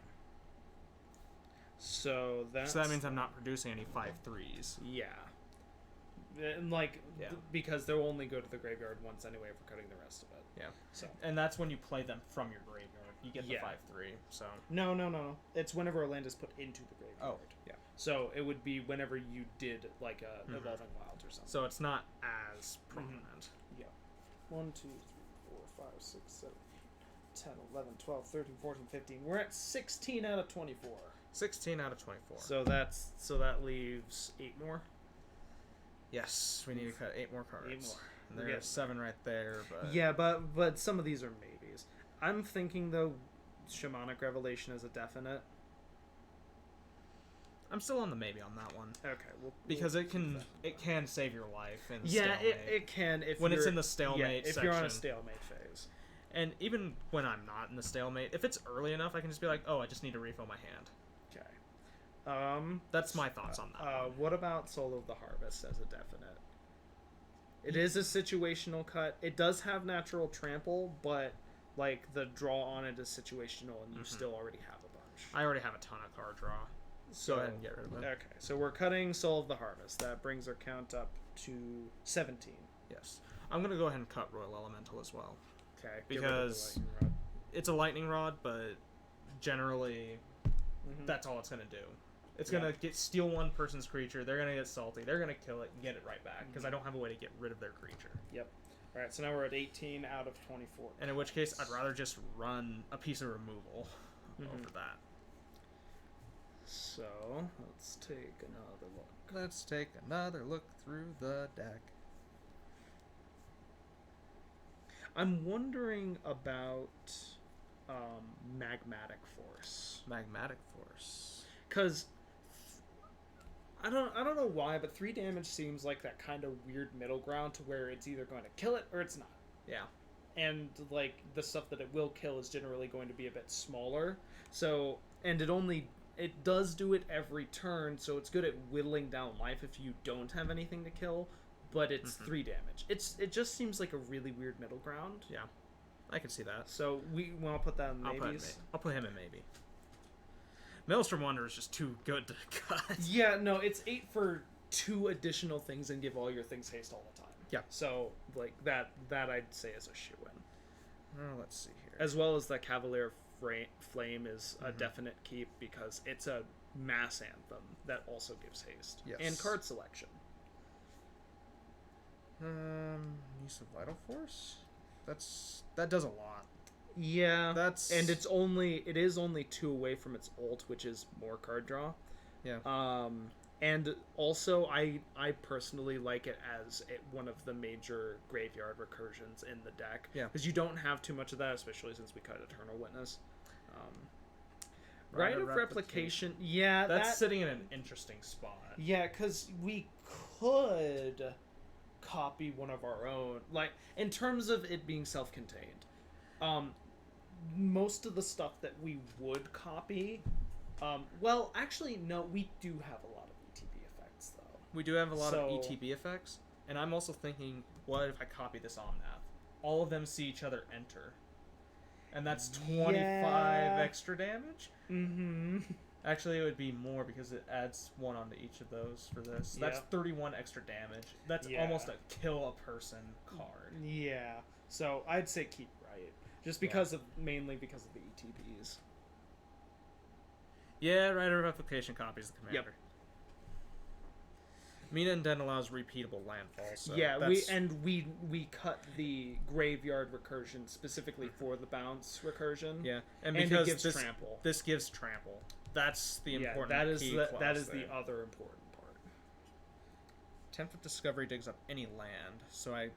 So that means I'm not producing any 5/3s. Yeah. And because they'll only go to the graveyard once anyway if we're cutting the rest of it. Yeah. So And that's when you play them from your graveyard. You get the Yeah. 5/3. So. No. It's whenever a land is put into the graveyard. Oh. Yeah. So it would be whenever you did like a Evolving Wilds or something. So it's not as prominent. Yeah. 1, 2, 3, 4, 5, 6, 7, 10, 11, 12, 13, 14, 15. We're at 16 out of 24. 16 out of 24. So that leaves 8 more. Yes, we need to cut 8 more cards. 8 more. And there's 7 right there, but Yeah, but some of these are maybes. I'm thinking though, Shamanic Revelation is a definite. I'm still on the maybe on that one. Okay, Because it can save your life in yeah, stalemate. it can if when it's you're- in the stalemate if section. you're on a stalemate phase. And even when I'm not in the stalemate, if it's early enough, I can just be like, oh, I just need to refill my hand. Okay. That's my thoughts on that one. What about Soul of the Harvest as a definite? It is a situational cut. It does have natural trample, but like the draw on it is situational, and you still already have a bunch. I already have a ton of card draw. So, go ahead and get rid of it. Okay, so we're cutting Soul of the Harvest. That brings our count up to 17. Yes. I'm going to go ahead and cut Royal Elemental as well. Okay. Because it's a lightning rod, but generally that's all it's going to do. It's going to steal one person's creature. They're going to get salty. They're going to kill it and get it right back because I don't have a way to get rid of their creature. Yep. All right, so now we're at 18 out of 24. And in which case, I'd rather just run a piece of removal over that. So, let's take another look. Let's take another look through the deck. I'm wondering about Magmatic Force. Magmatic Force. Because I don't know why, but 3 damage seems like that kind of weird middle ground to where it's either going to kill it or it's not. Yeah. And like the stuff that it will kill is generally going to be a bit smaller. So, and it does do it every turn, so it's good at whittling down life if you don't have anything to kill, but it's 3 damage. It just seems like a really weird middle ground. Yeah. I can see that. So we want to put that in maybes. I'll put him in maybe. Maelstrom Wanderer is just too good to cut. Yeah, no, it's 8 for 2 additional things and give all your things haste all the time. Yeah. So, like, that I'd say is a shoo-in. Let's see here. As well as the Cavalier of Flame is a definite keep because it's a mass anthem that also gives haste. Yes. And card selection. Use of Vital Force? That does a lot. Yeah. And it is only 2 away from its ult, which is more card draw. Yeah. And also, I personally like it as one of the major graveyard recursions in the deck. Yeah. Because you don't have too much of that, especially since we cut Eternal Witness. Rite of Replication. Yeah, that's sitting in an interesting spot. Yeah, because we could copy one of our own. Like, in terms of it being self-contained. Most of the stuff that we would copy... well, actually, no, we do have a lot of ETB effects, though. We do have a lot of ETB effects, and I'm also thinking, what if I copy this Omnath? All of them see each other enter. And that's 25 extra damage? Mm-hmm. Actually, it would be more because it adds 1 onto each of those for this. So that's 31 extra damage. That's almost a kill a person card. Yeah. So I'd say keep right. Just because mainly because of the ETBs. Yeah, Rite of Replication copies the commander. Yep. Mina and Den allows repeatable landfall. So yeah, we cut the graveyard recursion specifically for the bounce recursion. Yeah, and because it gives trample. This gives trample. That's the important. That is key that is there. the other important part. Tempt of Discovery digs up any land, so I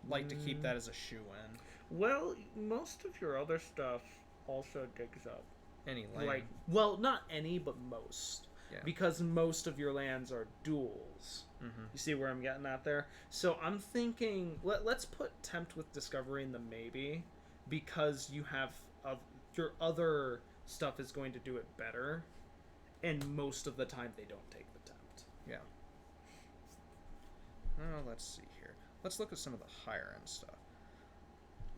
like to keep that as a shoe-in. Well, most of your other stuff also digs up any land. Like, well, not any, but most. Yeah. Because most of your lands are duels. Mm-hmm. You see where I'm getting at there? So I'm thinking, let's put Tempt with Discovery in the maybe, because you have your other stuff is going to do it better, and most of the time they don't take the Tempt. Yeah. Let's see here. Let's look at some of the higher end stuff.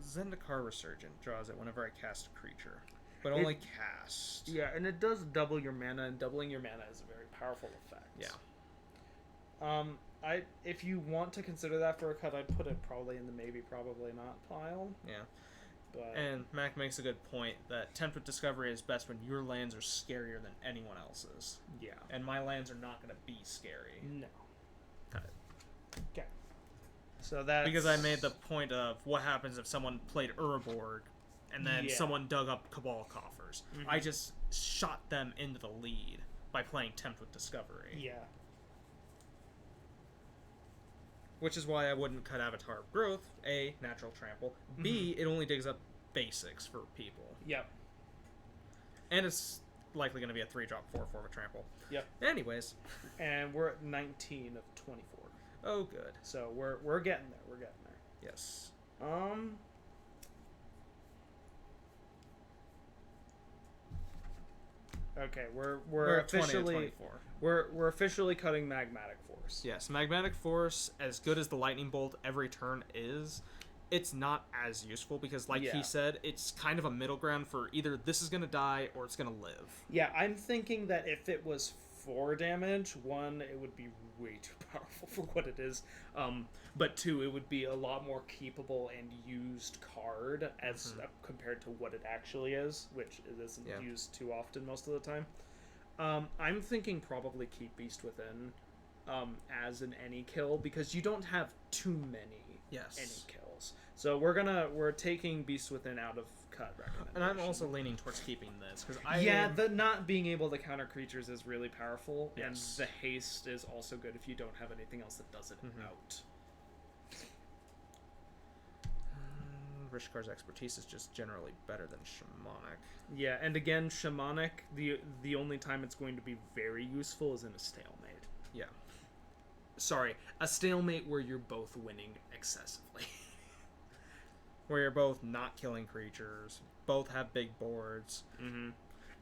Zendikar Resurgent draws it whenever I cast a creature. But only cast. Yeah, and it does double your mana, and doubling your mana is a very powerful effect. Yeah. If you want to consider that for a cut, I'd put it probably in the maybe, probably not pile. Yeah. But and Mac makes a good point that Tempt with Discovery is best when your lands are scarier than anyone else's. Yeah. And my lands are not going to be scary. No. Cut it. Okay. So that's... Because I made the point of what happens if someone played Urborg and then someone dug up Cabal Coffers. Mm-hmm. I just shot them into the lead by playing Tempt with Discovery. Yeah. Which is why I wouldn't cut Avatar of Growth. A, natural trample. B, it only digs up basics for people. Yep. And it's likely going to be a 3-drop 4/4 with trample. Yep. Anyways. And we're at 19 of 24. Oh, good. So we're getting there. We're getting there. Yes. Okay, we're officially we're officially cutting Magmatic Force. Yes, Magmatic Force, as good as the Lightning Bolt every turn is, it's not as useful because, like he said, it's kind of a middle ground for either this is going to die or it's going to live. Yeah, I'm thinking that if it was 4 damage, 1, it would be way too powerful for what it is. But 2, it would be a lot more keepable and used card as compared to what it actually is, which it isn't used too often most of the time. I'm thinking probably keep Beast Within as an any kill because you don't have too many any kills. So we're taking Beast Within out of cut recommendation. And I'm also leaning towards keeping this because the not being able to counter creatures is really powerful, and the haste is also good if you don't have anything else that does it out. Rishikar's expertise is just generally better than Shamanic. Yeah, and again, Shamanic, the only time it's going to be very useful is in a stalemate. Yeah. Sorry, a stalemate where you're both winning excessively. Where you're both not killing creatures, both have big boards. Mm-hmm.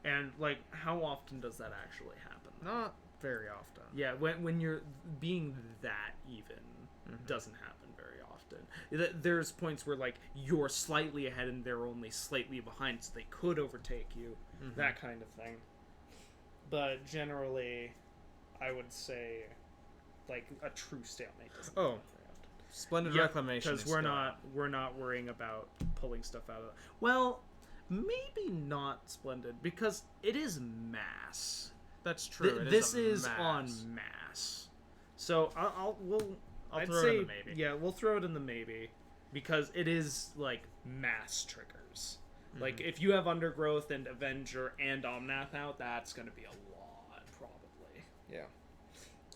And, like, how often does that actually happen? Not very often. Yeah, when you're being that even doesn't happen very often. There's points where, like, you're slightly ahead and they're only slightly behind, so they could overtake you. That kind of thing. But generally, I would say, like, a true stalemate doesn't happen very often. Splendid Reclamation. Because we're not worrying about pulling stuff out of it. Well, maybe not Splendid, because it is mass. That's true. This is on mass. So I'd throw it in the maybe. Yeah, we'll throw it in the maybe, because it is like mass triggers. Like if you have Undergrowth and Avenger and Omnath out, that's going to be a lot probably. Yeah.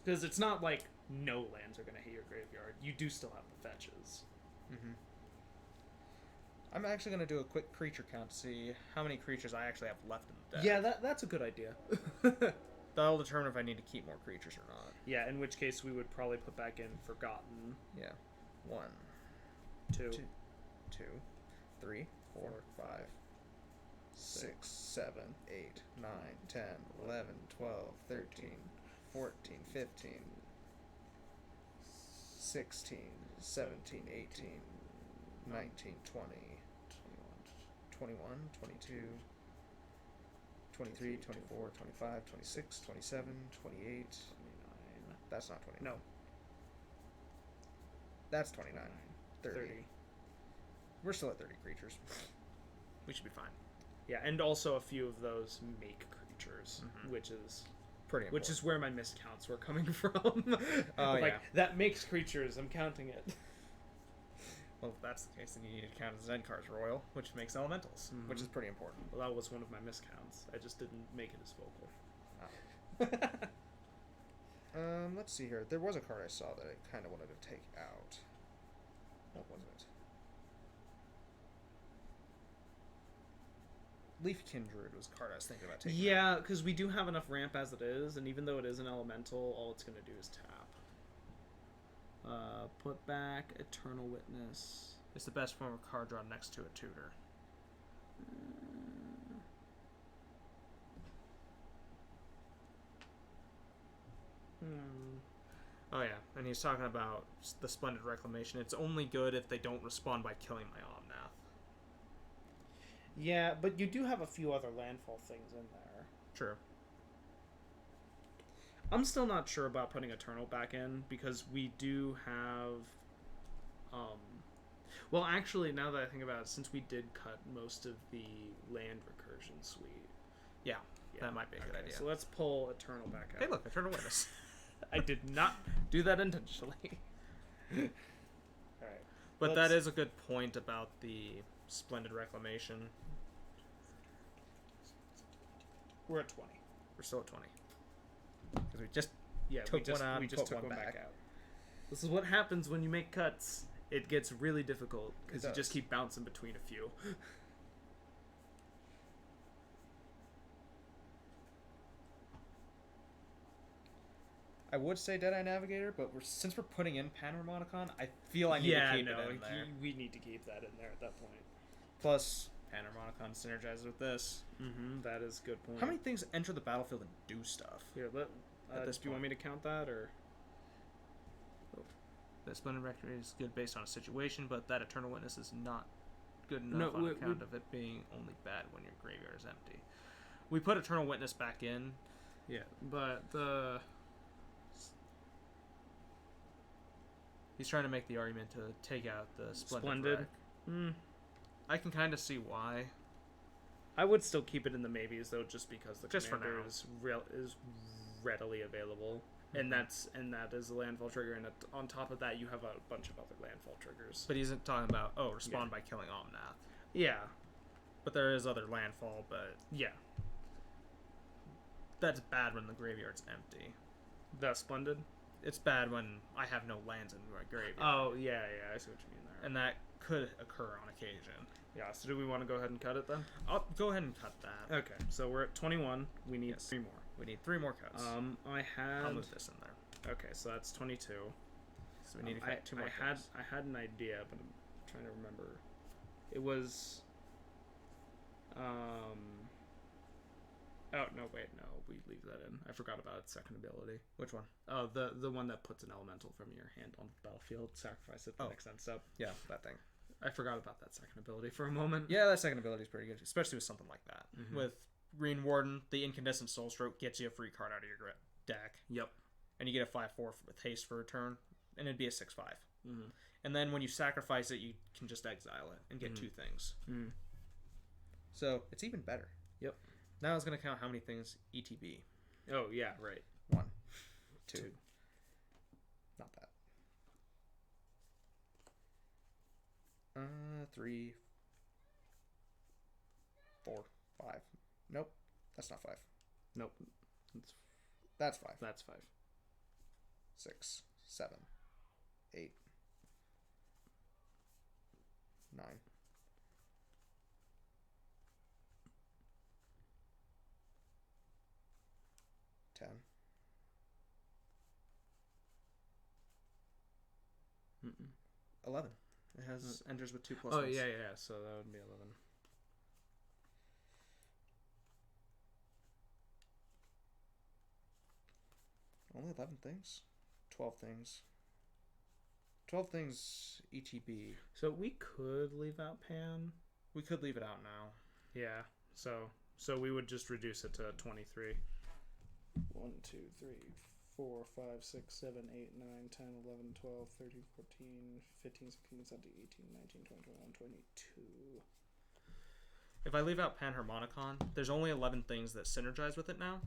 Because it's not like no lands are going to hit your graveyard. You do still have the fetches. I'm actually going to do a quick creature count to see how many creatures I actually have left in the deck. Yeah, that's a good idea. That'll determine if I need to keep more creatures or not. Yeah, in which case we would probably put back in Forgotten. Yeah. 1, 2, 2, 3, 4, 5, 6, 7, 8, 9, 10, 11, 12, 13, 14, 15, 16, 17, 18, 19, 20, 21, 22, 23, 24, 25, 26, 27, 28, 29. That's not 29. No. That's 29. 30. We're still at 30 creatures. We should be fine. Yeah, and also a few of those make creatures, which is pretty important. Which is where my miscounts were coming from. Oh, like, that makes creatures, I'm counting it. Well, if that's the case, then you need to count as end cards Roil, which makes elementals, which is pretty important. Well, that was one of my miscounts. I just didn't make it as vocal. Let's see here. There was a card I saw that I kind of wanted to take out. What was it? Leaf Kindred was a card I was thinking about taking out. Yeah, because we do have enough ramp as it is, and even though it is an elemental, all it's going to do is tap. Put back Eternal Witness. It's the best form of card draw next to a tutor. Oh yeah, and he's talking about the Splendid Reclamation. It's only good if they don't respond by killing my Omnath. Yeah, but you do have a few other landfall things in there. True. I'm still not sure about putting Eternal back in, because we do have... Well, actually, now that I think about it, since we did cut most of the land recursion suite... Yeah, that might be a good idea. So let's pull Eternal back out. Hey look, Eternal Witness. I did not do that intentionally. Alright. But that is a good point about the Splendid Reclamation. We're at 20. We're still at 20. Because we just we just took one back out. This is what happens when you make cuts. It gets really difficult because you just keep bouncing between a few. I would say Deadeye Navigator, but since we're putting in Panharmonicon, I feel I need to keep it in there. We need to keep that in there at that point. Plus, Panharmonicon synergizes with this. That is a good point. How many things enter the battlefield and do stuff? Here, do you want me to count that, or...? The Splendid Reclamation is good based on a situation, but that Eternal Witness is not good enough on account of it being only bad when your graveyard is empty. We put Eternal Witness back in. Yeah, but the... He's trying to make the argument to take out the Splendid. I can kind of see why. I would still keep it in the maybes, though, just because the just commander is readily available. And that is a landfall trigger, and on top of that, you have a bunch of other landfall triggers. But he isn't talking about, respond by killing Omnath. Yeah. But there is other landfall, but... Yeah. That's bad when the graveyard's empty. The Splendid? It's bad when I have no lands in my graveyard. Oh, yeah, I see what you mean there. And that could occur on occasion. Yeah, so do we want to go ahead and cut it then? I'll go ahead and cut that. Okay, so we're at 21. We need 3 more. We need 3 more cuts. I had... I'll move this in there. Okay, so that's 22. So we need to cut 2 more. I had an idea, but I'm trying to remember. It was. Oh no! Wait, no. We leave that in. I forgot about its second ability. Which one? Oh, the one that puts an elemental from your hand on the battlefield. Sacrifice it the next end step. Yeah, that thing. I forgot about that second ability for a moment. Yeah, that second ability is pretty good, especially with something like that. With Green Warden, the incandescent soul stroke gets you a free card out of your deck. Yep. And you get a 5/4 with haste for a turn, and it'd be a 6/5. And then when you sacrifice it, you can just exile it and get 2 things. So it's even better. Yep. Now it's going to count how many things ETB. Oh, yeah, right. 1, 2. Not that. 3, 4, 5. Nope. That's not 5. Nope. That's 5. That's 5. 6, 7, 8, 9. 10. 11. It has enters with 2 plus. Oh, yeah. So that would be 11. Only 11 things? 12 things. 12 things ETB. So we could leave out Pan. We could leave it out now. Yeah. So we would just reduce it to 23. 1, 2, 3, 4, 5, 6, 7, 8, 9, 10, 11, 12, 13, 14, 15, 16, 17, 18, 19, 20, 21, 22. If I leave out Panharmonicon, there's only 11 things that synergize with it now.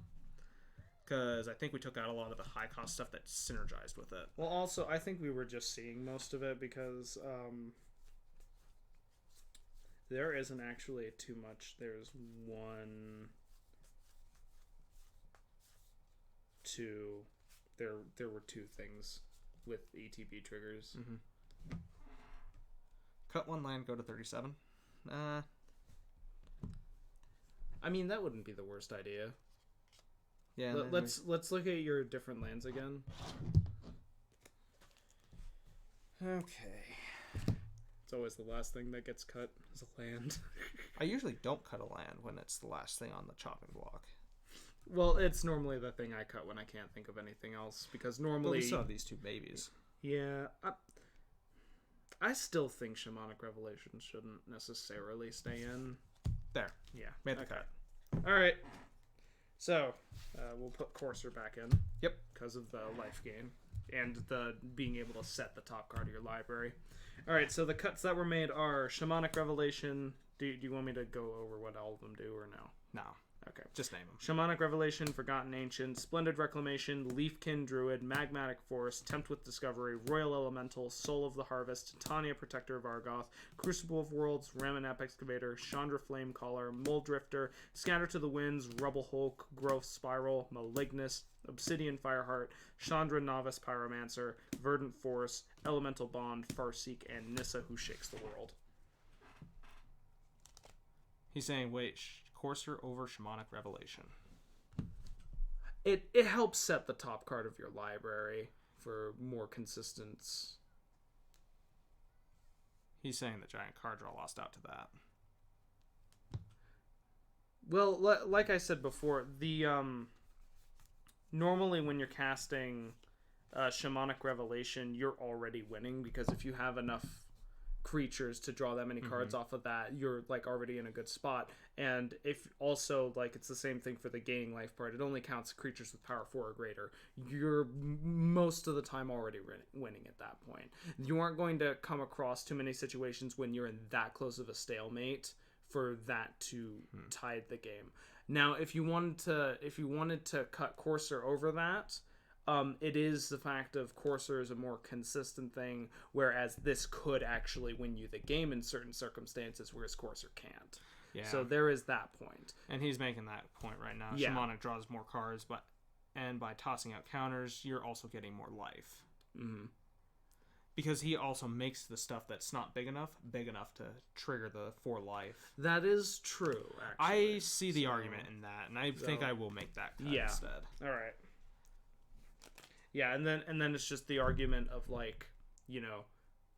Because I think we took out a lot of the high cost stuff that synergized with it. Well, also, I think we were just seeing most of it because there isn't actually too much. There's 1, 2. There were 2 things with ETB triggers. Cut 1 land, go to 37. I mean, that wouldn't be the worst idea. Yeah. Let's look at your different lands again. Okay. It's always the last thing that gets cut is a land. I usually don't cut a land when it's the last thing on the chopping block. Well, it's normally the thing I cut when I can't think of anything else because normally. But we still have these 2 babies. Yeah, I still think Shamanic Revelation shouldn't necessarily stay in. There. Yeah, Made the cut. All right. So we'll put Coarser back in. Yep. Because of the life gain and the being able to set the top card of your library. All right. So the cuts that were made are Shamanic Revelation. Do you want me to go over what all of them do or no? No. Okay. Just name them. Shamanic Revelation, Forgotten Ancient, Splendid Reclamation, Leafkin Druid, Magmatic Force, Tempt with Discovery, Royal Elemental, Soul of the Harvest, Titania Protector of Our Goth, Crucible of Worlds, Ramanap Excavator, Chandra Flame Caller, Mole Drifter, Scatter to the Winds, Rubble Hulk, Growth Spiral, Malignus, Obsidian Fireheart, Chandra Novice Pyromancer, Verdant Force, Elemental Bond, Farseek, and Nisa Who Shakes the World. He's saying, wait, Coarser over Shamanic Revelation. It helps set the top card of your library for more consistency. He's saying the giant card draw lost out to that. Well, like I said before, the normally when you're casting Shamanic Revelation, you're already winning because if you have enough creatures to draw that many cards off of that, you're like already in a good spot. And if also like it's the same thing for the gaining life part, it only counts creatures with power 4 or greater. You're most of the time already winning at that point. You aren't going to come across too many situations when you're in that close of a stalemate for that to tide the game. Now, if you wanted to cut Coarser over that, it is the fact of Coarser is a more consistent thing, whereas this could actually win you the game in certain circumstances, whereas Coarser can't. Yeah. So there is that point. And he's making that point right now. Yeah. Shamanic draws more cards, and by tossing out counters, you're also getting more life. Mm-hmm. Because he also makes the stuff that's not big enough to trigger the 4 life. That is true, actually. I see the argument in that, and I think I will make that cut instead. All right. Yeah, and then it's just the argument of like,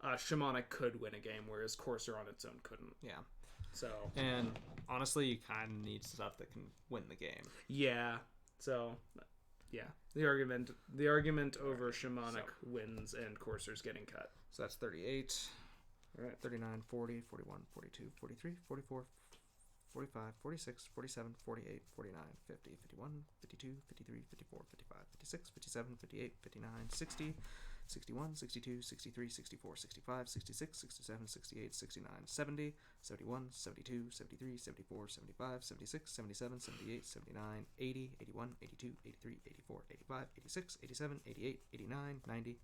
Shamanic could win a game, whereas Coarser on its own couldn't. Yeah. So And honestly, you kind of need stuff that can win the game. yeah, so yeah, the argument over Shamanic wins and Coarser's getting cut. So that's 38. All right. 39, 40, 41, 42, 43, 44, 45, 46, 47, 48, 49, 50, 51, 52, 53, 54, 55, 56, 57, 58, 59, 60, 61, 62, 63, 64, 65, 66, 67, 68, 69, 70, 71, 72, 73, 74, 75, 76, 77, 78, 79, 80, 81, 82, 83, 84, 85, 86, 87, 88, 89, 90,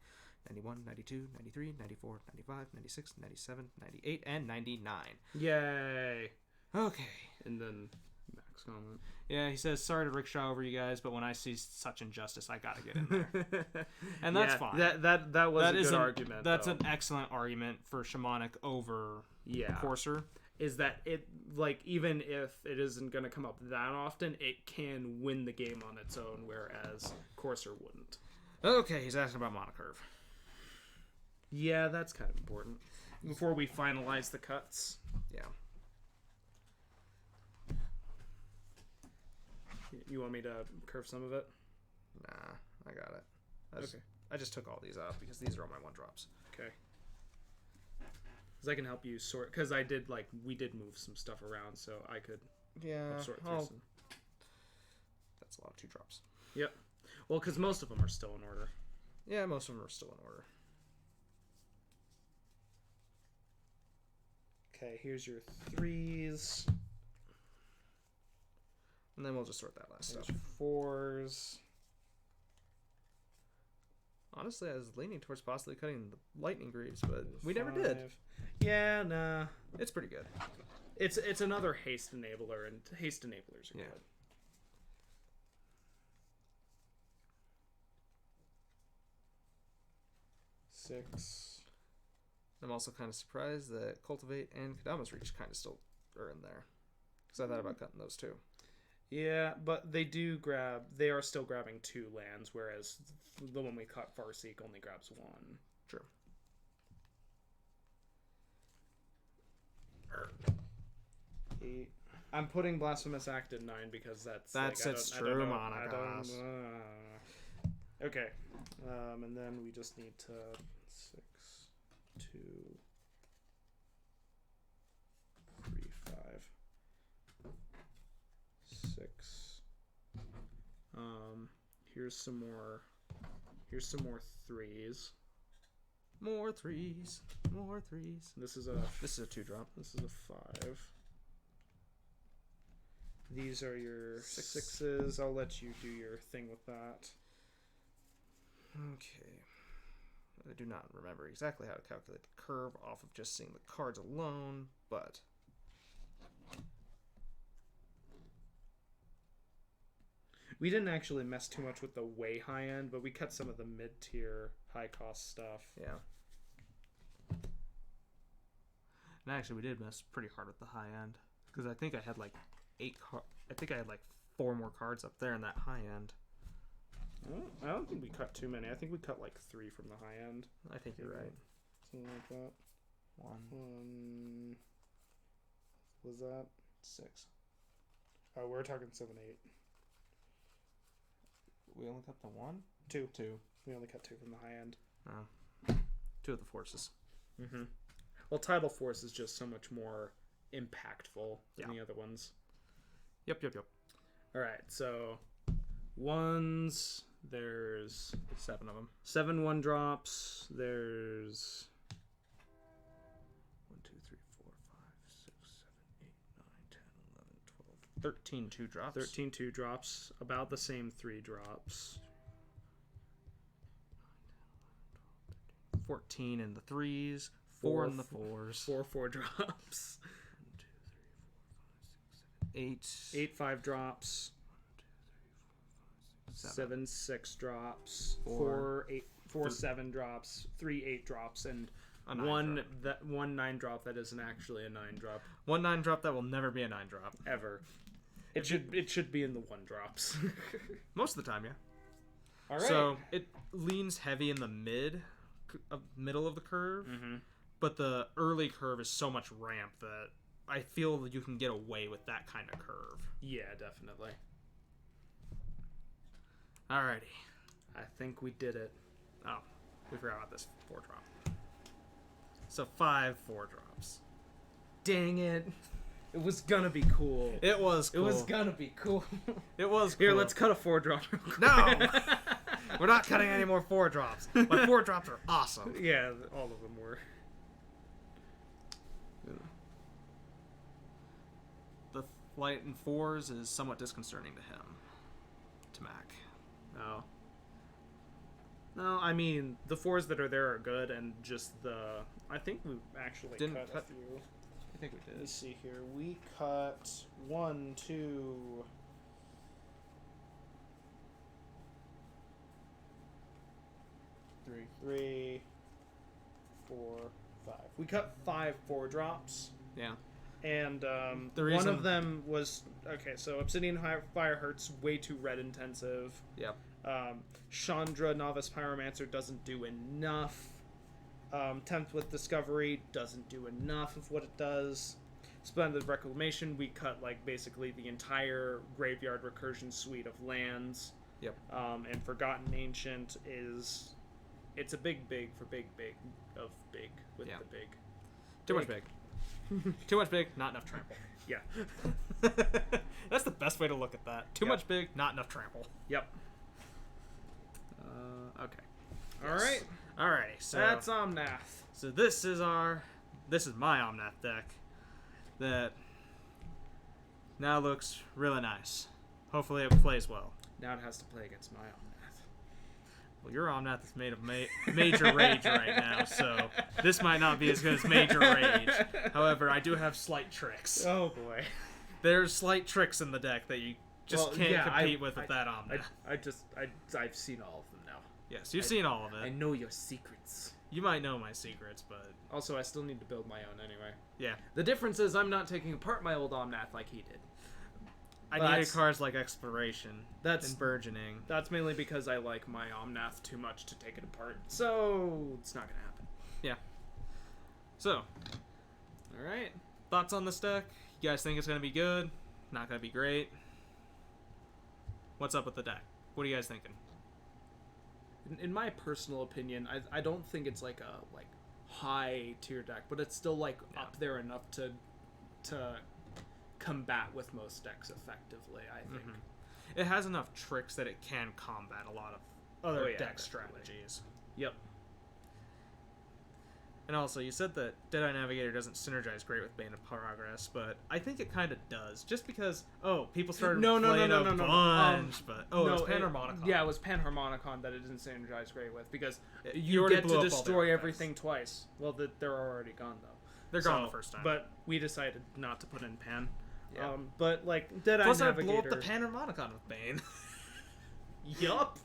91, 92, 93, 94, 95, 96, 97, 98, and 99. Yay! Okay. And then Max comment. Yeah, he says, sorry to rickshaw over you guys, but when I see such injustice, I gotta get in there. And that's fine. That was a good argument. That's an excellent argument for Shamanic over Coarser. Is that it, like, even if it isn't going to come up that often, it can win the game on its own, whereas Coarser wouldn't. Okay, he's asking about monocurve. Yeah, that's kind of important. Before we finalize the cuts. Yeah. You want me to curve some of it? Nah, I got it. Okay. I just took all these off because these are all my 1-drops. Okay. Because I can help you sort... Because we did move some stuff around, so I could help sort through some. That's a lot of 2-drops. Yep. Well, because most of them are still in order. Yeah, most of them are still in order. Okay, here's your 3s. And then we'll just sort that last stuff. 4s. Honestly, I was leaning towards possibly cutting the lightning greaves, but we never did. Yeah, nah. It's pretty good. It's another haste enabler, and haste enablers are good. 6. I'm also kind of surprised that cultivate and Kadama's reach kind of still are in there, because I thought about cutting those too. Yeah, but they are still grabbing 2 lands, whereas the one we cut, Farseek, only grabs 1. True. I'm putting Blasphemous Act at 9 because that's true Monographs. Okay. And then we just need to 6, 2, 3, 5, 6. Here's some more 3s. More 3s. More 3s. This is a 2-drop. This is a 5. These are your 6s. I'll let you do your thing with that. Okay. I do not remember exactly how to calculate the curve off of just seeing the cards alone, but we didn't actually mess too much with the way high end, but we cut some of the mid-tier, high-cost stuff. Yeah. And actually, we did mess pretty hard with the high end, because I think I had like 4 more cards up there in that high end. I don't think we cut too many. I think we cut like 3 from the high end. I think you're right. Something like that. 1. Was that 6? Oh, we're talking 7, 8. We only cut the 1? 2. 2. We only cut 2 from the high end. Oh. 2 of the forces. Mm-hmm. Well, Tidal Force is just so much more impactful than the other ones. Yep. All right, so 1s. There's 7 of them. 7 1-drops. There's 1, 2, 3, 4, 5, 6, 7, 8, 9, 10, 11, 12, 13 2-drops. 13 2-drops. About the same 3-drops. 14 in the 3s. 4 in the 4s. 4 4-drops. 1, 2, 3, 4, 5, 6, 7, 8. 8 5-drops. 7 6-drops. 4 7-drops. 3 8-drops, and 1 9-drop that isn't actually a 9-drop. 1 9-drop that will never be a 9-drop ever. It should be in the 1-drops. Most of the time, yeah. All right. So it leans heavy in the middle of the curve, but the early curve is so much ramp that I feel that you can get away with that kind of curve. Yeah, definitely. Alrighty. I think we did it. Oh, we forgot about this 4-drop. So 5 4-drops. Dang it. It was gonna be cool. It was cool. It was gonna be cool. It was cool. Here, let's cut a 4-drop real quick. No! We're not cutting any more 4-drops. My 4-drops are awesome. Yeah, all of them were. The flight in 4s is somewhat disconcerting to him. To Mac. No. No, I mean, the 4s that are there are good, and just the... I think we actually Didn't cut cut- a few. I think we Let me did. see here. We cut 1, 2... 3, 4, 5. We cut 5 4-drops. Yeah. And The one reason- of them was... Okay, so Obsidian Fireheart's way too red intensive. Yep. Chandra Novice Pyromancer doesn't do enough. Tempt with Discovery doesn't do enough of what it does. Splendid Reclamation, we cut like basically the entire graveyard recursion suite of lands. Yep. And Forgotten Ancient is... It's a big for big of big with Yeah. the big. Too much big. Too much big, not enough trample. Yeah. That's the best way to look at that. Too Yep. much big, not enough trample. Yep. Okay. All right. Alrighty. So That's Omnath. So this is my Omnath deck that now looks really nice. Hopefully it plays well. Now it has to play against my Omnath. Well, your Omnath is made of major rage right now, so this might not be as good as major rage. However, I do have slight tricks. Oh boy. There's slight tricks in the deck that you just can't compete with that Omnath. I've seen all of them now. Yes, you've seen all of it. I know your secrets. You might know my secrets, but Also, I still need to build my own anyway. yeah. The difference is I'm not taking apart my old Omnath like he did. I Well, needed that's- cards like Exploration that's- and Burgeoning. That's mainly because I like my Omnath too much to take it apart. So, it's not gonna happen. Yeah. So, Alright. thoughts on this deck? You guys think it's going to be good? Not going to be great? What's up with the deck? What are you guys thinking? In my personal opinion, I don't think it's like a high tier deck, but it's still like up there enough to combat with most decks effectively, I think. It has enough tricks that it can combat a lot of other Oh, yeah, deck definitely. strategies. Yep. And also, you said that Deadeye Navigator doesn't synergize great with Bane of Progress, but I think it kind of does. Just because, people started No, playing a no. bunch, but... no, it's Panharmonicon. Yeah, it was Panharmonicon that it didn't synergize great with, because You you already get blew to up all their destroy effects. everything twice. Well, they're already gone, though. They're gone the first time. But we decided not to put in Pan. Yeah. But, like, Deadeye Plus, I Navigator... blew up the Panharmonicon with Bane. Yup.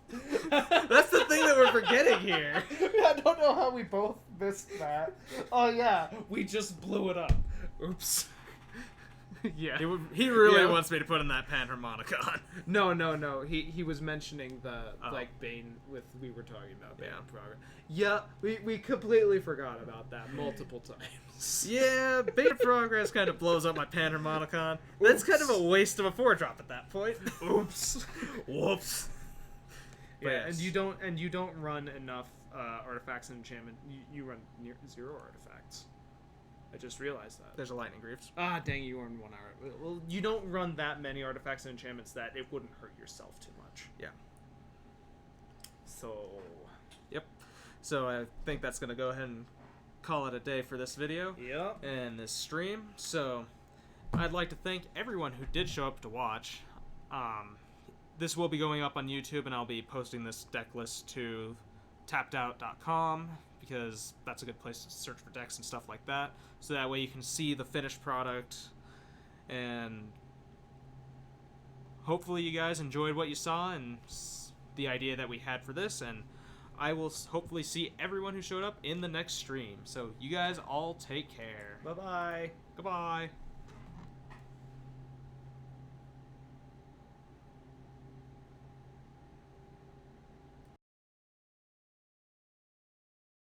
That's the thing that we're forgetting here. I don't know how we both missed that. Oh, yeah. We just blew it up. Oops. Yeah. He really Yeah. wants me to put in that Panharmonicon. No. He was mentioning the Oh. Bane with we were talking about Bane Yeah. in progress. Yeah, we completely forgot about that multiple times. Yeah, Bane of Progress kind of blows up my Panharmonicon. That's kind of a waste of a 4-drop at that point. Oops. Whoops. But Yeah, yes. and you don't run enough artifacts and enchantment. You run near 0 artifacts. I just realized that. There's a Lightning Greaves. Ah, dang, you earned 1 hour. Well, you don't run that many artifacts and enchantments that it wouldn't hurt yourself too much. Yeah. So... Yep. So I think that's going to go ahead and call it a day for this video. Yep. And this stream. So I'd like to thank everyone who did show up to watch. This will be going up on YouTube, and I'll be posting this deck list to tappedout.com because that's a good place to search for decks and stuff like that. So that way you can see the finished product, and hopefully you guys enjoyed what you saw and the idea that we had for this, and I will hopefully see everyone who showed up in the next stream. So you guys all take care. Bye-bye. Goodbye.